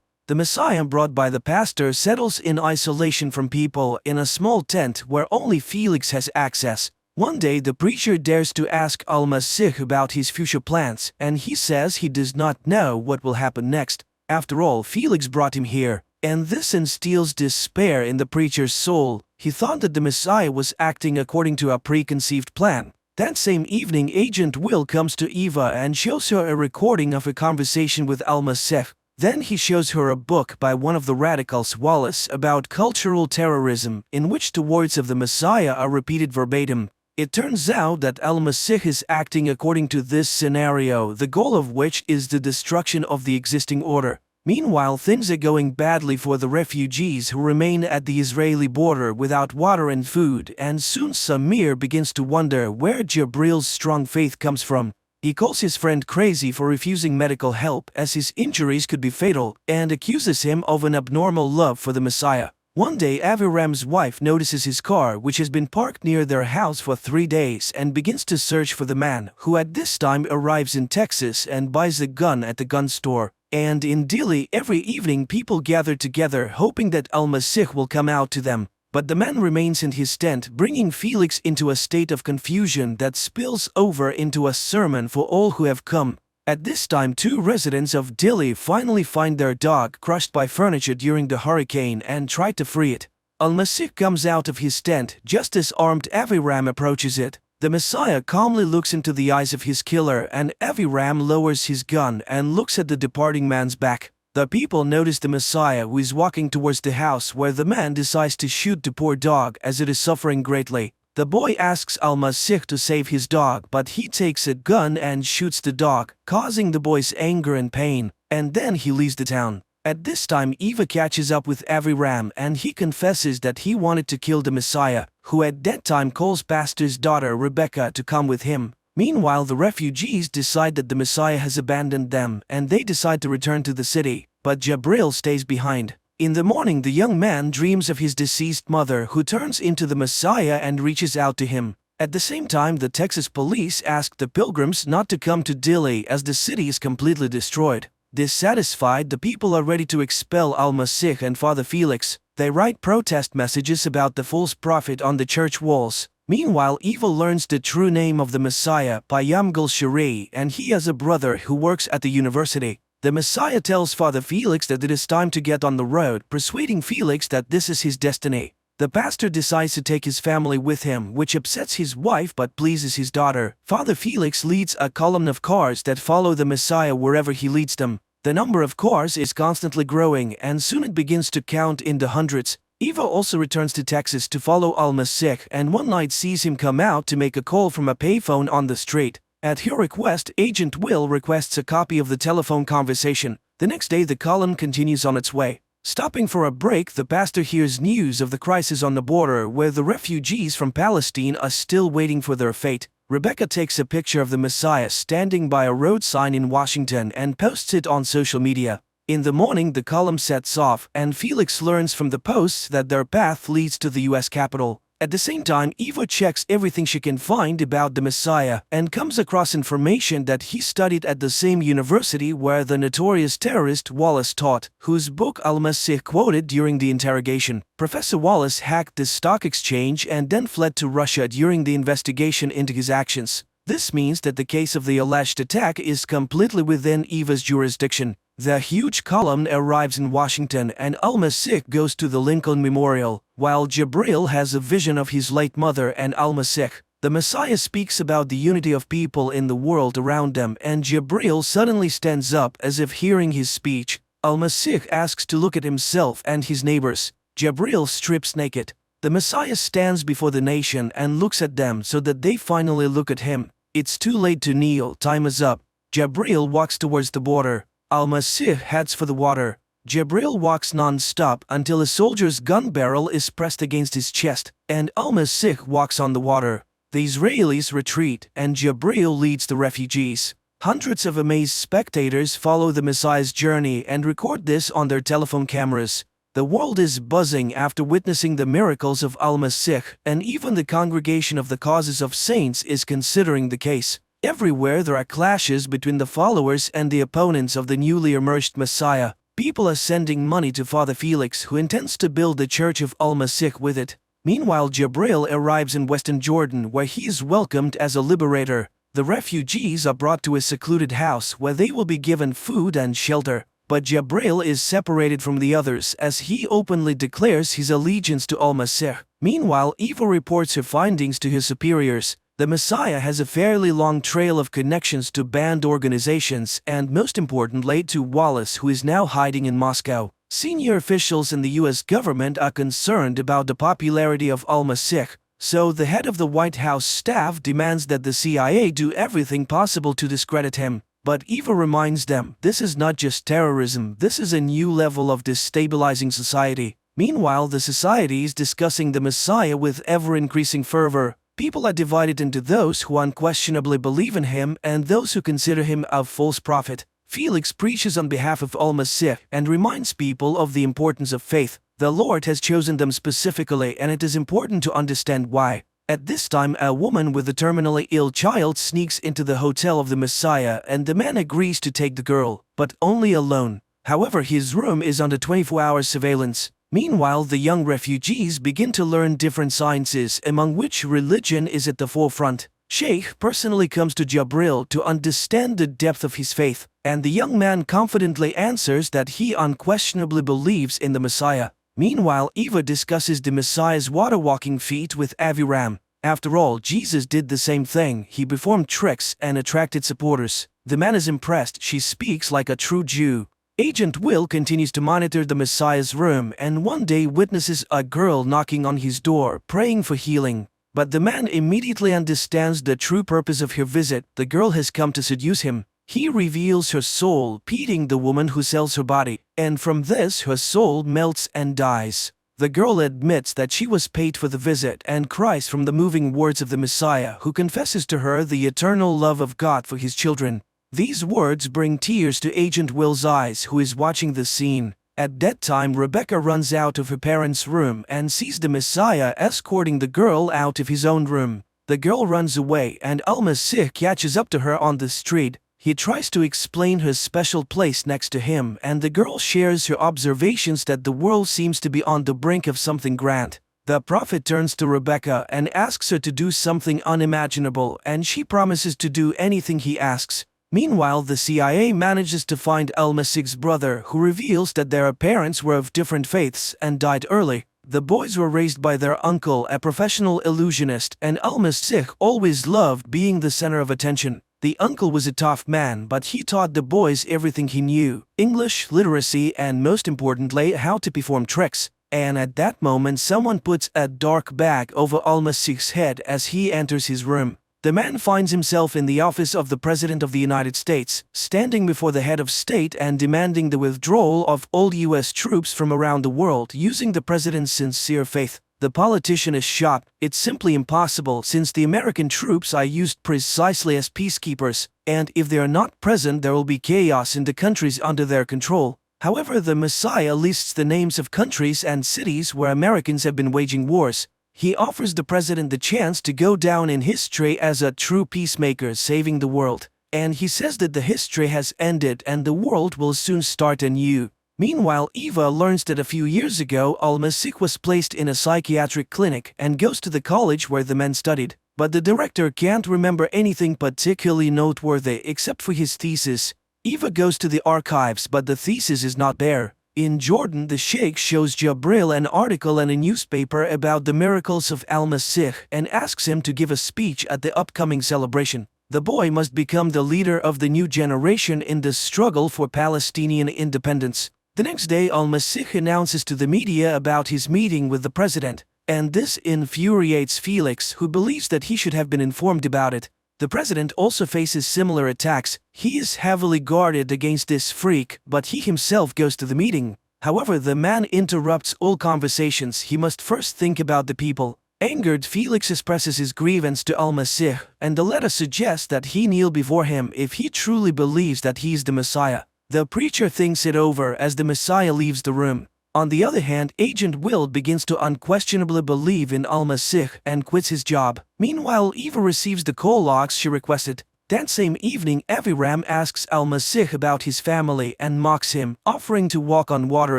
Speaker 1: The Messiah brought by the pastor settles in isolation from people in a small tent where only Felix has access. One day, the preacher dares to ask Al-Masikh about his future plans, and he says he does not know what will happen next. After all, Felix brought him here, and this instills despair in the preacher's soul. He thought that the Messiah was acting according to a preconceived plan. That same evening, Agent Will comes to Eva and shows her a recording of a conversation with Al-Masikh. Then he shows her a book by one of the radicals, Wallace, about cultural terrorism, in which the words of the Messiah are repeated verbatim. It turns out that Al-Masikh is acting according to this scenario, the goal of which is the destruction of the existing order. Meanwhile, things are going badly for the refugees who remain at the Israeli border without water and food, and soon Samir begins to wonder where Jibril's strong faith comes from. He calls his friend crazy for refusing medical help as his injuries could be fatal, and accuses him of an abnormal love for the Messiah. One day, Aviram's wife notices his car, which has been parked near their house for 3 days, and begins to search for the man, who at this time arrives in Texas and buys a gun at the gun store. And in Delhi, every evening people gather together hoping that Al-Masikh will come out to them. But the man remains in his tent, bringing Felix into a state of confusion that spills over into a sermon for all who have come. At this time, 2 residents of Delhi finally find their dog crushed by furniture during the hurricane and try to free it. Al-Masikh comes out of his tent just as armed Aviram approaches it. The Messiah calmly looks into the eyes of his killer, and Aviram lowers his gun and looks at the departing man's back. The people notice the Messiah, who is walking towards the house where the man decides to shoot the poor dog as it is suffering greatly. The boy asks Al-Masikh to save his dog, but he takes a gun and shoots the dog, causing the boy's anger and pain, and then he leaves the town. At this time, Eva catches up with Aviram and he confesses that he wanted to kill the Messiah, who at that time calls pastor's daughter Rebecca to come with him. Meanwhile, the refugees decide that the Messiah has abandoned them and they decide to return to the city, but Jibril stays behind. In the morning, the young man dreams of his deceased mother, who turns into the Messiah and reaches out to him. At the same time, the Texas police asked the pilgrims not to come to Dili as the city is completely destroyed. Dissatisfied, the people are ready to expel al-Masih and Father Felix. They write protest messages about the false prophet on the church walls. Meanwhile, Eva learns the true name of the Messiah, Payamgal Shari, and he has a brother who works at the university. The Messiah tells Father Felix that it is time to get on the road, persuading Felix that this is his destiny. The pastor decides to take his family with him, which upsets his wife but pleases his daughter. Father Felix leads a column of cars that follow the Messiah wherever he leads them. The number of cars is constantly growing, and soon it begins to count in the hundreds. Eva also returns to Texas to follow al-Masih, and one night sees him come out to make a call from a payphone on the street. At her request, Agent Will requests a copy of the telephone conversation. The next day, the column continues on its way. Stopping for a break, the pastor hears news of the crisis on the border, where the refugees from Palestine are still waiting for their fate. Rebecca takes a picture of the Messiah standing by a road sign in Washington and posts it on social media. In the morning, the column sets off, and Felix learns from the posts that their path leads to the U.S. Capitol. At the same time, Eva checks everything she can find about the Messiah and comes across information that he studied at the same university where the notorious terrorist Wallace taught, whose book al-Masih quoted during the interrogation. Professor Wallace hacked the stock exchange and then fled to Russia during the investigation into his actions. This means that the case of the alleged attack is completely within Eva's jurisdiction. The huge column arrives in Washington, and al-Masih goes to the Lincoln Memorial, while Jabril has a vision of his late mother and al-Masih. The Messiah speaks about the unity of people in the world around them, and Jabril suddenly stands up as if hearing his speech. Al-Masih asks to look at himself and his neighbors. Jabril strips naked. The Messiah stands before the nation and looks at them so that they finally look at him. It's too late to kneel, time is up. Jabril walks towards the border. Al-Masih heads for the water. Jabril walks non-stop until a soldier's gun barrel is pressed against his chest, and al-Masih walks on the water. The Israelis retreat, and Jabril leads the refugees. Hundreds of amazed spectators follow the Messiah's journey and record this on their telephone cameras. The world is buzzing after witnessing the miracles of al-Masih, and even the Congregation of the Causes of Saints is considering the case. Everywhere there are clashes between the followers and the opponents of the newly emerged Messiah. People are sending money to Father Felix, who intends to build the Church of al-Masih with it. Meanwhile, Jabril arrives in Western Jordan, where he is welcomed as a liberator. The refugees are brought to a secluded house where they will be given food and shelter. But Jabril is separated from the others as he openly declares his allegiance to al-Masih. Meanwhile, Eva reports her findings to his superiors. The Messiah has a fairly long trail of connections to banned organizations and, most importantly, to Wallace, who is now hiding in Moscow. Senior officials in the U.S. government are concerned about the popularity of al-Masih, so the head of the White House staff demands that the CIA do everything possible to discredit him. But Eva reminds them, this is not just terrorism, this is a new level of destabilizing society. Meanwhile, the society is discussing the Messiah with ever-increasing fervor. People are divided into those who unquestionably believe in him and those who consider him a false prophet. Felix preaches on behalf of al-Masih and reminds people of the importance of faith. The Lord has chosen them specifically, and it is important to understand why. At this time, a woman with a terminally ill child sneaks into the hotel of the Messiah, and the man agrees to take the girl, but only alone. However, his room is under 24-hour surveillance. Meanwhile, the young refugees begin to learn different sciences, among which religion is at the forefront. Sheikh personally comes to Jabril to understand the depth of his faith, and the young man confidently answers that he unquestionably believes in the Messiah. Meanwhile, Eva discusses the Messiah's water-walking feat with Aviram. After all, Jesus did the same thing. He performed tricks and attracted supporters. The man is impressed. She speaks like a true Jew. Agent Will continues to monitor the Messiah's room and one day witnesses a girl knocking on his door, praying for healing. But the man immediately understands the true purpose of her visit. The girl has come to seduce him. He reveals her soul, pitying the woman who sells her body, and from this her soul melts and dies. The girl admits that she was paid for the visit and cries from the moving words of the Messiah, who confesses to her the eternal love of God for his children. These words bring tears to Agent Will's eyes, who is watching the scene. At that time, Rebecca runs out of her parents' room and sees the Messiah escorting the girl out of his own room. The girl runs away and al-Masih catches up to her on the street. He tries to explain her special place next to him, and the girl shares her observations that the world seems to be on the brink of something grand. The Prophet turns to Rebecca and asks her to do something unimaginable, and she promises to do anything he asks. Meanwhile, the CIA manages to find al-Masih's brother, who reveals that their parents were of different faiths and died early. The boys were raised by their uncle, a professional illusionist, and al-Masih always loved being the center of attention. The uncle was a tough man, but he taught the boys everything he knew: English, literacy, and most importantly, how to perform tricks. And at that moment, someone puts a dark bag over al-Masih's head as he enters his room. The man finds himself in the office of the President of the United States, standing before the head of state and demanding the withdrawal of all U.S. troops from around the world using the president's sincere faith. The politician is shocked. It's simply impossible, since the American troops are used precisely as peacekeepers, and if they are not present, there will be chaos in the countries under their control. However, the Messiah lists the names of countries and cities where Americans have been waging wars. He offers the president the chance to go down in history as a true peacemaker saving the world. And he says that the history has ended and the world will soon start anew. Meanwhile, Eva learns that a few years ago al-Masih was placed in a psychiatric clinic and goes to the college where the men studied. But the director can't remember anything particularly noteworthy except for his thesis. Eva goes to the archives, but the thesis is not there. In Jordan, the Sheikh shows Jabril an article in a newspaper about the miracles of al-Masih and asks him to give a speech at the upcoming celebration. The boy must become the leader of the new generation in the struggle for Palestinian independence. The next day, al-Masih announces to the media about his meeting with the president, and this infuriates Felix, who believes that he should have been informed about it. The president also faces similar attacks. He is heavily guarded against this freak, but he himself goes to the meeting. However, the man interrupts all conversations. He must first think about the people. Angered, Felix expresses his grievance to al-Masih, and the letter suggests that he kneel before him if he truly believes that he is the Messiah. The preacher thinks it over as the Messiah leaves the room. On the other hand, Agent Will begins to unquestionably believe in al-Masih and quits his job. Meanwhile, Eva receives the call logs she requested. That same evening, Aviram asks al-Masih about his family and mocks him, offering to walk on water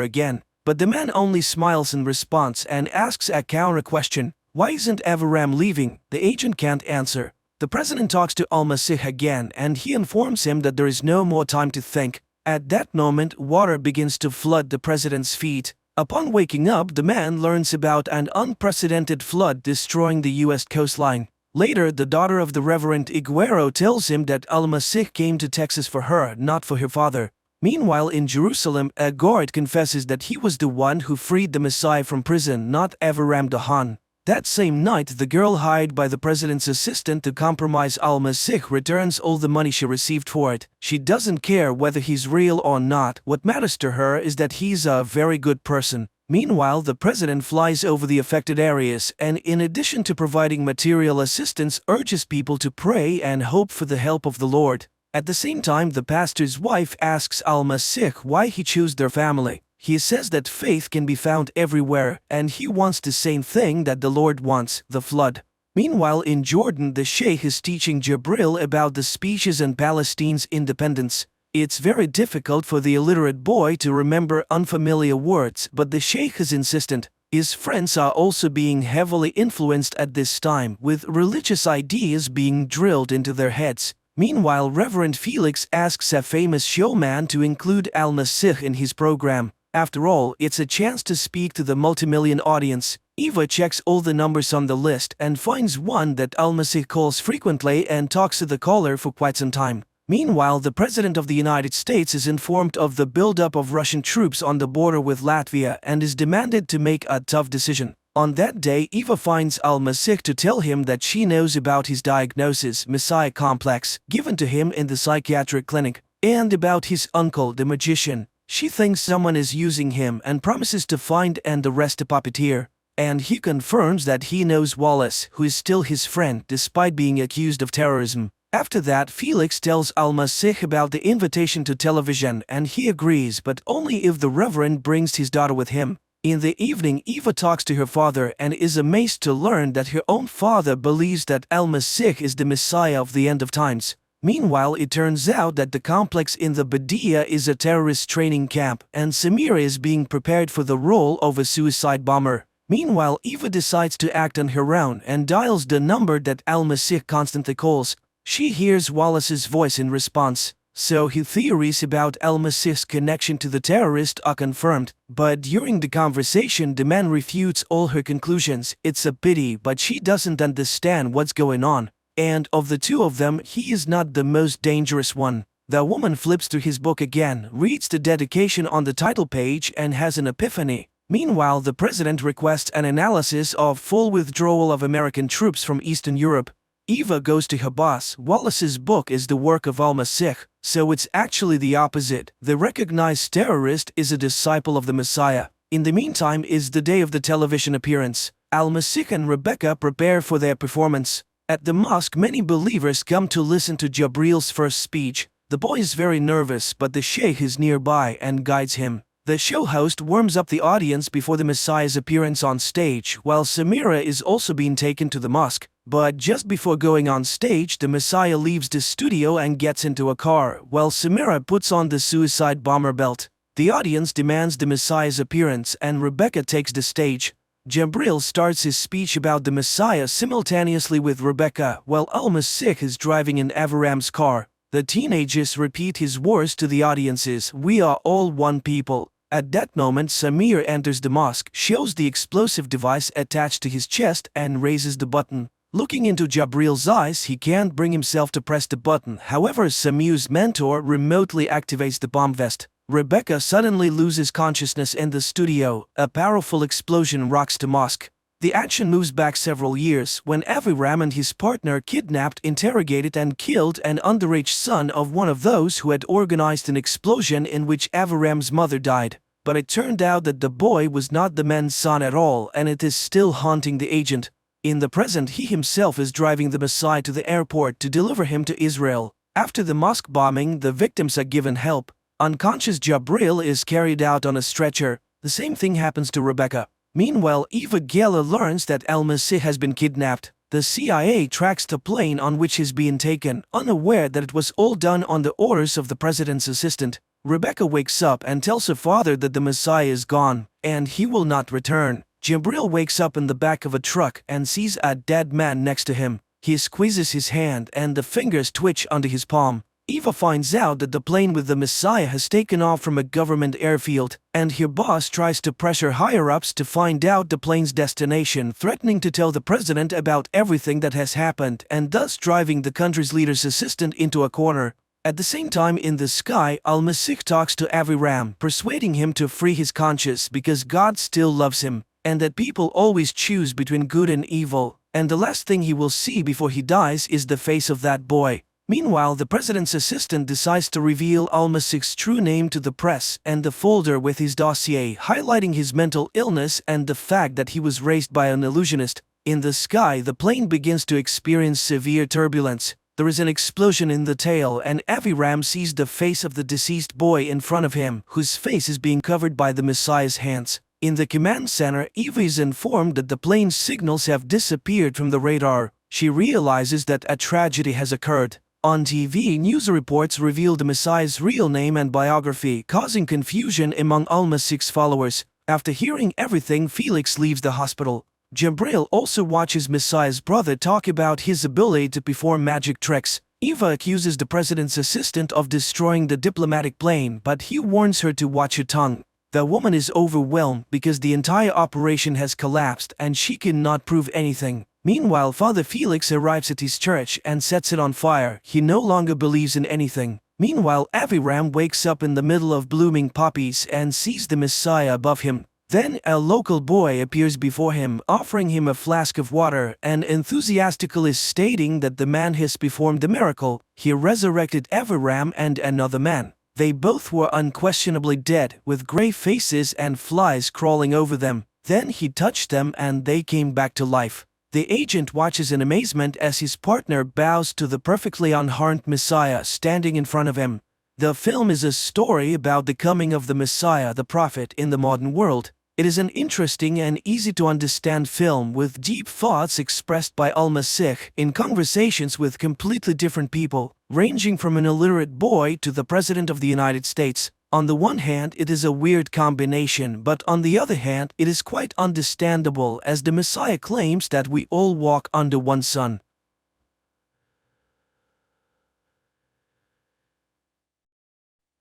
Speaker 1: again. But the man only smiles in response and asks a counter-question: why isn't Aviram leaving? The agent can't answer. The president talks to al-Masih again and he informs him that there is no more time to think. At that moment, water begins to flood the president's feet. Upon waking up, the man learns about an unprecedented flood destroying the U.S. coastline. Later, the daughter of the Reverend Iguero tells him that al-Masih came to Texas for her, not for her father. Meanwhile, in Jerusalem, a guard confesses that he was the one who freed the Messiah from prison, not Aviram Dahan. That same night, the girl hired by the president's assistant to compromise al-Masih returns all the money she received for it. She doesn't care whether he's real or not. What matters to her is that he's a very good person. Meanwhile, the president flies over the affected areas and, in addition to providing material assistance, urges people to pray and hope for the help of the Lord. At the same time, the pastor's wife asks al-Masih why he chose their family. He says that faith can be found everywhere, and he wants the same thing that the Lord wants: the flood. Meanwhile, in Jordan, the Sheikh is teaching Jabril about the speeches and Palestine's independence. It's very difficult for the illiterate boy to remember unfamiliar words, but the Sheikh is insistent. His friends are also being heavily influenced at this time, with religious ideas being drilled into their heads. Meanwhile, Reverend Felix asks a famous showman to include al-Masih in his program. After all, it's a chance to speak to the multimillion audience. Eva checks all the numbers on the list and finds one that al-Masih calls frequently and talks to the caller for quite some time. Meanwhile, the President of the United States is informed of the buildup of Russian troops on the border with Latvia and is demanded to make a tough decision. On that day, Eva finds al-Masih to tell him that she knows about his diagnosis, Messiah complex, given to him in the psychiatric clinic, and about his uncle, the magician. She thinks someone is using him and promises to find and arrest the puppeteer. And he confirms that he knows Wallace, who is still his friend despite being accused of terrorism. After that, Felix tells Al-Masih about the invitation to television and he agrees, but only if the Reverend brings his daughter with him. In the evening, Eva talks to her father and is amazed to learn that her own father believes that Al-Masih is the Messiah of the end of times. Meanwhile, it turns out that the complex in the Badia is a terrorist training camp and Samira is being prepared for the role of a suicide bomber. Meanwhile, Eva decides to act on her own and dials the number that Al-Masih constantly calls. She hears Wallace's voice in response, so his theories about Al-Masih's connection to the terrorist are confirmed, but during the conversation the man refutes all her conclusions. It's a pity, but she doesn't understand what's going on. And of the two of them, he is not the most dangerous one. The woman flips through his book again, reads the dedication on the title page and has an epiphany. Meanwhile, the president requests an analysis of full withdrawal of American troops from Eastern Europe. Eva goes to her boss. Wallace's book is the work of Al-Masih, so it's actually the opposite. The recognized terrorist is a disciple of the Messiah. In the meantime is the day of the television appearance. Al-Masih and Rebecca prepare for their performance. At the mosque, many believers come to listen to Jabril's first speech. The boy is very nervous, but the sheikh is nearby and guides him. The show host warms up the audience before the Messiah's appearance on stage, while Samira is also being taken to the mosque. But just before going on stage, the Messiah leaves the studio and gets into a car, while Samira puts on the suicide bomber belt. The audience demands the Messiah's appearance and Rebecca takes the stage. Jabril starts his speech about the Messiah simultaneously with Rebecca, while Al-Masih is driving in Avram's car. The teenagers repeat his words to the audiences, "We are all one people." At that moment, Samir enters the mosque, shows the explosive device attached to his chest and raises the button. Looking into Jabril's eyes, he can't bring himself to press the button. However, Samir's mentor remotely activates the bomb vest. Rebecca suddenly loses consciousness in the studio. A powerful explosion rocks the mosque. The action moves back several years when Avram and his partner kidnapped, interrogated and killed an underage son of one of those who had organized an explosion in which Avram's mother died. But it turned out that the boy was not the man's son at all and it is still haunting the agent. In the present, he himself is driving the Messiah to the airport to deliver him to Israel. After the mosque bombing, the victims are given help. Unconscious Jabril is carried out on a stretcher. The same thing happens to Rebecca. Meanwhile, Eva Gela learns that Al-Masih has been kidnapped. The CIA tracks the plane on which he's being taken, unaware that it was all done on the orders of the president's assistant. Rebecca wakes up and tells her father that the Messiah is gone, and he will not return. Jabril wakes up in the back of a truck and sees a dead man next to him. He squeezes his hand and the fingers twitch under his palm. Eva finds out that the plane with the Messiah has taken off from a government airfield, and her boss tries to pressure higher-ups to find out the plane's destination, threatening to tell the president about everything that has happened and thus driving the country's leader's assistant into a corner. At the same time, in the sky, Al-Masih talks to Avram, persuading him to free his conscience because God still loves him, and that people always choose between good and evil, and the last thing he will see before he dies is the face of that boy. Meanwhile, the president's assistant decides to reveal Al-Masih's true name to the press and the folder with his dossier, highlighting his mental illness and the fact that he was raised by an illusionist. In the sky, the plane begins to experience severe turbulence. There is an explosion in the tail and Aviram sees the face of the deceased boy in front of him, whose face is being covered by the Messiah's hands. In the command center, Eva is informed that the plane's signals have disappeared from the radar. She realizes that a tragedy has occurred. On TV, news reports reveal the Messiah's real name and biography, causing confusion among Al-Masih's followers. After hearing everything, Felix leaves the hospital. Jabril also watches Messiah's brother talk about his ability to perform magic tricks. Eva accuses the president's assistant of destroying the diplomatic plane, but he warns her to watch her tongue. The woman is overwhelmed because the entire operation has collapsed and she cannot prove anything. Meanwhile, Father Felix arrives at his church and sets it on fire. He no longer believes in anything. Meanwhile, Aviram wakes up in the middle of blooming poppies and sees the Messiah above him. Then a local boy appears before him, offering him a flask of water and enthusiastically stating that the man has performed the miracle. He resurrected Aviram and another man. They both were unquestionably dead, with gray faces and flies crawling over them. Then he touched them and they came back to life. The agent watches in amazement as his partner bows to the perfectly unharmed Messiah standing in front of him. The film is a story about the coming of the Messiah, the prophet, in the modern world. It is an interesting and easy-to-understand film with deep thoughts expressed by al-Masih in conversations with completely different people, ranging from an illiterate boy to the President of the United States. On the one hand, it is a weird combination, but on the other hand, it is quite understandable as the Messiah claims that we all walk under one sun.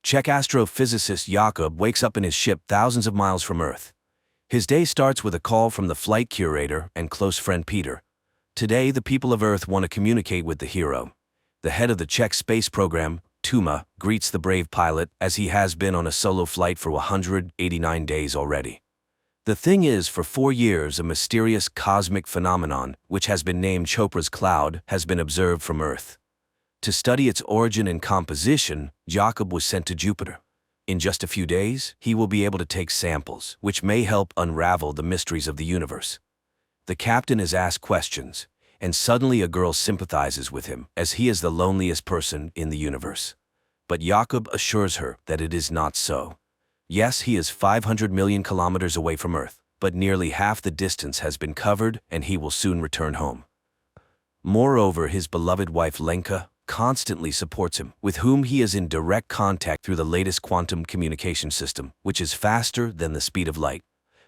Speaker 1: Czech astrophysicist Jakub wakes up in his ship thousands of miles from Earth. His day starts with a call from the flight curator and close friend Peter. Today, the people of Earth want to communicate with the hero. The head of the Czech space program, Tuma, greets the brave pilot as he has been on a solo flight for 189 days already. The thing is, for 4 years, a mysterious cosmic phenomenon, which has been named Chopra's cloud, has been observed from Earth. To study its origin and composition, Jakub was sent to Jupiter. In just a few days, he will be able to take samples, which may help unravel the mysteries of the universe. The captain is asked questions, and suddenly a girl sympathizes with him, as he is the loneliest person in the universe. But Jakub assures her that it is not so. Yes, he is 500 million kilometers away from Earth, but nearly half the distance has been covered and he will soon return home. Moreover, his beloved wife Lenka constantly supports him, with whom he is in direct contact through the latest quantum communication system, which is faster than the speed of light.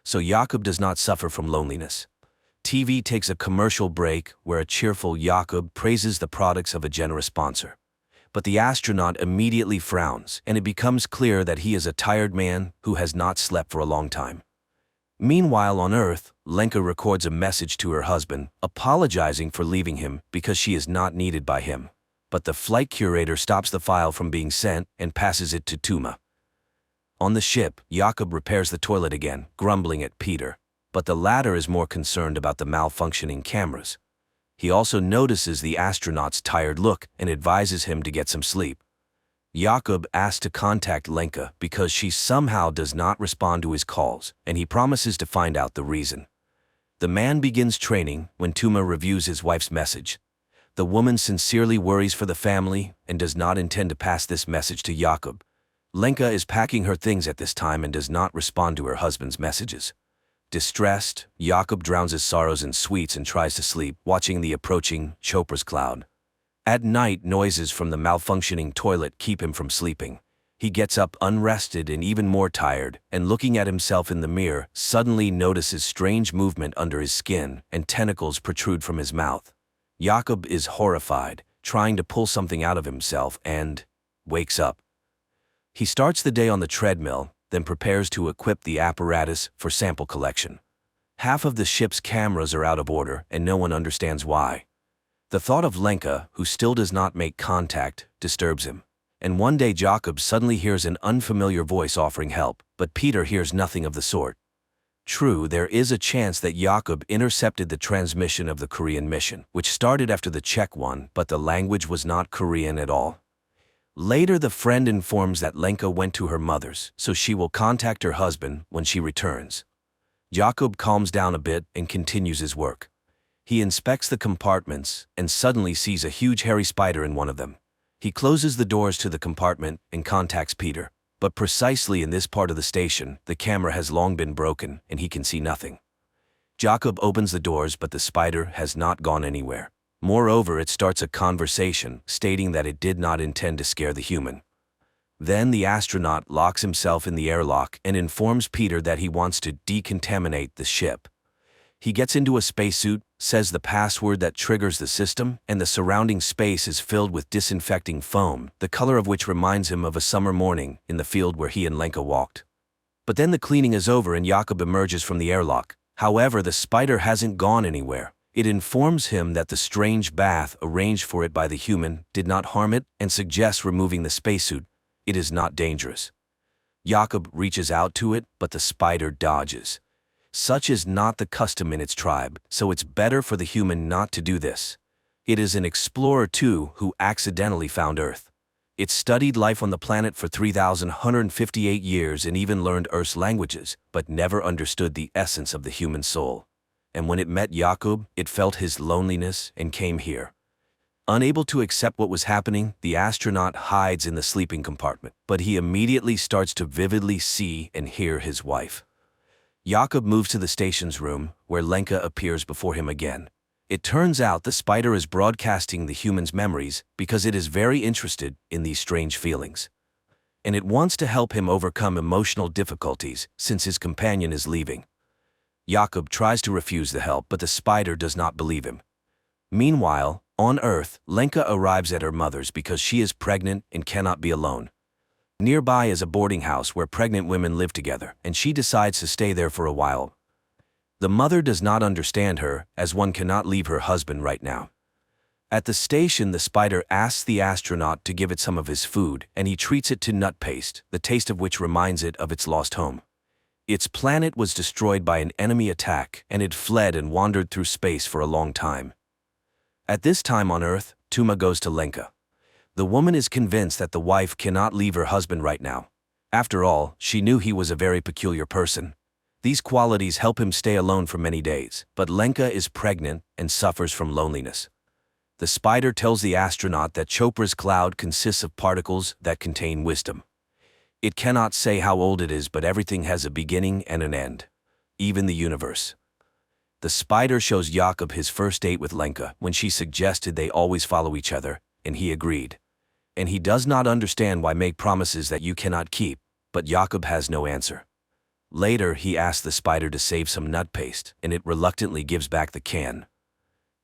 Speaker 1: So Jakub does not suffer from loneliness. TV takes a commercial break where a cheerful Jakub praises the products of a generous sponsor. But the astronaut immediately frowns, and it becomes clear that he is a tired man who has not slept for a long time. Meanwhile, on Earth, Lenka records a message to her husband, apologizing for leaving him because she is not needed by him. But the flight curator stops the file from being sent and passes it to Tuma. On the ship, Jakub repairs the toilet again, grumbling at Peter, but the latter is more concerned about the malfunctioning cameras. He also notices the astronaut's tired look and advises him to get some sleep. Jakub asks to contact Lenka because she somehow does not respond to his calls, and he promises to find out the reason. The man begins training when Tuma reviews his wife's message. The woman sincerely worries for the family and does not intend to pass this message to Jakub. Lenka is packing her things at this time and does not respond to her husband's messages. Distressed, Jakub drowns his sorrows in sweets and tries to sleep, watching the approaching Chopra's cloud. At night, noises from the malfunctioning toilet keep him from sleeping. He gets up unrested and even more tired, and looking at himself in the mirror, suddenly notices strange movement under his skin and tentacles protrude from his mouth. Jakub is horrified, trying to pull something out of himself and wakes up. He starts the day on the treadmill, then prepares to equip the apparatus for sample collection. Half of the ship's cameras are out of order and no one understands why. The thought of Lenka, who still does not make contact, disturbs him. And one day Jakub suddenly hears an unfamiliar voice offering help, but Peter hears nothing of the sort. True, there is a chance that Jakub intercepted the transmission of the Korean mission, which started after the Czech one, but the language was not Korean at all. Later, the friend informs that Lenka went to her mother's, so she will contact her husband when she returns. Jakub calms down a bit and continues his work. He inspects the compartments and suddenly sees a huge hairy spider in one of them. He closes the doors to the compartment and contacts Peter. But precisely in this part of the station, the camera has long been broken and he can see nothing. Jakub opens the doors, but the spider has not gone anywhere. Moreover, it starts a conversation, stating that it did not intend to scare the human. Then the astronaut locks himself in the airlock and informs Peter that he wants to decontaminate the ship. He gets into a spacesuit, says the password that triggers the system, and the surrounding space is filled with disinfecting foam, the color of which reminds him of a summer morning in the field where he and Lenka walked. But then the cleaning is over and Jakub emerges from the airlock. However, the spider hasn't gone anywhere. It informs him that the strange bath arranged for it by the human did not harm it and suggests removing the spacesuit. It is not dangerous. Jakub reaches out to it, but the spider dodges. Such is not the custom in its tribe, so it's better for the human not to do this. It is an explorer too who accidentally found Earth. It studied life on the planet for 3,158 years and even learned Earth's languages, but never understood the essence of the human soul. and when it met Jakub, it felt his loneliness and came here. Unable to accept what was happening, the astronaut hides in the sleeping compartment, but he immediately starts to vividly see and hear his wife. Jakub moves to the station's room, where Lenka appears before him again. It turns out the spider is broadcasting the human's memories because it is very interested in these strange feelings. And it wants to help him overcome emotional difficulties since his companion is leaving. Jakub tries to refuse the help, but the spider does not believe him. Meanwhile, on Earth, Lenka arrives at her mother's because she is pregnant and cannot be alone. Nearby is a boarding house where pregnant women live together, and she decides to stay there for a while. The mother does not understand her, as one cannot leave her husband right now. At the station, the spider asks the astronaut to give it some of his food, and he treats it to nut paste, the taste of which reminds it of its lost home. Its planet was destroyed by an enemy attack, and it fled and wandered through space for a long time. At this time on Earth, Tuma goes to Lenka. The woman is convinced that the wife cannot leave her husband right now. After all, she knew he was a very peculiar person. These qualities help him stay alone for many days, but Lenka is pregnant and suffers from loneliness. The spider tells the astronaut that Chopra's cloud consists of particles that contain wisdom. It cannot say how old it is, but everything has a beginning and an end, even the universe. The spider shows Jakub his first date with Lenka when she suggested they always follow each other, and he agreed. And he does not understand why make promises that you cannot keep, but Jakub has no answer. Later, he asks the spider to save some nut paste, and it reluctantly gives back the can.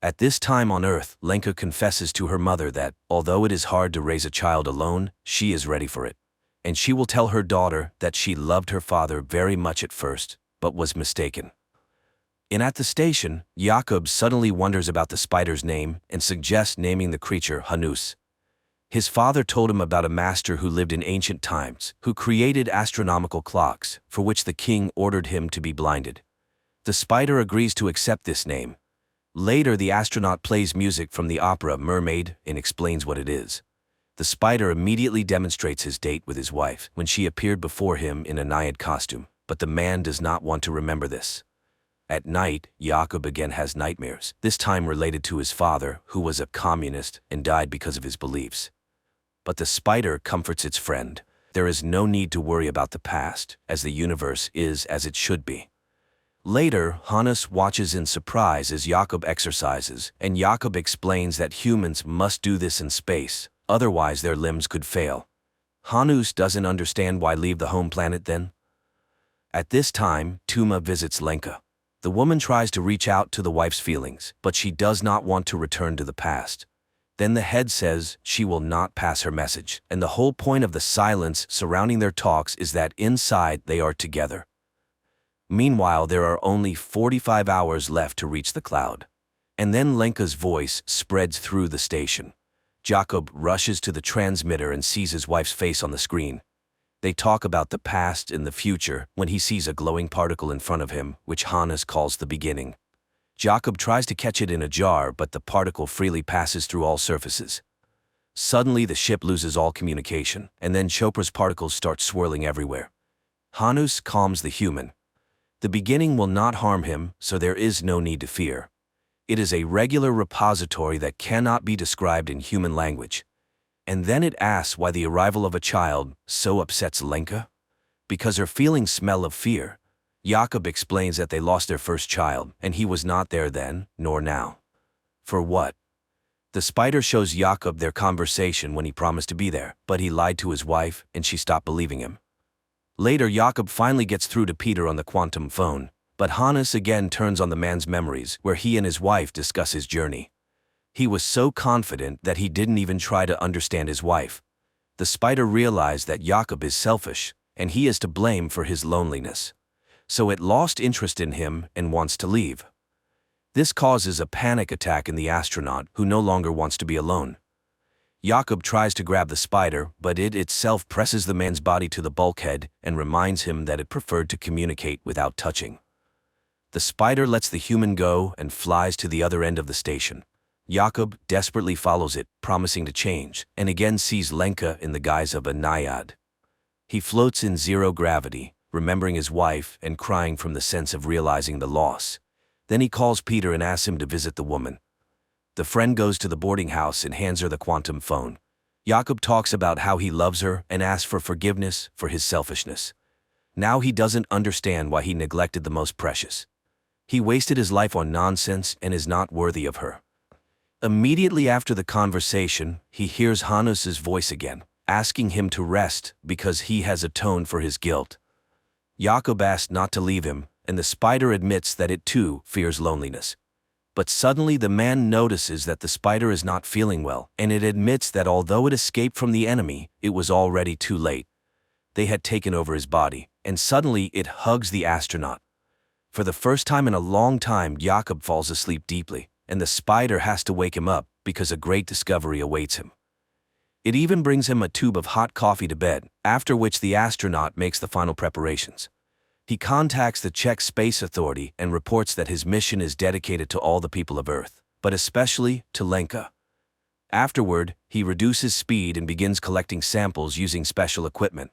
Speaker 1: At this time on Earth, Lenka confesses to her mother that, although it is hard to raise a child alone, she is ready for it. And she will tell her daughter that she loved her father very much at first, but was mistaken. And at the station, Jakub suddenly wonders about the spider's name and suggests naming the creature Hanus. His father told him about a master who lived in ancient times, who created astronomical clocks, for which the king ordered him to be blinded. The spider agrees to accept this name. Later, the astronaut plays music from the opera Mermaid and explains what it is. The spider immediately demonstrates his date with his wife when she appeared before him in a naiad costume, but the man does not want to remember this. At night, Jakub again has nightmares, this time related to his father, who was a communist and died because of his beliefs. But the spider comforts its friend. There is no need to worry about the past, as the universe is as it should be. Later, Hannes watches in surprise as Jakub exercises, and Jakub explains that humans must do this in space, otherwise their limbs could fail. Hanus doesn't understand why leave the home planet then. At this time, Tuma visits Lenka. The woman tries to reach out to the wife's feelings, but she does not want to return to the past. Then the head says she will not pass her message, and the whole point of the silence surrounding their talks is that inside they are together. Meanwhile, there are only 45 hours left to reach the cloud. And then Lenka's voice spreads through the station. Jakub rushes to the transmitter and sees his wife's face on the screen. They talk about the past and the future when he sees a glowing particle in front of him, which Hannes calls the beginning. Jakub tries to catch it in a jar, but the particle freely passes through all surfaces. Suddenly, the ship loses all communication, and then Chopra's particles start swirling everywhere. Hannes calms the human. The beginning will not harm him, so there is no need to fear. It is a regular repository that cannot be described in human language. And then it asks why the arrival of a child so upsets Lenka. Because her feelings smell of fear. Jakub explains that they lost their first child, and he was not there then, nor now. For what? The spider shows Jakub their conversation when he promised to be there, but he lied to his wife, and she stopped believing him. Later, Jakub finally gets through to Peter on the quantum phone, but Hannes again turns on the man's memories, where he and his wife discuss his journey. He was so confident that he didn't even try to understand his wife. The spider realized that Jakub is selfish, and he is to blame for his loneliness. So it lost interest in him and wants to leave. This causes a panic attack in the astronaut, who no longer wants to be alone. Jakub tries to grab the spider, but it itself presses the man's body to the bulkhead and reminds him that it preferred to communicate without touching. The spider lets the human go and flies to the other end of the station. Jakub desperately follows it, promising to change, and again sees Lenka in the guise of a naiad. He floats in zero gravity, remembering his wife and crying from the sense of realizing the loss. Then he calls Peter and asks him to visit the woman. The friend goes to the boarding house and hands her the quantum phone. Jakob talks about how he loves her and asks for forgiveness for his selfishness. Now he doesn't understand why he neglected the most precious. He wasted his life on nonsense and is not worthy of her. Immediately after the conversation, he hears Hanus's voice again, asking him to rest because he has atoned for his guilt. Jakob asks not to leave him, and the spider admits that it too fears loneliness. But suddenly the man notices that the spider is not feeling well, and it admits that although it escaped from the enemy, it was already too late. They had taken over his body, and suddenly it hugs the astronaut. For the first time in a long time, Jakob falls asleep deeply, and the spider has to wake him up because a great discovery awaits him. It even brings him a tube of hot coffee to bed, after which the astronaut makes the final preparations. He contacts the Czech Space Authority and reports that his mission is dedicated to all the people of Earth, but especially to Lenka. Afterward, he reduces speed and begins collecting samples using special equipment.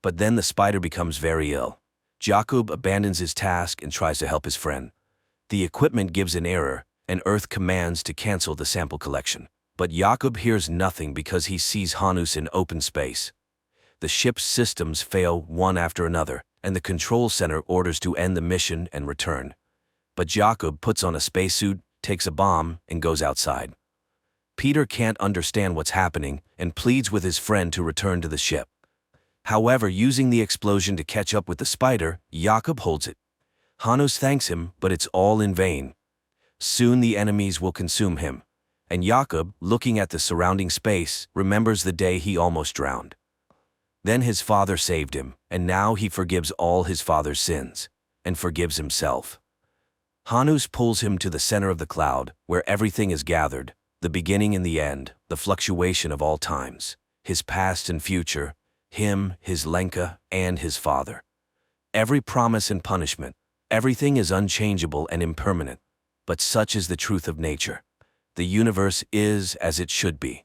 Speaker 1: But then the spider becomes very ill. Jakob abandons his task and tries to help his friend. The equipment gives an error, and Earth commands to cancel the sample collection. But Jakob hears nothing because he sees Hanus in open space. The ship's systems fail one after another, and the control center orders to end the mission and return. But Jakob puts on a spacesuit, takes a bomb, and goes outside. Peter can't understand what's happening and pleads with his friend to return to the ship. However, using the explosion to catch up with the spider, Jakob holds it. Hanus thanks him, but it's all in vain. Soon the enemies will consume him, and Jakob, looking at the surrounding space, remembers the day he almost drowned. Then his father saved him, and now he forgives all his father's sins, and forgives himself. Hanus pulls him to the center of the cloud, where everything is gathered, the beginning and the end, the fluctuation of all times, his past and future, him, his Lenka, and his father. Every promise and punishment, everything is unchangeable and impermanent, but such is the truth of nature. The universe is as it should be.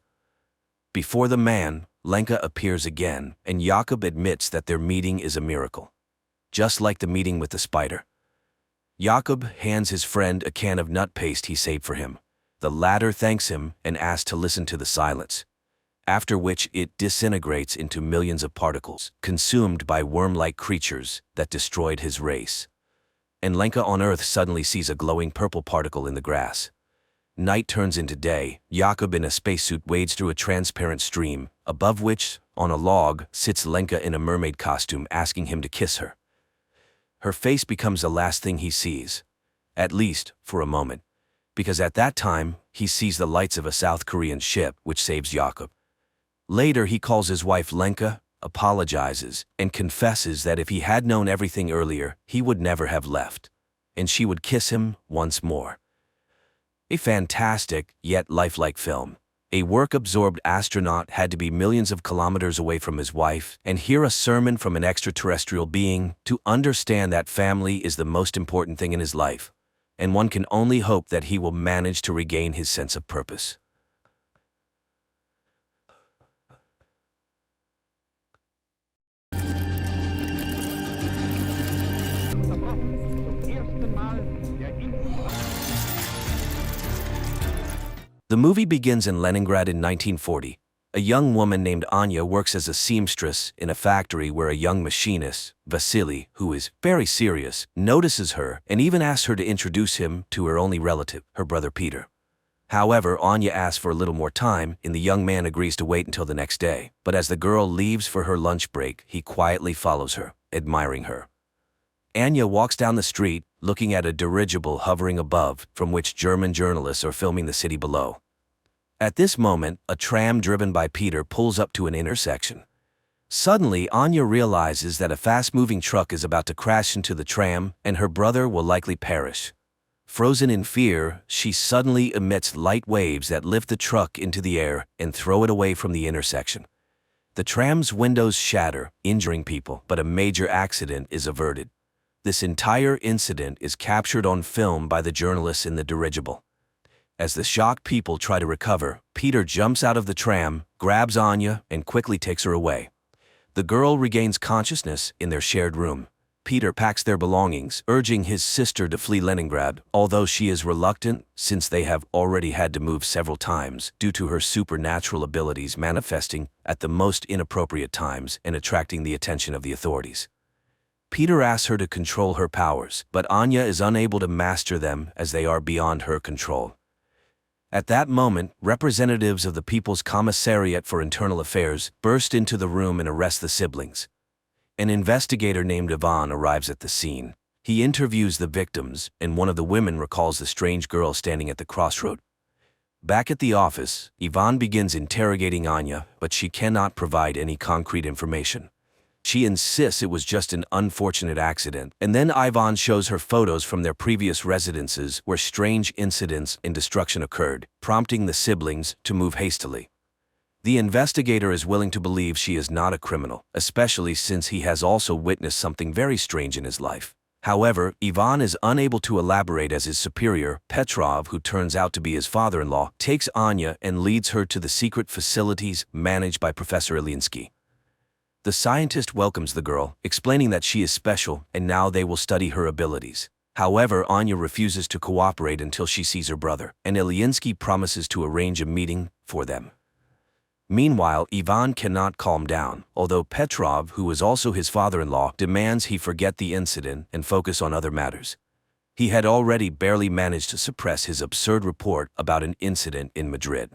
Speaker 1: Before the man, Lenka appears again, and Jakob admits that their meeting is a miracle. Just like the meeting with the spider. Jakob hands his friend a can of nut paste he saved for him. The latter thanks him and asks to listen to the silence, after which it disintegrates into millions of particles, consumed by worm-like creatures that destroyed his race. And Lenka on Earth suddenly sees a glowing purple particle in the grass. Night turns into day. Jakob in a spacesuit wades through a transparent stream, above which, on a log, sits Lenka in a mermaid costume asking him to kiss her. Her face becomes the last thing he sees, at least for a moment, because at that time, he sees the lights of a South Korean ship which saves Jakob. Later he calls his wife Lenka, apologizes, and confesses that if he had known everything earlier, he would never have left, and she would kiss him once more. A fantastic, yet lifelike film. A work-absorbed astronaut had to be millions of kilometers away from his wife and hear a sermon from an extraterrestrial being to understand that family is the most important thing in his life, and one can only hope that he will manage to regain his sense of purpose. The movie begins in Leningrad in 1940. A young woman named Anya works as a seamstress in a factory where a young machinist, Vasily, who is very serious, notices her and even asks her to introduce him to her only relative, her brother Peter. However, Anya asks for a little more time, and the young man agrees to wait until the next day. But as the girl leaves for her lunch break, he quietly follows her, admiring her. Anya walks down the street, looking at a dirigible hovering above, from which German journalists are filming the city below. At this moment, a tram driven by Peter pulls up to an intersection. Suddenly, Anya realizes that a fast-moving truck is about to crash into the tram, and her brother will likely perish. Frozen in fear, she suddenly emits light waves that lift the truck into the air and throw it away from the intersection. The tram's windows shatter, injuring people, but a major accident is averted. This entire incident is captured on film by the journalists in the dirigible. As the shocked people try to recover, Peter jumps out of the tram, grabs Anya, and quickly takes her away. The girl regains consciousness in their shared room. Peter packs their belongings, urging his sister to flee Leningrad, although she is reluctant since they have already had to move several times due to her supernatural abilities manifesting at the most inappropriate times and attracting the attention of the authorities. Peter asks her to control her powers, but Anya is unable to master them as they are beyond her control. At that moment, representatives of the People's Commissariat for Internal Affairs burst into the room and arrest the siblings. An investigator named Ivan arrives at the scene. He interviews the victims, and one of the women recalls the strange girl standing at the crossroad. Back at the office, Ivan begins interrogating Anya, but she cannot provide any concrete information. She insists it was just an unfortunate accident, and then Ivan shows her photos from their previous residences where strange incidents and destruction occurred, prompting the siblings to move hastily. The investigator is willing to believe she is not a criminal, especially since he has also witnessed something very strange in his life. However, Ivan is unable to elaborate as his superior, Petrov, who turns out to be his father-in-law, takes Anya and leads her to the secret facilities managed by Professor Ilyinsky. The scientist welcomes the girl, explaining that she is special and now they will study her abilities. However, Anya refuses to cooperate until she sees her brother, and Ilyinsky promises to arrange a meeting for them. Meanwhile, Ivan cannot calm down, although Petrov, who is also his father-in-law, demands he forget the incident and focus on other matters. He had already barely managed to suppress his absurd report about an incident in Madrid.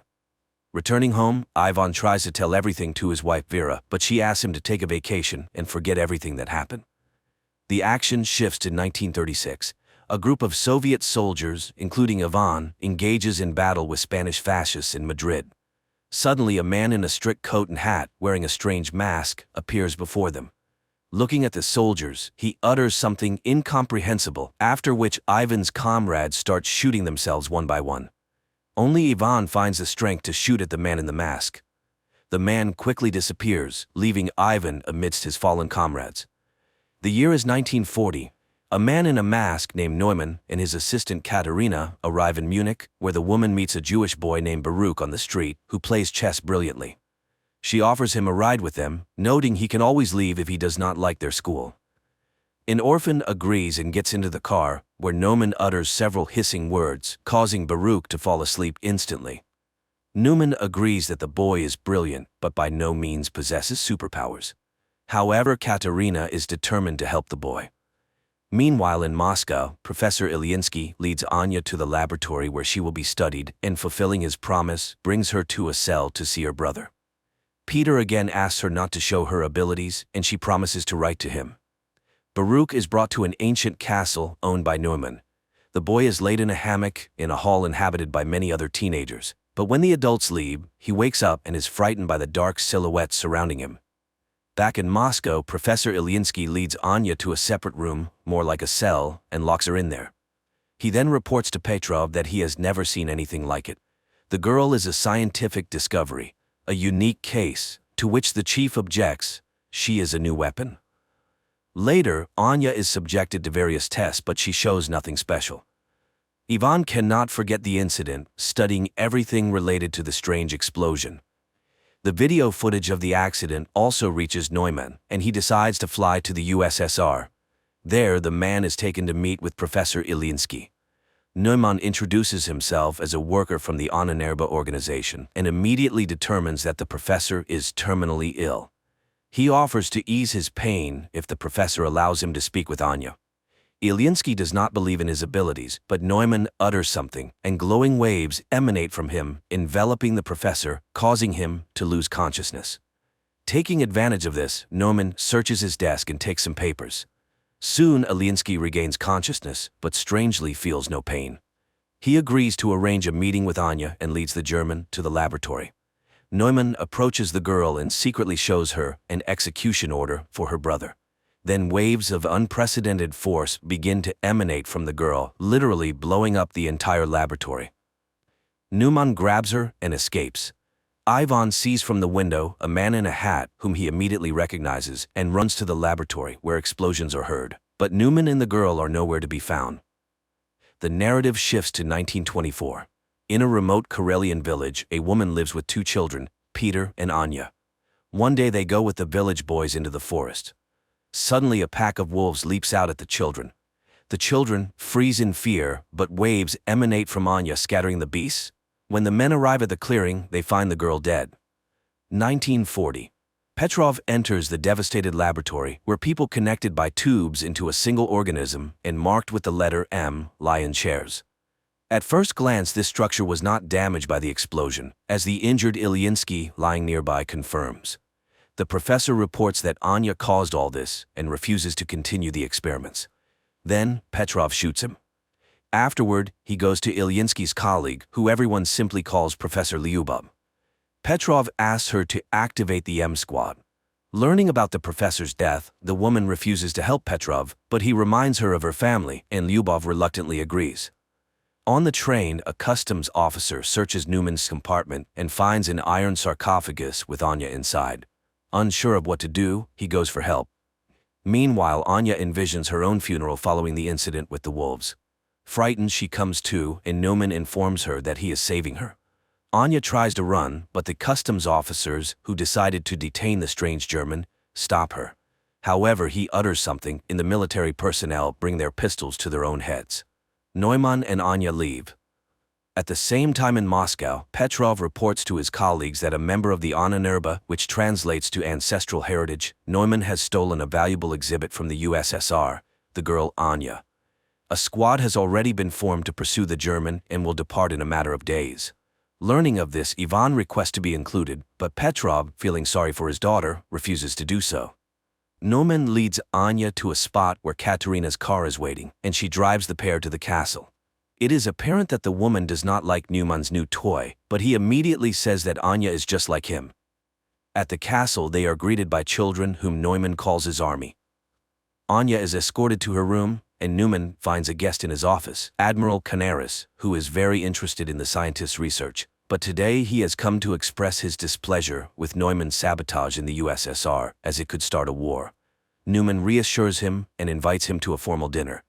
Speaker 1: Returning home, Ivan tries to tell everything to his wife Vera, but she asks him to take a vacation and forget everything that happened. The action shifts to 1936. A group of Soviet soldiers, including Ivan, engages in battle with Spanish fascists in Madrid. Suddenly, a man in a strict coat and hat, wearing a strange mask, appears before them. Looking at the soldiers, he utters something incomprehensible, after which Ivan's comrades start shooting themselves one by one. Only Ivan finds the strength to shoot at the man in the mask. The man quickly disappears, leaving Ivan amidst his fallen comrades. The year is 1940. A man in a mask named Neumann and his assistant Katerina arrive in Munich, where the woman meets a Jewish boy named Baruch on the street, who plays chess brilliantly. She offers him a ride with them, noting he can always leave if he does not like their school. An orphan agrees and gets into the car, where Neumann utters several hissing words, causing Baruch to fall asleep instantly. Neumann agrees that the boy is brilliant, but by no means possesses superpowers. However, Katerina is determined to help the boy. Meanwhile in Moscow, Professor Ilyinsky leads Anya to the laboratory where she will be studied, and fulfilling his promise, brings her to a cell to see her brother. Peter again asks her not to show her abilities, and she promises to write to him. Baruch is brought to an ancient castle owned by Neumann. The boy is laid in a hammock in a hall inhabited by many other teenagers, but when the adults leave, he wakes up and is frightened by the dark silhouettes surrounding him. Back in Moscow, Professor Ilyinsky leads Anya to a separate room, more like a cell, and locks her in there. He then reports to Petrov that he has never seen anything like it. The girl is a scientific discovery, a unique case, to which the chief objects. She is a new weapon. Later, Anya is subjected to various tests, but she shows nothing special. Ivan cannot forget the incident, studying everything related to the strange explosion. The video footage of the accident also reaches Neumann, and he decides to fly to the USSR. There, the man is taken to meet with Professor Ilyinsky. Neumann introduces himself as a worker from the Ahnenerbe organization and immediately determines that the professor is terminally ill. He offers to ease his pain if the professor allows him to speak with Anya. Ilyinsky does not believe in his abilities, but Neumann utters something, and glowing waves emanate from him, enveloping the professor, causing him to lose consciousness. Taking advantage of this, Neumann searches his desk and takes some papers. Soon, Ilyinsky regains consciousness, but strangely feels no pain. He agrees to arrange a meeting with Anya and leads the German to the laboratory. Neumann approaches the girl and secretly shows her an execution order for her brother. Then waves of unprecedented force begin to emanate from the girl, literally blowing up the entire laboratory. Neumann grabs her and escapes. Ivan sees from the window a man in a hat whom he immediately recognizes and runs to the laboratory where explosions are heard. But Neumann and the girl are nowhere to be found. The narrative shifts to 1924. In a remote Karelian village, a woman lives with two children, Peter and Anya. One day they go with the village boys into the forest. Suddenly a pack of wolves leaps out at the children. The children freeze in fear, but waves emanate from Anya, scattering the beasts. When the men arrive at the clearing, they find the girl dead. 1940. Petrov enters the devastated laboratory, where people connected by tubes into a single organism and marked with the letter M lie in chairs. At first glance, this structure was not damaged by the explosion, as the injured Ilyinsky lying nearby confirms. The professor reports that Anya caused all this and refuses to continue the experiments. Then, Petrov shoots him. Afterward, he goes to Ilyinsky's colleague, who everyone simply calls Professor Lyubov. Petrov asks her to activate the M squad. Learning about the professor's death, the woman refuses to help Petrov, but he reminds her of her family, and Lyubov reluctantly agrees. On the train, a customs officer searches Newman's compartment and finds an iron sarcophagus with Anya inside. Unsure of what to do, he goes for help. Meanwhile, Anya envisions her own funeral following the incident with the wolves. Frightened, she comes to, and Newman informs her that he is saving her. Anya tries to run, but the customs officers, who decided to detain the strange German, stop her. However, he utters something, and the military personnel bring their pistols to their own heads. Neumann and Anya leave. At the same time in Moscow, Petrov reports to his colleagues that a member of the Ahnenerbe, which translates to ancestral heritage, Neumann has stolen a valuable exhibit from the USSR, the girl Anya. A squad has already been formed to pursue the German and will depart in a matter of days. Learning of this, Ivan requests to be included, but Petrov, feeling sorry for his daughter, refuses to do so. Neumann leads Anya to a spot where Katerina's car is waiting, and she drives the pair to the castle. It is apparent that the woman does not like Neumann's new toy, but he immediately says that Anya is just like him. At the castle, they are greeted by children whom Neumann calls his army. Anya is escorted to her room, and Newman finds a guest in his office, Admiral Canaris, who is very interested in the scientist's research. But today he has come to express his displeasure with Neumann's sabotage in the USSR, as it could start a war. Newman reassures him and invites him to a formal dinner.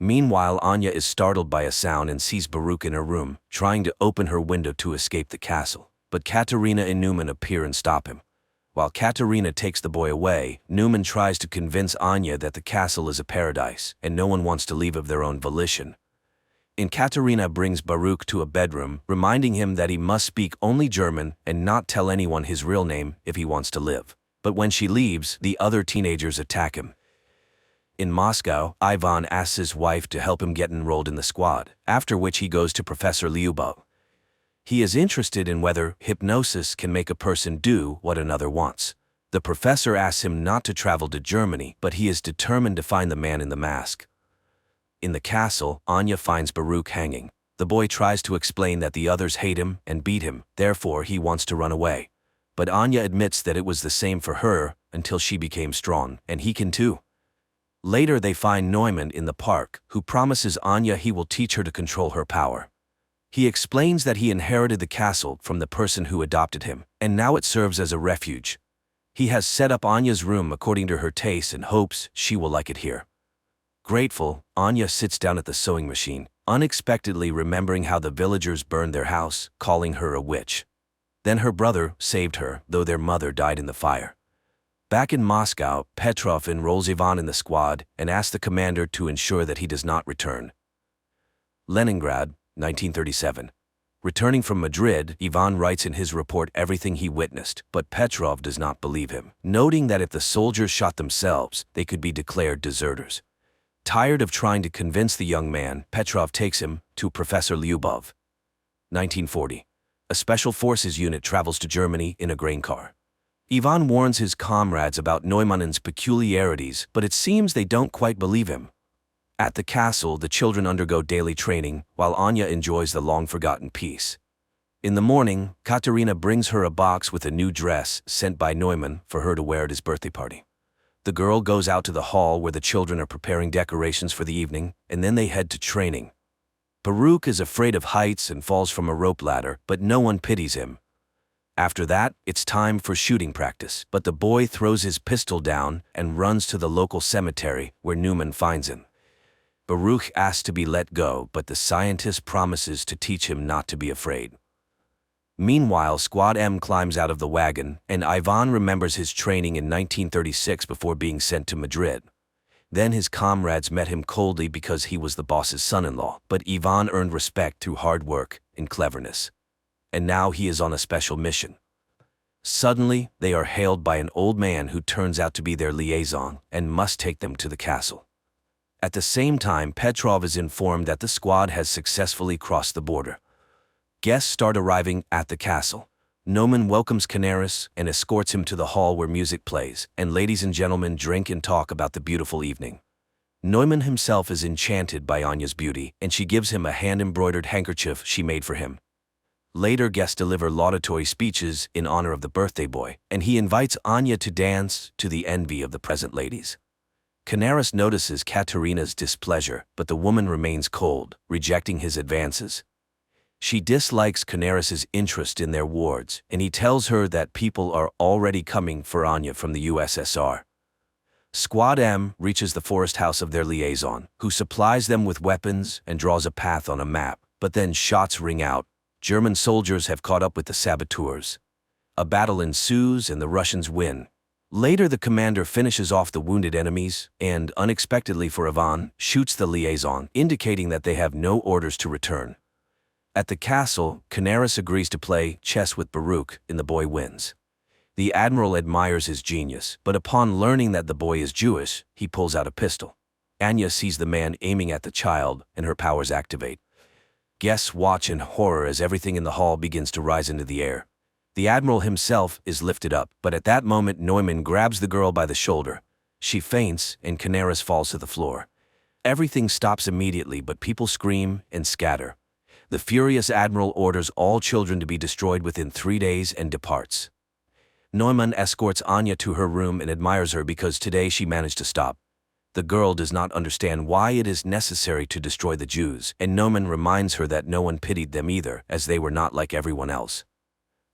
Speaker 1: Meanwhile, Anya is startled by a sound and sees Baruch in her room, trying to open her window to escape the castle. But Katerina and Newman appear and stop him. While Katerina takes the boy away, Newman tries to convince Anya that the castle is a paradise, and no one wants to leave of their own volition. Katerina brings Baruch to a bedroom, reminding him that he must speak only German and not tell anyone his real name if he wants to live. But when she leaves, the other teenagers attack him. In Moscow, Ivan asks his wife to help him get enrolled in the squad, after which he goes to Professor Lyubov. He is interested in whether hypnosis can make a person do what another wants. The professor asks him not to travel to Germany, but he is determined to find the man in the mask. In the castle, Anya finds Baruch hanging. The boy tries to explain that the others hate him and beat him, therefore he wants to run away. But Anya admits that it was the same for her until she became strong, and he can too. Later they find Neumann in the park, who promises Anya he will teach her to control her power. He explains that he inherited the castle from the person who adopted him, and now it serves as a refuge. He has set up Anya's room according to her taste and hopes she will like it here. Grateful, Anya sits down at the sewing machine, unexpectedly remembering how the villagers burned their house, calling her a witch. Then her brother saved her, though their mother died in the fire. Back in Moscow, Petrov enrolls Ivan in the squad and asks the commander to ensure that he does not return. Leningrad, 1937. Returning from Madrid, Ivan writes in his report everything he witnessed, but Petrov does not believe him, noting that if the soldiers shot themselves, they could be declared deserters. Tired of trying to convince the young man, Petrov takes him to Professor Lyubov. 1940. A special forces unit travels to Germany in a grain car. Ivan warns his comrades about Neumann's peculiarities, but it seems they don't quite believe him. At the castle, the children undergo daily training, while Anya enjoys the long-forgotten peace. In the morning, Katerina brings her a box with a new dress sent by Neumann for her to wear at his birthday party. The girl goes out to the hall where the children are preparing decorations for the evening, and then they head to training. Baruch is afraid of heights and falls from a rope ladder, but no one pities him. After that, it's time for shooting practice, but the boy throws his pistol down and runs to the local cemetery where Neumann finds him. Baruch asks to be let go, but the scientist promises to teach him not to be afraid. Meanwhile, Squad M climbs out of the wagon, and Ivan remembers his training in 1936 before being sent to Madrid. Then his comrades met him coldly because he was the boss's son-in-law, but Ivan earned respect through hard work and cleverness. And now he is on a special mission. Suddenly, they are hailed by an old man who turns out to be their liaison and must take them to the castle. At the same time, Petrov is informed that the squad has successfully crossed the border. Guests start arriving at the castle. Neumann welcomes Canaris and escorts him to the hall where music plays, and ladies and gentlemen drink and talk about the beautiful evening. Neumann himself is enchanted by Anya's beauty, and she gives him a hand-embroidered handkerchief she made for him. Later, guests deliver laudatory speeches in honor of the birthday boy, and he invites Anya to dance to the envy of the present ladies. Canaris notices Katerina's displeasure, but the woman remains cold, rejecting his advances. She dislikes Canaris's interest in their wards, and he tells her that people are already coming for Anya from the USSR. Squad M reaches the forest house of their liaison, who supplies them with weapons and draws a path on a map, but then shots ring out. German soldiers have caught up with the saboteurs. A battle ensues and the Russians win. Later, the commander finishes off the wounded enemies and, unexpectedly for Ivan, shoots the liaison, indicating that they have no orders to return. At the castle, Canaris agrees to play chess with Baruch, and the boy wins. The admiral admires his genius, but upon learning that the boy is Jewish, he pulls out a pistol. Anya sees the man aiming at the child, and her powers activate. Guests watch in horror as everything in the hall begins to rise into the air. The admiral himself is lifted up, but at that moment Neumann grabs the girl by the shoulder. She faints, and Canaris falls to the floor. Everything stops immediately, but people scream and scatter. The furious admiral orders all children to be destroyed within 3 days and departs. Neumann escorts Anya to her room and admires her because today she managed to stop. The girl does not understand why it is necessary to destroy the Jews, and Neumann reminds her that no one pitied them either, as they were not like everyone else.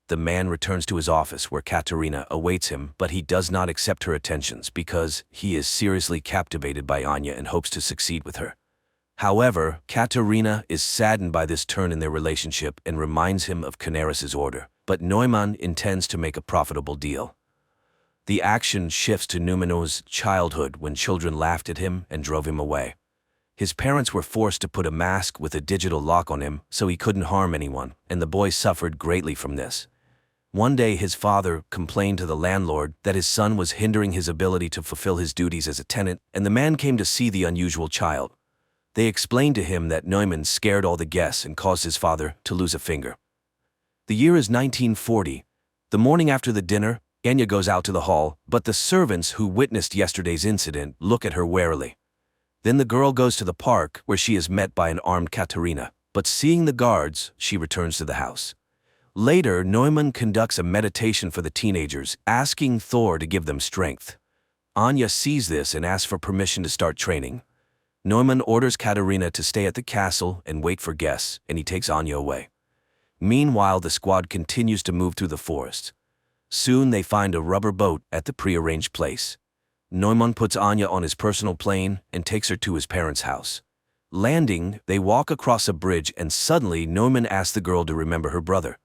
Speaker 1: The man returns to his office where Katerina awaits him, but he does not accept her attentions because he is seriously captivated by Anya and hopes to succeed with her. However, Katerina is saddened by this turn in their relationship and reminds him of Canaris's order, but Neumann intends to make a profitable deal. The action shifts to Neumann's childhood when children laughed at him and drove him away. His parents were forced to put a mask with a digital lock on him so he couldn't harm anyone, and the boy suffered greatly from this. One day his father complained to the landlord that his son was hindering his ability to fulfill his duties as a tenant, and the man came to see the unusual child. They explained to him that Neumann scared all the guests and caused his father to lose a finger. The year is 1940. The morning after the dinner, Anya goes out to the hall, but the servants who witnessed yesterday's incident look at her warily. Then the girl goes to the park where she is met by an armed Katerina, but seeing the guards, she returns to the house. Later, Neumann conducts a meditation for the teenagers, asking Thor to give them strength. Anya sees this and asks for permission to start training. Neumann orders Katerina to stay at the castle and wait for guests, and he takes Anya away. Meanwhile, the squad continues to move through the forest. Soon they find a rubber boat at the prearranged place. Neumann puts Anya on his personal plane and takes her to his parents' house. Landing, they walk across a bridge and suddenly Neumann asks the girl to remember her brother.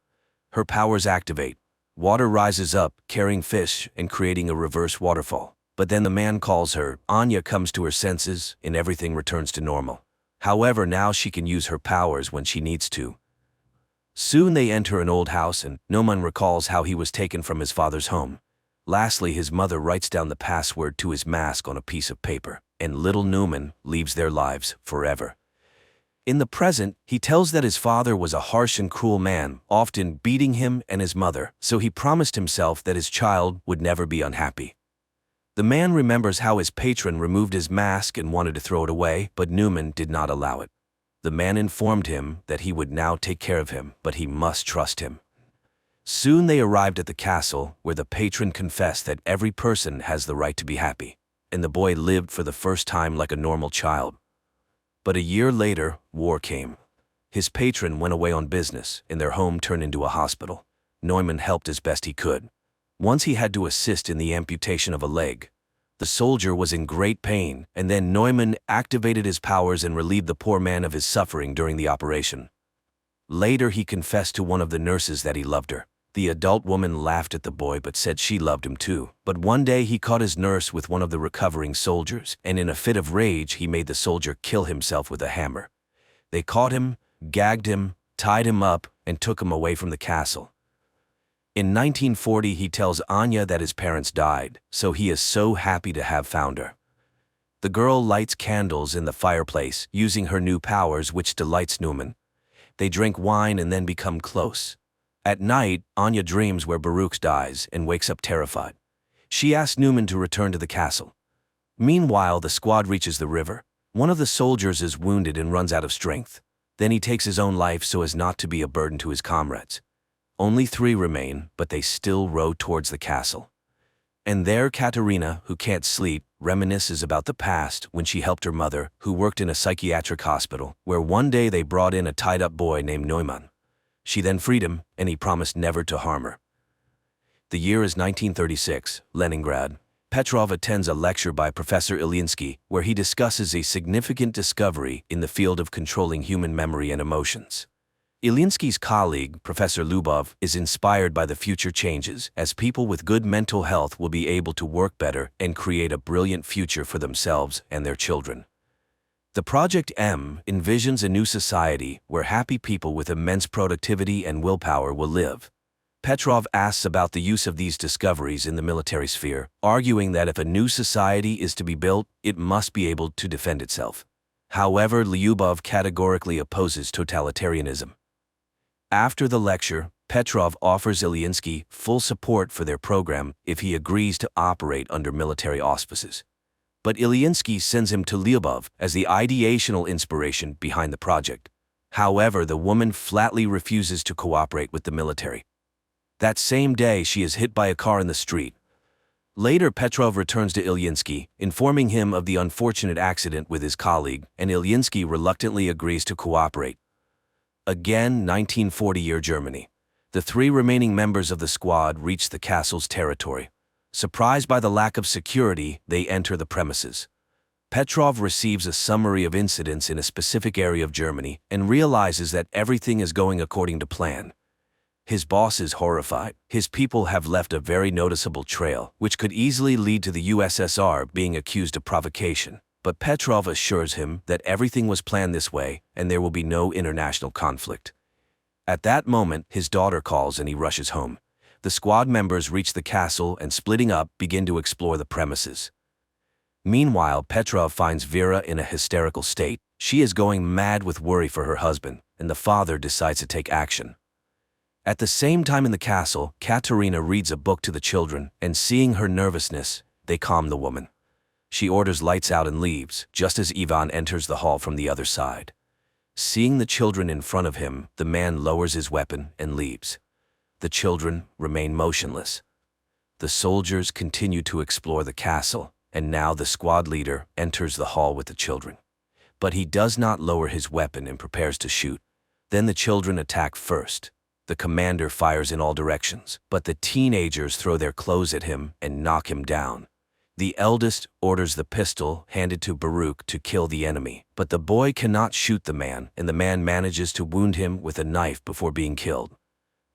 Speaker 1: Her powers activate. Water rises up, carrying fish and creating a reverse waterfall. But then the man calls her, Anya comes to her senses, and everything returns to normal. However, now she can use her powers when she needs to. Soon they enter an old house and Neumann recalls how he was taken from his father's home. Lastly, his mother writes down the password to his mask on a piece of paper, and little Neumann leaves their lives forever. In the present, he tells that his father was a harsh and cruel man, often beating him and his mother, so he promised himself that his child would never be unhappy. The man remembers how his patron removed his mask and wanted to throw it away, but Neumann did not allow it. The man informed him that he would now take care of him, but he must trust him. Soon they arrived at the castle, where the patron confessed that every person has the right to be happy, and the boy lived for the first time like a normal child. But a year later, war came. His patron went away on business, and their home turned into a hospital. Neumann helped as best he could. Once he had to assist in the amputation of a leg. The soldier was in great pain, and then Neumann activated his powers and relieved the poor man of his suffering during the operation. Later, he confessed to one of the nurses that he loved her. The adult woman laughed at the boy but said she loved him too. But one day he caught his nurse with one of the recovering soldiers, and in a fit of rage he made the soldier kill himself with a hammer. They caught him, gagged him, tied him up, and took him away from the castle. In 1940 he tells Anya that his parents died, so he is so happy to have found her. The girl lights candles in the fireplace, using her new powers, which delights Newman. They drink wine and then become close. At night, Anya dreams where Baruch dies and wakes up terrified. She asks Newman to return to the castle. Meanwhile, the squad reaches the river. One of the soldiers is wounded and runs out of strength. Then he takes his own life so as not to be a burden to his comrades. Only 3 remain, but they still row towards the castle. And there Katerina, who can't sleep, reminisces about the past when she helped her mother, who worked in a psychiatric hospital, where one day they brought in a tied-up boy named Neumann. She then freed him, and he promised never to harm her. The year is 1936, Leningrad. Petrov attends a lecture by Professor Ilyinsky, where he discusses a significant discovery in the field of controlling human memory and emotions. Ilyinsky's colleague, Professor Lyubov, is inspired by the future changes, as people with good mental health will be able to work better and create a brilliant future for themselves and their children. The Project M envisions a new society where happy people with immense productivity and willpower will live. Petrov asks about the use of these discoveries in the military sphere, arguing that if a new society is to be built, it must be able to defend itself. However, Lyubov categorically opposes totalitarianism. After the lecture, Petrov offers Ilyinsky full support for their program if he agrees to operate under military auspices. But Ilyinsky sends him to Lyubov as the ideational inspiration behind the project. However, the woman flatly refuses to cooperate with the military. That same day, she is hit by a car in the street. Later, Petrov returns to Ilyinsky, informing him of the unfortunate accident with his colleague, and Ilyinsky reluctantly agrees to cooperate. Again, 1940-year Germany. The 3 remaining members of the squad reach the castle's territory. Surprised by the lack of security, they enter the premises. Petrov receives a summary of incidents in a specific area of Germany and realizes that everything is going according to plan. His boss is horrified. His people have left a very noticeable trail, which could easily lead to the USSR being accused of provocation. But Petrov assures him that everything was planned this way and there will be no international conflict. At that moment, his daughter calls and he rushes home. The squad members reach the castle and, splitting up, begin to explore the premises. Meanwhile, Petrov finds Vera in a hysterical state. She is going mad with worry for her husband, and the father decides to take action. At the same time in the castle, Katerina reads a book to the children, and seeing her nervousness, they calm the woman. She orders lights out and leaves, just as Ivan enters the hall from the other side. Seeing the children in front of him, the man lowers his weapon and leaves. The children remain motionless. The soldiers continue to explore the castle, and now the squad leader enters the hall with the children. But he does not lower his weapon and prepares to shoot. Then the children attack first. The commander fires in all directions, but the teenagers throw their clothes at him and knock him down. The eldest orders the pistol handed to Baruch to kill the enemy, but the boy cannot shoot the man, and the man manages to wound him with a knife before being killed.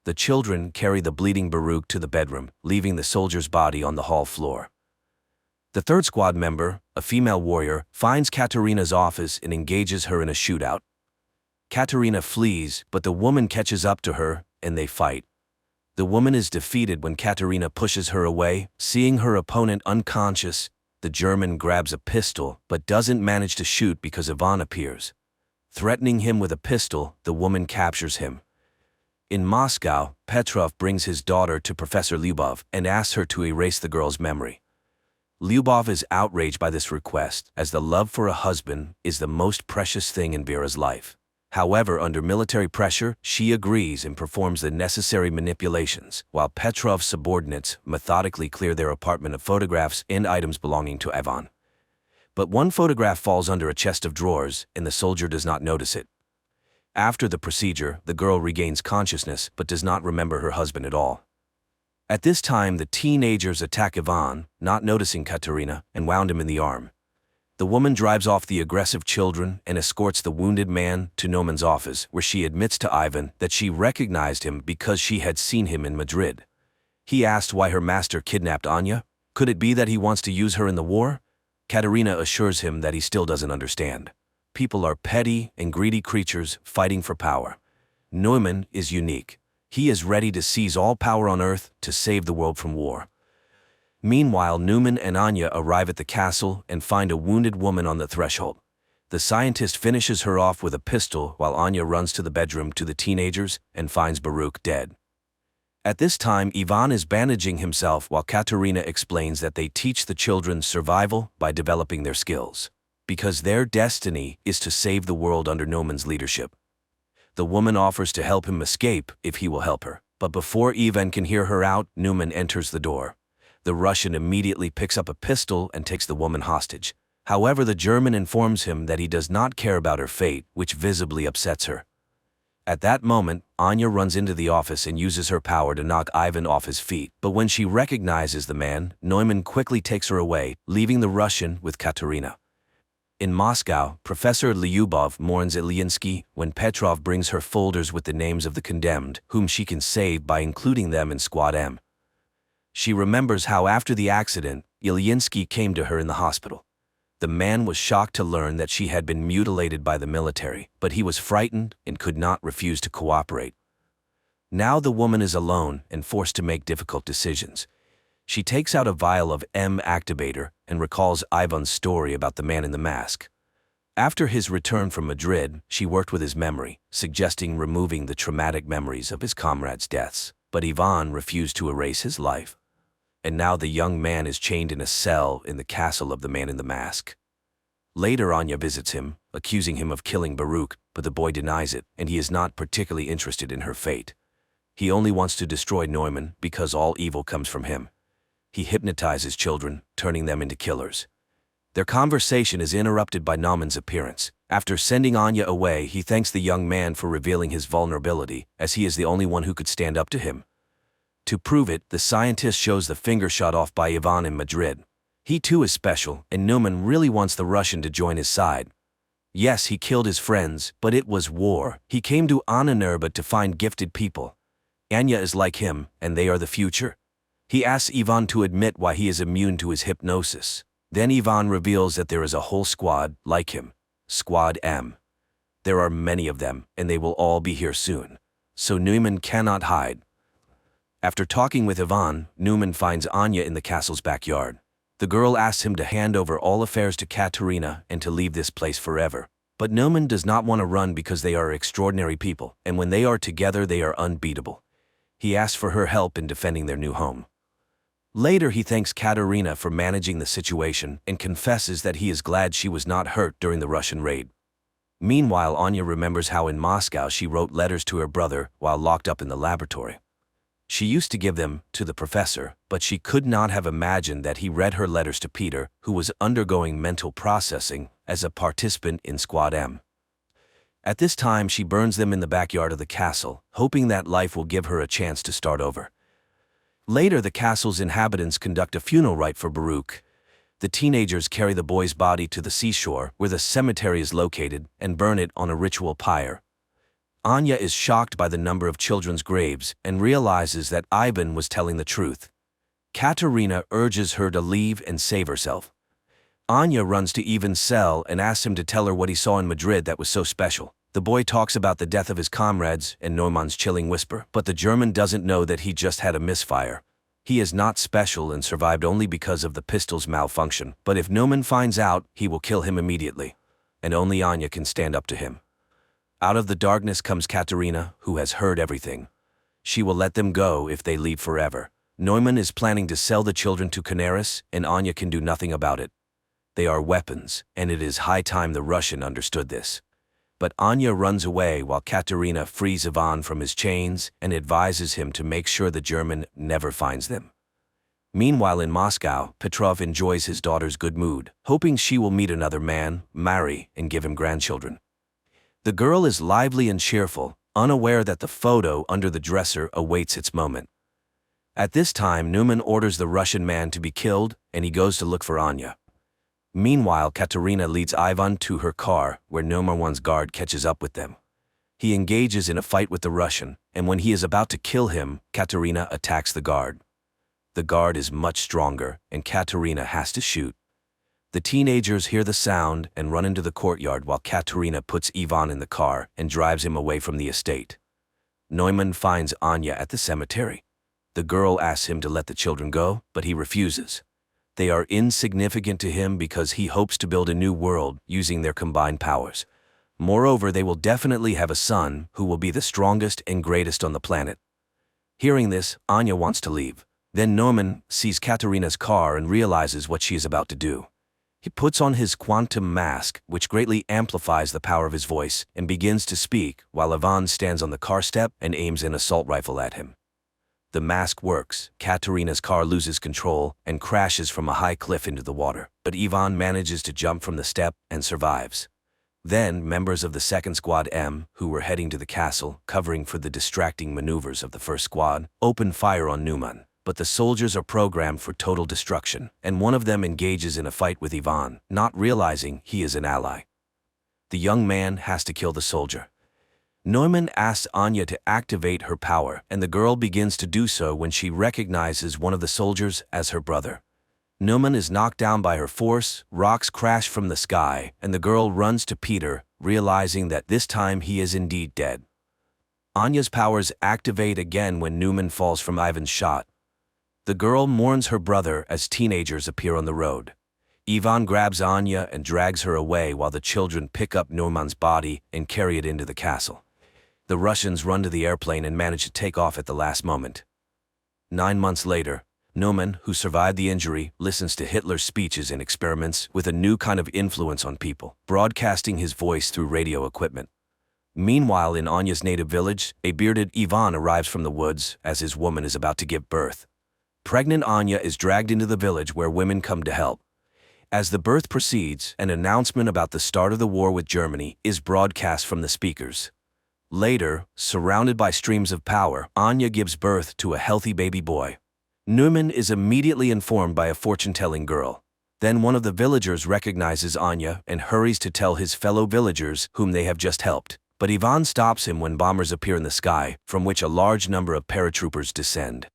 Speaker 1: The children carry the bleeding Baruch to the bedroom, leaving the soldier's body on the hall floor. The 3rd squad member, a female warrior, finds Katerina's office and engages her in a shootout. Katerina flees, but the woman catches up to her, and they fight. The woman is defeated when Katerina pushes her away. Seeing her opponent unconscious, the German grabs a pistol but doesn't manage to shoot because Ivan appears. Threatening him with a pistol, the woman captures him. In Moscow, Petrov brings his daughter to Professor Lyubov and asks her to erase the girl's memory. Lyubov is outraged by this request, as the love for a husband is the most precious thing in Vera's life. However, under military pressure, she agrees and performs the necessary manipulations, while Petrov's subordinates methodically clear their apartment of photographs and items belonging to Ivan. But one photograph falls under a chest of drawers, and the soldier does not notice it. After the procedure, the girl regains consciousness but does not remember her husband at all. At this time, the teenagers attack Ivan, not noticing Katerina, and wound him in the arm. The woman drives off the aggressive children and escorts the wounded man to Neuman's office, where she admits to Ivan that she recognized him because she had seen him in Madrid. He asked why her master kidnapped Anya. Could it be that he wants to use her in the war? Katerina assures him that he still doesn't understand. People are petty and greedy creatures fighting for power. Neumann is unique. He is ready to seize all power on Earth to save the world from war. Meanwhile, Neumann and Anya arrive at the castle and find a wounded woman on the threshold. The scientist finishes her off with a pistol while Anya runs to the bedroom to the teenagers and finds Baruch dead. At this time, Ivan is bandaging himself while Katerina explains that they teach the children survival by developing their skills, because their destiny is to save the world under Neumann's leadership. The woman offers to help him escape if he will help her, but before Ivan can hear her out, Neumann enters the door. The Russian immediately picks up a pistol and takes the woman hostage. However, the German informs him that he does not care about her fate, which visibly upsets her. At that moment, Anya runs into the office and uses her power to knock Ivan off his feet, but when she recognizes the man, Neumann quickly takes her away, leaving the Russian with Katerina. In Moscow, Professor Lyubov mourns Ilyinsky when Petrov brings her folders with the names of the condemned, whom she can save by including them in Squad M. She remembers how after the accident, Ilyinsky came to her in the hospital. The man was shocked to learn that she had been mutilated by the military, but he was frightened and could not refuse to cooperate. Now the woman is alone and forced to make difficult decisions. She takes out a vial of M activator and recalls Ivan's story about the man in the mask. After his return from Madrid, she worked with his memory, suggesting removing the traumatic memories of his comrades' deaths, but Ivan refused to erase his life. And now the young man is chained in a cell in the castle of the man in the mask. Later, Anya visits him, accusing him of killing Baruch, but the boy denies it, and he is not particularly interested in her fate. He only wants to destroy Neumann because all evil comes from him. He hypnotizes children, turning them into killers. Their conversation is interrupted by Naumann's appearance. After sending Anya away, he thanks the young man for revealing his vulnerability, as he is the only one who could stand up to him. To prove it, the scientist shows the finger shot off by Ivan in Madrid. He too is special, and Neumann really wants the Russian to join his side. Yes, he killed his friends, but it was war. He came to Annanerba to find gifted people. Anya is like him, and they are the future. He asks Ivan to admit why he is immune to his hypnosis. Then Ivan reveals that there is a whole squad like him, Squad M. There are many of them, and they will all be here soon. So Neumann cannot hide. After talking with Ivan, Neumann finds Anya in the castle's backyard. The girl asks him to hand over all affairs to Katerina and to leave this place forever. But Neumann does not want to run because they are extraordinary people, and when they are together they are unbeatable. He asks for her help in defending their new home. Later, he thanks Katerina for managing the situation and confesses that he is glad she was not hurt during the Russian raid. Meanwhile, Anya remembers how in Moscow she wrote letters to her brother while locked up in the laboratory. She used to give them to the professor, but she could not have imagined that he read her letters to Peter, who was undergoing mental processing as a participant in Squad M. At this time, she burns them in the backyard of the castle, hoping that life will give her a chance to start over. Later, the castle's inhabitants conduct a funeral rite for Baruch. The teenagers carry the boy's body to the seashore, where the cemetery is located, and burn it on a ritual pyre. Anya is shocked by the number of children's graves and realizes that Ivan was telling the truth. Katerina urges her to leave and save herself. Anya runs to Ivan's cell and asks him to tell her what he saw in Madrid that was so special. The boy talks about the death of his comrades and Neumann's chilling whisper, but the German doesn't know that he just had a misfire. He is not special and survived only because of the pistol's malfunction, but if Neumann finds out, he will kill him immediately. And only Anya can stand up to him. Out of the darkness comes Katerina, who has heard everything. She will let them go if they leave forever. Neumann is planning to sell the children to Canaris, and Anya can do nothing about it. They are weapons, and it is high time the Russian understood this. But Anya runs away while Katerina frees Ivan from his chains and advises him to make sure the German never finds them. Meanwhile in Moscow, Petrov enjoys his daughter's good mood, hoping she will meet another man, marry, and give him grandchildren. The girl is lively and cheerful, unaware that the photo under the dresser awaits its moment. At this time, Neumann orders the Russian man to be killed, and he goes to look for Anya. Meanwhile, Katerina leads Ivan to her car, where number one's guard catches up with them. He engages in a fight with the Russian, and when he is about to kill him, Katerina attacks the guard. The guard is much stronger, and Katerina has to shoot. The teenagers hear the sound and run into the courtyard while Katerina puts Ivan in the car and drives him away from the estate. Neumann finds Anya at the cemetery. The girl asks him to let the children go, but he refuses. They are insignificant to him because he hopes to build a new world using their combined powers. Moreover, they will definitely have a son who will be the strongest and greatest on the planet. Hearing this, Anya wants to leave. Then Neumann sees Katerina's car and realizes what she is about to do. He puts on his quantum mask, which greatly amplifies the power of his voice, and begins to speak while Ivan stands on the car step and aims an assault rifle at him. The mask works. Katerina's car loses control and crashes from a high cliff into the water, but Ivan manages to jump from the step and survives. Then, members of the second squad M, who were heading to the castle, covering for the distracting maneuvers of the first squad, open fire on Neumann. But the soldiers are programmed for total destruction, and one of them engages in a fight with Ivan, not realizing he is an ally. The young man has to kill the soldier. Neumann asks Anya to activate her power, and the girl begins to do so when she recognizes one of the soldiers as her brother. Neumann is knocked down by her force, rocks crash from the sky, and the girl runs to Peter, realizing that this time he is indeed dead. Anya's powers activate again when Neumann falls from Ivan's shot. The girl mourns her brother as teenagers appear on the road. Ivan grabs Anya and drags her away while the children pick up Neumann's body and carry it into the castle. The Russians run to the airplane and manage to take off at the last moment. 9 months later, Neumann, who survived the injury, listens to Hitler's speeches and experiments with a new kind of influence on people, broadcasting his voice through radio equipment. Meanwhile, in Anya's native village, a bearded Ivan arrives from the woods as his woman is about to give birth. Pregnant Anya is dragged into the village where women come to help. As the birth proceeds, an announcement about the start of the war with Germany is broadcast from the speakers. Later, surrounded by streams of power, Anya gives birth to a healthy baby boy. Neumann is immediately informed by a fortune-telling girl. Then one of the villagers recognizes Anya and hurries to tell his fellow villagers whom they have just helped. But Ivan stops him when bombers appear in the sky, from which a large number of paratroopers descend.